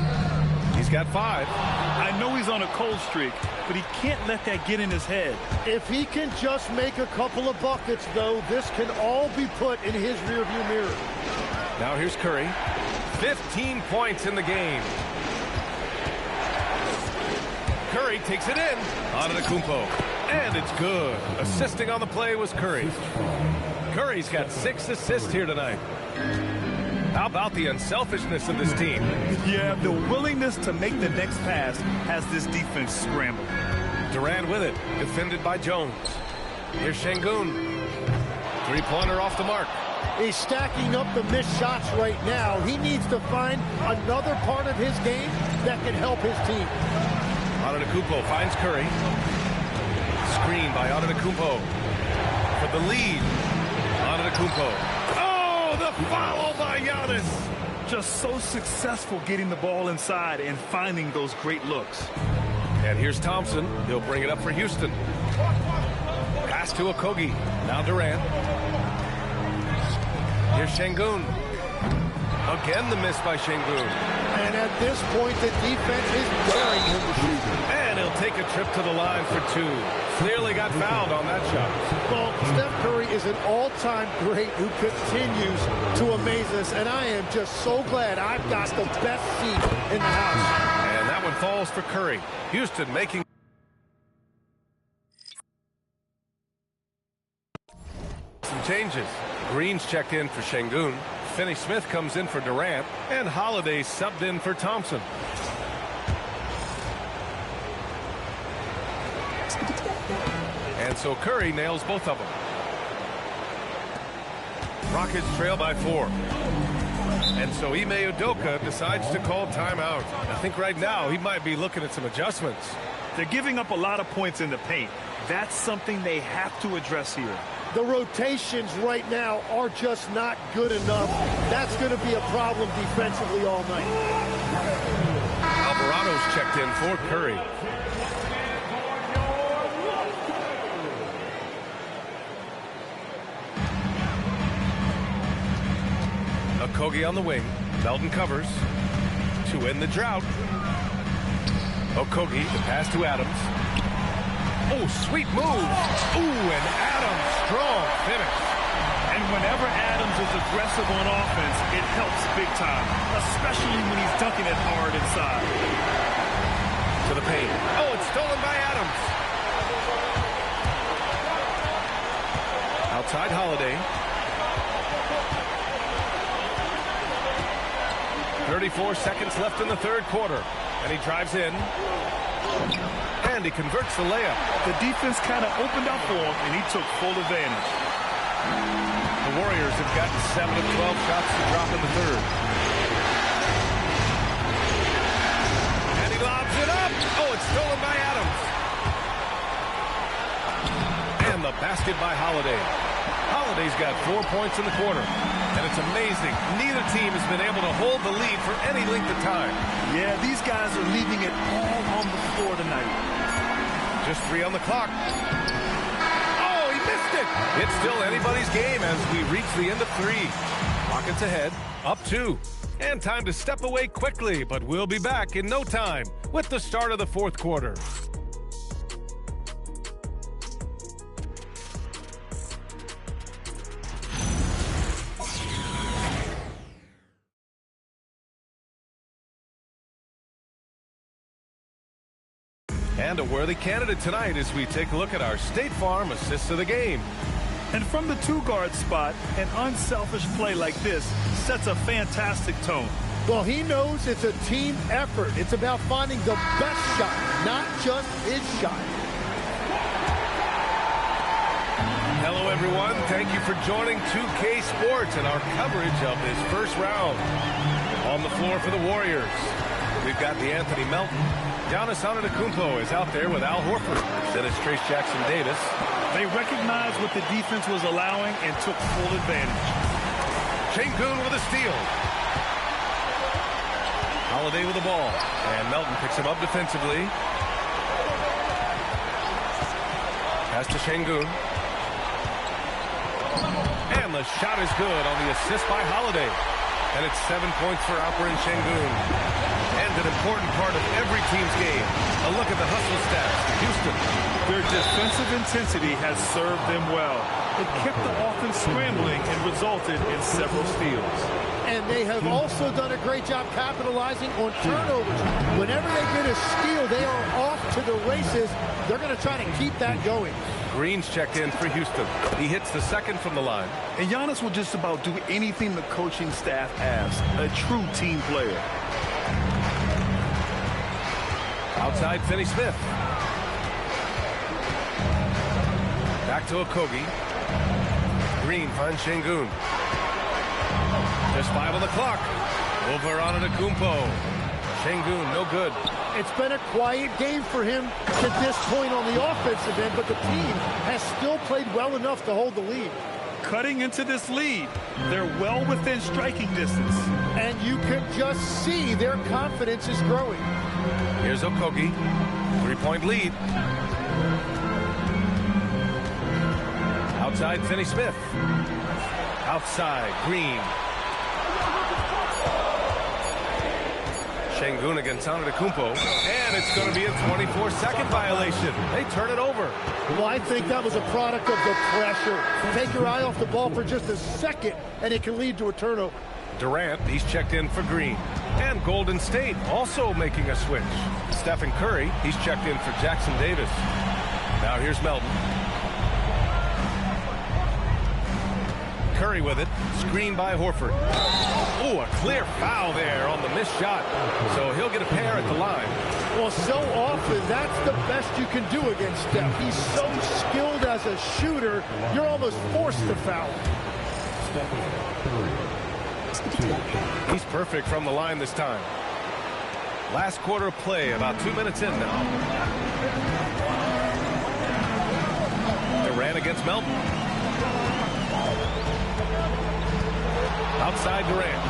He's got 5. I know he's on a cold streak, but he can't let that get in his head. If he can just make a couple of buckets, though, this can all be put in his rearview mirror. Now here's Curry. 15 points in the game. Curry takes it in. Antetokounmpo. And it's good. Assisting on the play was Curry. Curry's got 6 assists here tonight. How about the unselfishness of this team? Yeah, the willingness to make the next pass has this defense scrambled. Durant with it, defended by Jones. Here's Şengün. 3-pointer off the mark. He's stacking up the missed shots right now. He needs to find another part of his game that can help his team. Antetokounmpo finds Curry. Screen by Antetokounmpo. For the lead. Antetokounmpo. Oh, the foul by Giannis. Just so successful getting the ball inside and finding those great looks. And here's Thompson. He'll bring it up for Houston. Pass to Okogie. Now Durant. Here's Şengün. Again the miss by Şengün. And at this point, the defense is daring him to shoot. And he'll take a trip to the line for 2. Clearly got fouled on that shot. Well, Steph Curry is an all-time great who continues to amaze us, and I am just so glad I've got the best seat in the house. And that one falls for Curry. Houston making some changes. Green's checked in for Şengün. Finney-Smith comes in for Durant, and Holiday subbed in for Thompson. And so Curry nails both of them. Rockets trail by 4. And so Ime Udoka decides to call timeout. I think right now he might be looking at some adjustments. They're giving up a lot of points in the paint. That's something they have to address here. The rotations right now are just not good enough. That's going to be a problem defensively all night. Alvarado's checked in for Curry. Okogie on the wing. Melton covers to end the drought. Okogie, the pass to Adams. Oh, sweet move. Ooh, and Adams, strong finish. And whenever Adams is aggressive on offense, it helps big time, especially when he's dunking it hard inside. To the paint. Oh, it's stolen by Adams. Outside Holiday. 34 seconds left in the third quarter. And he drives in. And he converts the layup. The defense kind of opened up for him, and he took full advantage. The Warriors have gotten 7 of 12 shots to drop in the third. And he lobs it up. Basket by Holiday. Holiday's got 4 points in the quarter. And it's amazing. Neither team has been able to hold the lead for any length of time. Yeah, these guys are leaving it all on the floor tonight. Just 3 on the clock. Oh, he missed it. It's still anybody's game as we reach the end of 3. Rockets ahead, up 2. And time to step away quickly, but we'll be back in no time with the start of the 4th quarter. And a worthy candidate tonight as we take a look at our State Farm assists of the game. And from the 2-guard spot, an unselfish play like this sets a fantastic tone. Well, he knows it's a team effort. It's about finding the best shot, not just his shot. Hello, everyone. Thank you for joining 2K Sports and our coverage of this first round. On the floor for the Warriors, we've got the Anthony Melton. Giannis Antetokounmpo is out there with Al Horford. Then it's Trace Jackson Davis. They recognized what the defense was allowing and took full advantage. Şengün with a steal. Holiday with the ball. And Melton picks him up defensively. Pass to Şengün. And the shot is good on the assist by Holiday. And it's 7 points for Alperen Şengün. And an important part of every team's game. A look at the hustle stats for Houston. Their defensive intensity has served them well. It kept the offense scrambling and resulted in several steals. And they have also done a great job capitalizing on turnovers. Whenever they get a steal, they are off to the races. They're going to try to keep that going. Green's checked in for Houston. He hits the second from the line. And Giannis will just about do anything the coaching staff asks. A true team player. Outside, Finney-Smith. Back to Okogie. Green finds Şengün. Just 5 on the clock. Over Antetokounmpo. Şengün, no good. It's been a quiet game for him to this point on the offensive end, but the team has still played well enough to hold the lead. Cutting into this lead, they're well within striking distance. And you can just see their confidence is growing. Here's Okogie. 3-point lead. Outside, Finney-Smith. Outside, Green. Şengün against Antetokounmpo. And it's going to be a 24-second violation. They turn it over. Well, I think that was a product of the pressure. Take your eye off the ball for just a second, and it can lead to a turnover. Durant, he's checked in for Green. And Golden State also making a switch. Stephen Curry, he's checked in for Jackson Davis. Now here's Melton. Curry with it. Screen by Horford. Oh, a clear foul there on the missed shot. So he'll get a pair at the line. Well, so often that's the best you can do against Steph. He's so skilled as a shooter, you're almost forced to foul. He's perfect from the line this time. Last quarter of play, about 2 minutes in now. Durant against Melton. Outside Durant.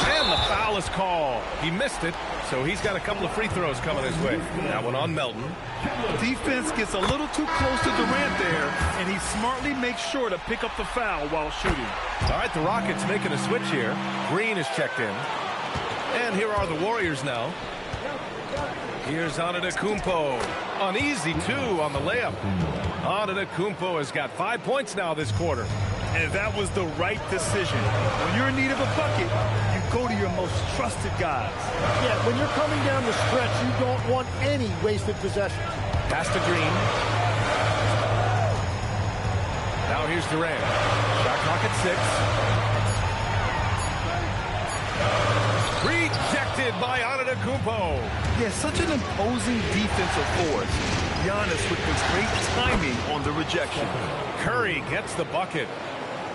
And the foul is called. He missed it, so he's got a couple of free throws coming his way. That one on Melton. Defense gets a little too close to Durant there, and he smartly makes sure to pick up the foul while shooting. All right, the Rockets making a switch here. Green is checked in. And here are the Warriors now. Here's Antetokounmpo. An easy 2 on the layup. Antetokounmpo has got 5 points now this quarter. And that was the right decision. When you're in need of a bucket, you go to your most trusted guys. Yeah, when you're coming down the stretch, you don't want any wasted possessions. Pass to Green. Now here's Durant. Shot clock at 6. Rejected by Antetokounmpo. Yeah, such an imposing defensive force. Giannis with this great timing on the rejection. Curry gets the bucket.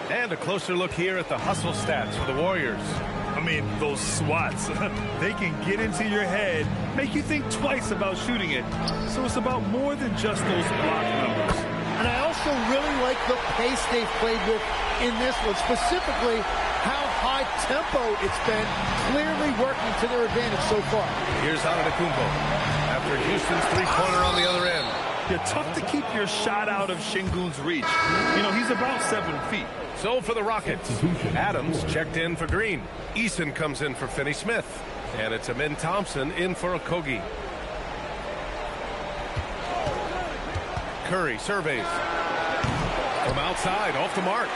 And a closer look here at the hustle stats for the Warriors. I mean, those swats, they can get into your head, make you think twice about shooting it. So it's about more than just those block numbers. And I also really like the pace they've played with in this one, specifically how high tempo it's been, clearly working to their advantage so far. Here's Antetokounmpo after Houston's three-pointer on the other end. You're tough to keep your shot out of Şengün's reach. You know, he's about 7 feet. So for the Rockets, Adams checked in for Green. Eason comes in for Finney-Smith. And it's Amin Thompson in for Okogie. Curry surveys. From outside, off the mark.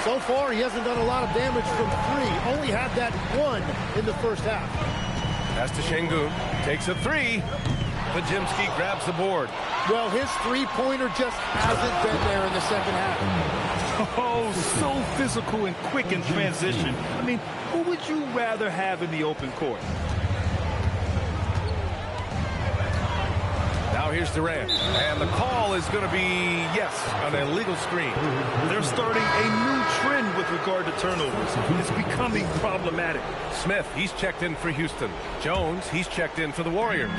So far, he hasn't done a lot of damage from three. Only had that one in the first half. Pass to Şengün. Takes a three. Podziemski grabs the board. Well, his three-pointer just hasn't been there in the second half. Oh, so physical and quick in transition. I mean, who would you rather have in the open court? Now here's Durant. And the call is going to be, yes, an illegal screen. They're starting a new trend with regard to turnovers. It's becoming problematic. Smith, he's checked in for Houston. Jones, he's checked in for the Warriors.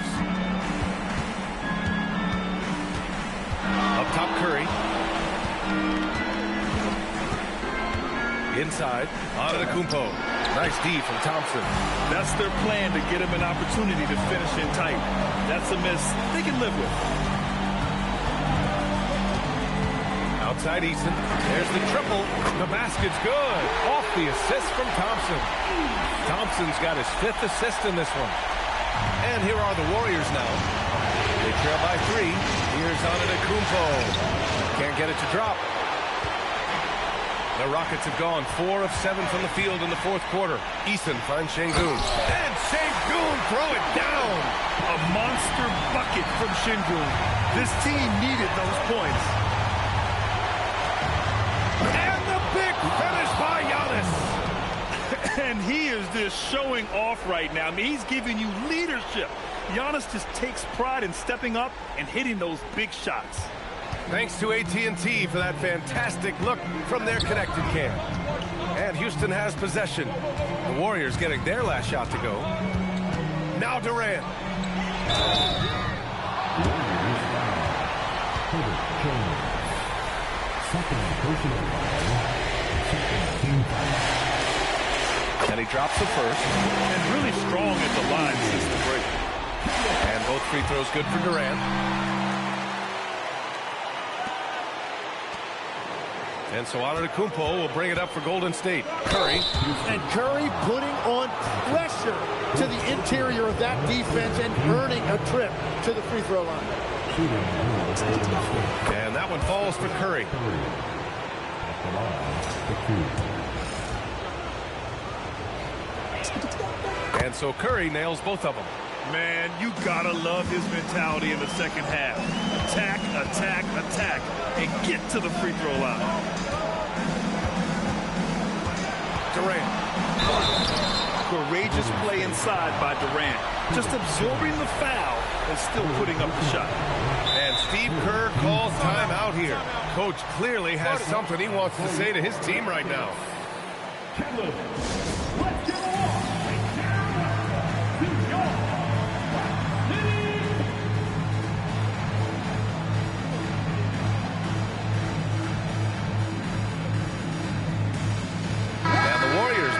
Up top, Curry. Inside, Antetokounmpo. Nice D from Thompson. That's their plan, to get him an opportunity to finish in tight. That's a miss they can live with. Outside Eason. There's the triple. The basket's good. Off the assist from Thompson. Thompson's got his 5th assist in this one. And here are the Warriors now. They trail by 3. Here's Antetokounmpo. Can't get it to drop. The Rockets have gone 4 of 7 from the field in the 4th quarter. Eason finds Şengün. And Şengün throw it down. A monster bucket from Şengün. This team needed those points. And the big finish by Giannis. And he is just showing off right now. I mean, he's giving you leadership. Giannis just takes pride in stepping up and hitting those big shots. Thanks to AT&T for that fantastic look from their connected cam. And Houston has possession. The Warriors getting their last shot to go. Now Durant. And he drops the first. And really strong at the line since the break. And both free throws good for Durant. And so Antetokounmpo will bring it up for Golden State. Curry. And Curry putting on pressure to the interior of that defense and earning a trip to the free throw line. And that one falls for Curry. And so Curry nails both of them. Man, you gotta love his mentality in the second half. Attack, attack, attack, and get to the free throw line. Durant. Courageous play inside by Durant. Just absorbing the foul and still putting up the shot. And Steve Kerr calls timeout here. Coach clearly has something he wants to say to his team right now. Let's get along.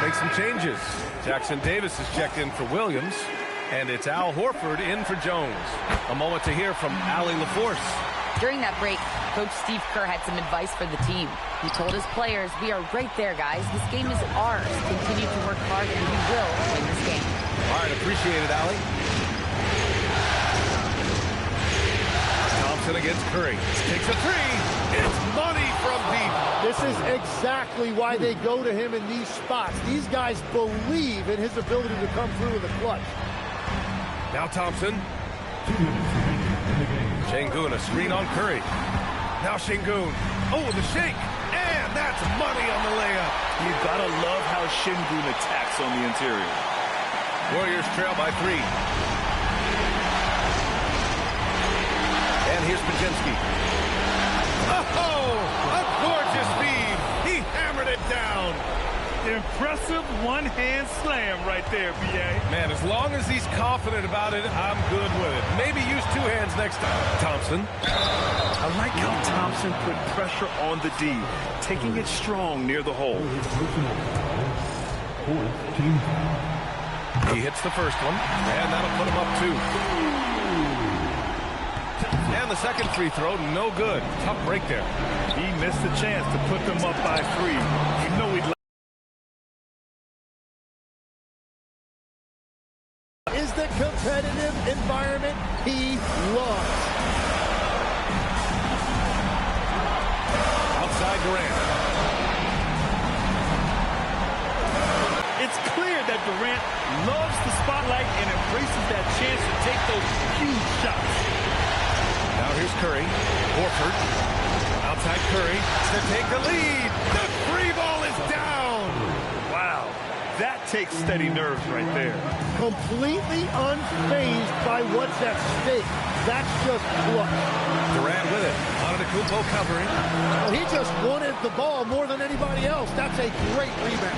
Make some changes. Jackson Davis is checked in for Williams, and it's Al Horford in for Jones. A moment to hear from Allie LaForce. During that break, Coach Steve Kerr had some advice for the team. He told his players, "We are right there, guys. This game is ours. Continue to work hard, and we will win this game." All right, appreciate it, Allie. Thompson against Curry. Takes a three. It's money from deep. This is exactly why they go to him in these spots. These guys believe in his ability to come through with a clutch. Now Thompson. Şengün, a screen on Curry. Now Şengün. Oh, the shake. And that's money on the layup. You gotta love how Şengün attacks on the interior. Warriors trail by 3. And here's Podziemski. Oh, a gorgeous feed. He hammered it down. Impressive one-hand slam right there, B.A. Man, as long as he's confident about it, I'm good with it. Maybe use two hands next time. Thompson. I like how Thompson put pressure on the D, taking it strong near the hole. He hits the first one, and that'll put him up 2. And the second free throw, no good. Tough break there. He missed the chance to put them up by 3. You know he'd is the competitive environment he loves. Outside Durant. It's clear that Durant loves the spotlight and embraces that chance to take those huge shots. Now here's Curry. Horford. Outside Curry to take the lead. The free ball is down. Wow. That takes steady nerves right there. Completely unfazed by what's at stake. That's just clutch. Durant with it. Antetokounmpo covering. Well, he just wanted the ball more than anybody else. That's a great rebound.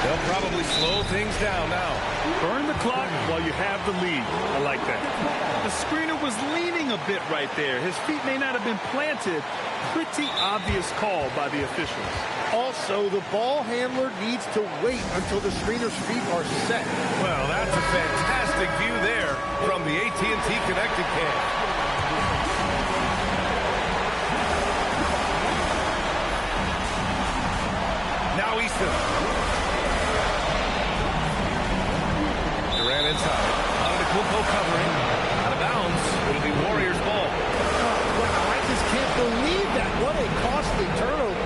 They'll probably slow things down now. Burn the clock while you have the lead. I like that. The screener was leaning a bit right there. His feet may not have been planted. Pretty obvious call by the officials. Also, the ball handler needs to wait until the screener's feet are set. Well, that's a fantastic view there from the AT&T Connected Cam. Now Easton. Durant inside. Antetokounmpo covering. Out of bounds. It'll be Warriors ball. Wow, I just can't believe that. What a costly turnover.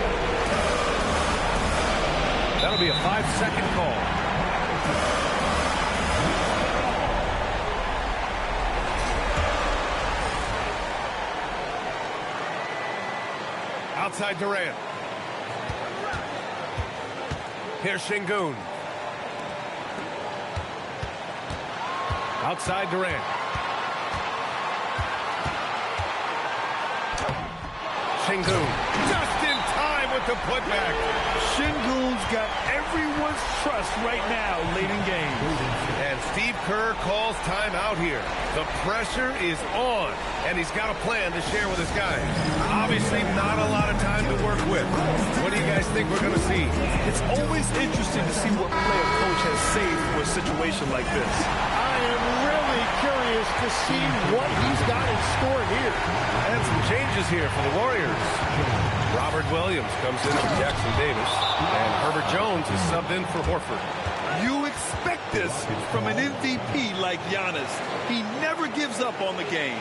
That'll be a 5-second call. Outside Durant. Here's Şengün. Outside Durant. Şengün. Just in time with the putback. Şengün's got everyone's trust right now late in game. And Steve Kerr calls timeout here. The pressure is on, and he's got a plan to share with his guys. Obviously not a lot of time to work with. What do you guys think we're going to see? It's always interesting to see what play a coach has saved for a situation like this. I am really curious to see what he's got in store here. And some changes here for the Warriors. Robert Williams comes in for Jackson Davis, and Herbert Jones is subbed in for Horford. You expect this from an MVP like Giannis. He never gives up on the game.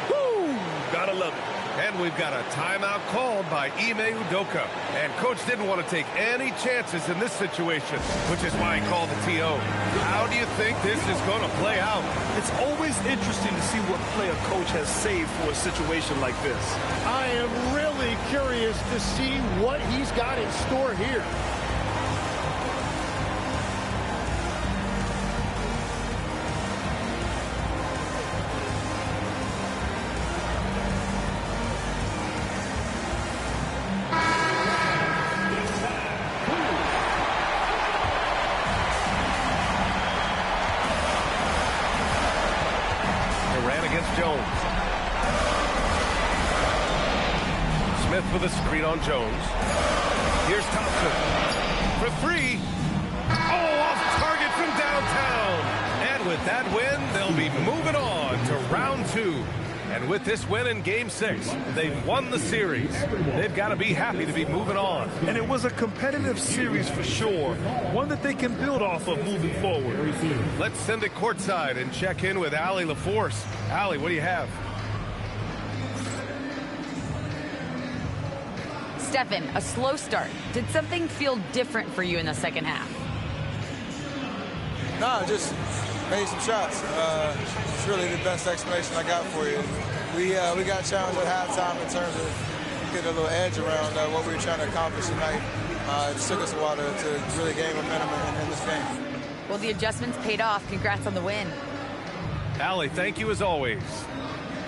Woo! Gotta love it. And we've got a timeout called by Ime Udoka. And Coach didn't want to take any chances in this situation, which is why he called the TO. How do you think this is going to play out? It's always interesting to see what play a coach has saved for a situation like this. I am really curious to see what he's got in store here. Jones. Smith with a screen on Jones. Here's Thompson for 3. Oh, off target from downtown. And with that win, they'll be moving on to round 2. And with this win in Game 6, they've won the series. They've got to be happy to be moving on. And it was a competitive series for sure, one that they can build off of moving forward. Let's send it courtside and check in with Allie LaForce. Allie, what do you have? Stephen, a slow start. Did something feel different for you in the second half? No, just made some shots. It's really the best explanation I got for you. We got challenged at halftime in terms of getting a little edge around what we were trying to accomplish tonight. It just took us a while to really gain momentum in this game. Well, the adjustments paid off. Congrats on the win. Allie, thank you as always.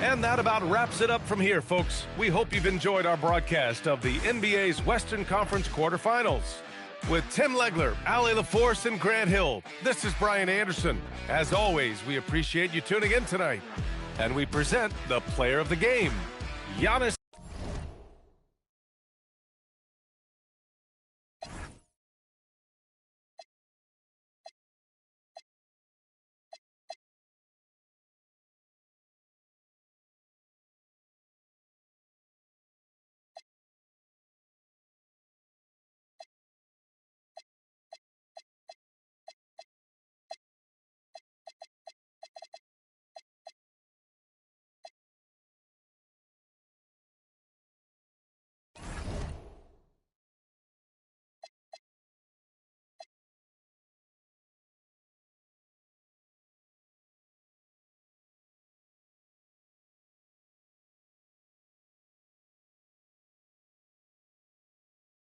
And that about wraps it up from here, folks. We hope you've enjoyed our broadcast of the NBA's Western Conference quarterfinals. With Tim Legler, Allie LaForce, and Grant Hill, this is Brian Anderson. As always, we appreciate you tuning in tonight. And we present the player of the game, Giannis.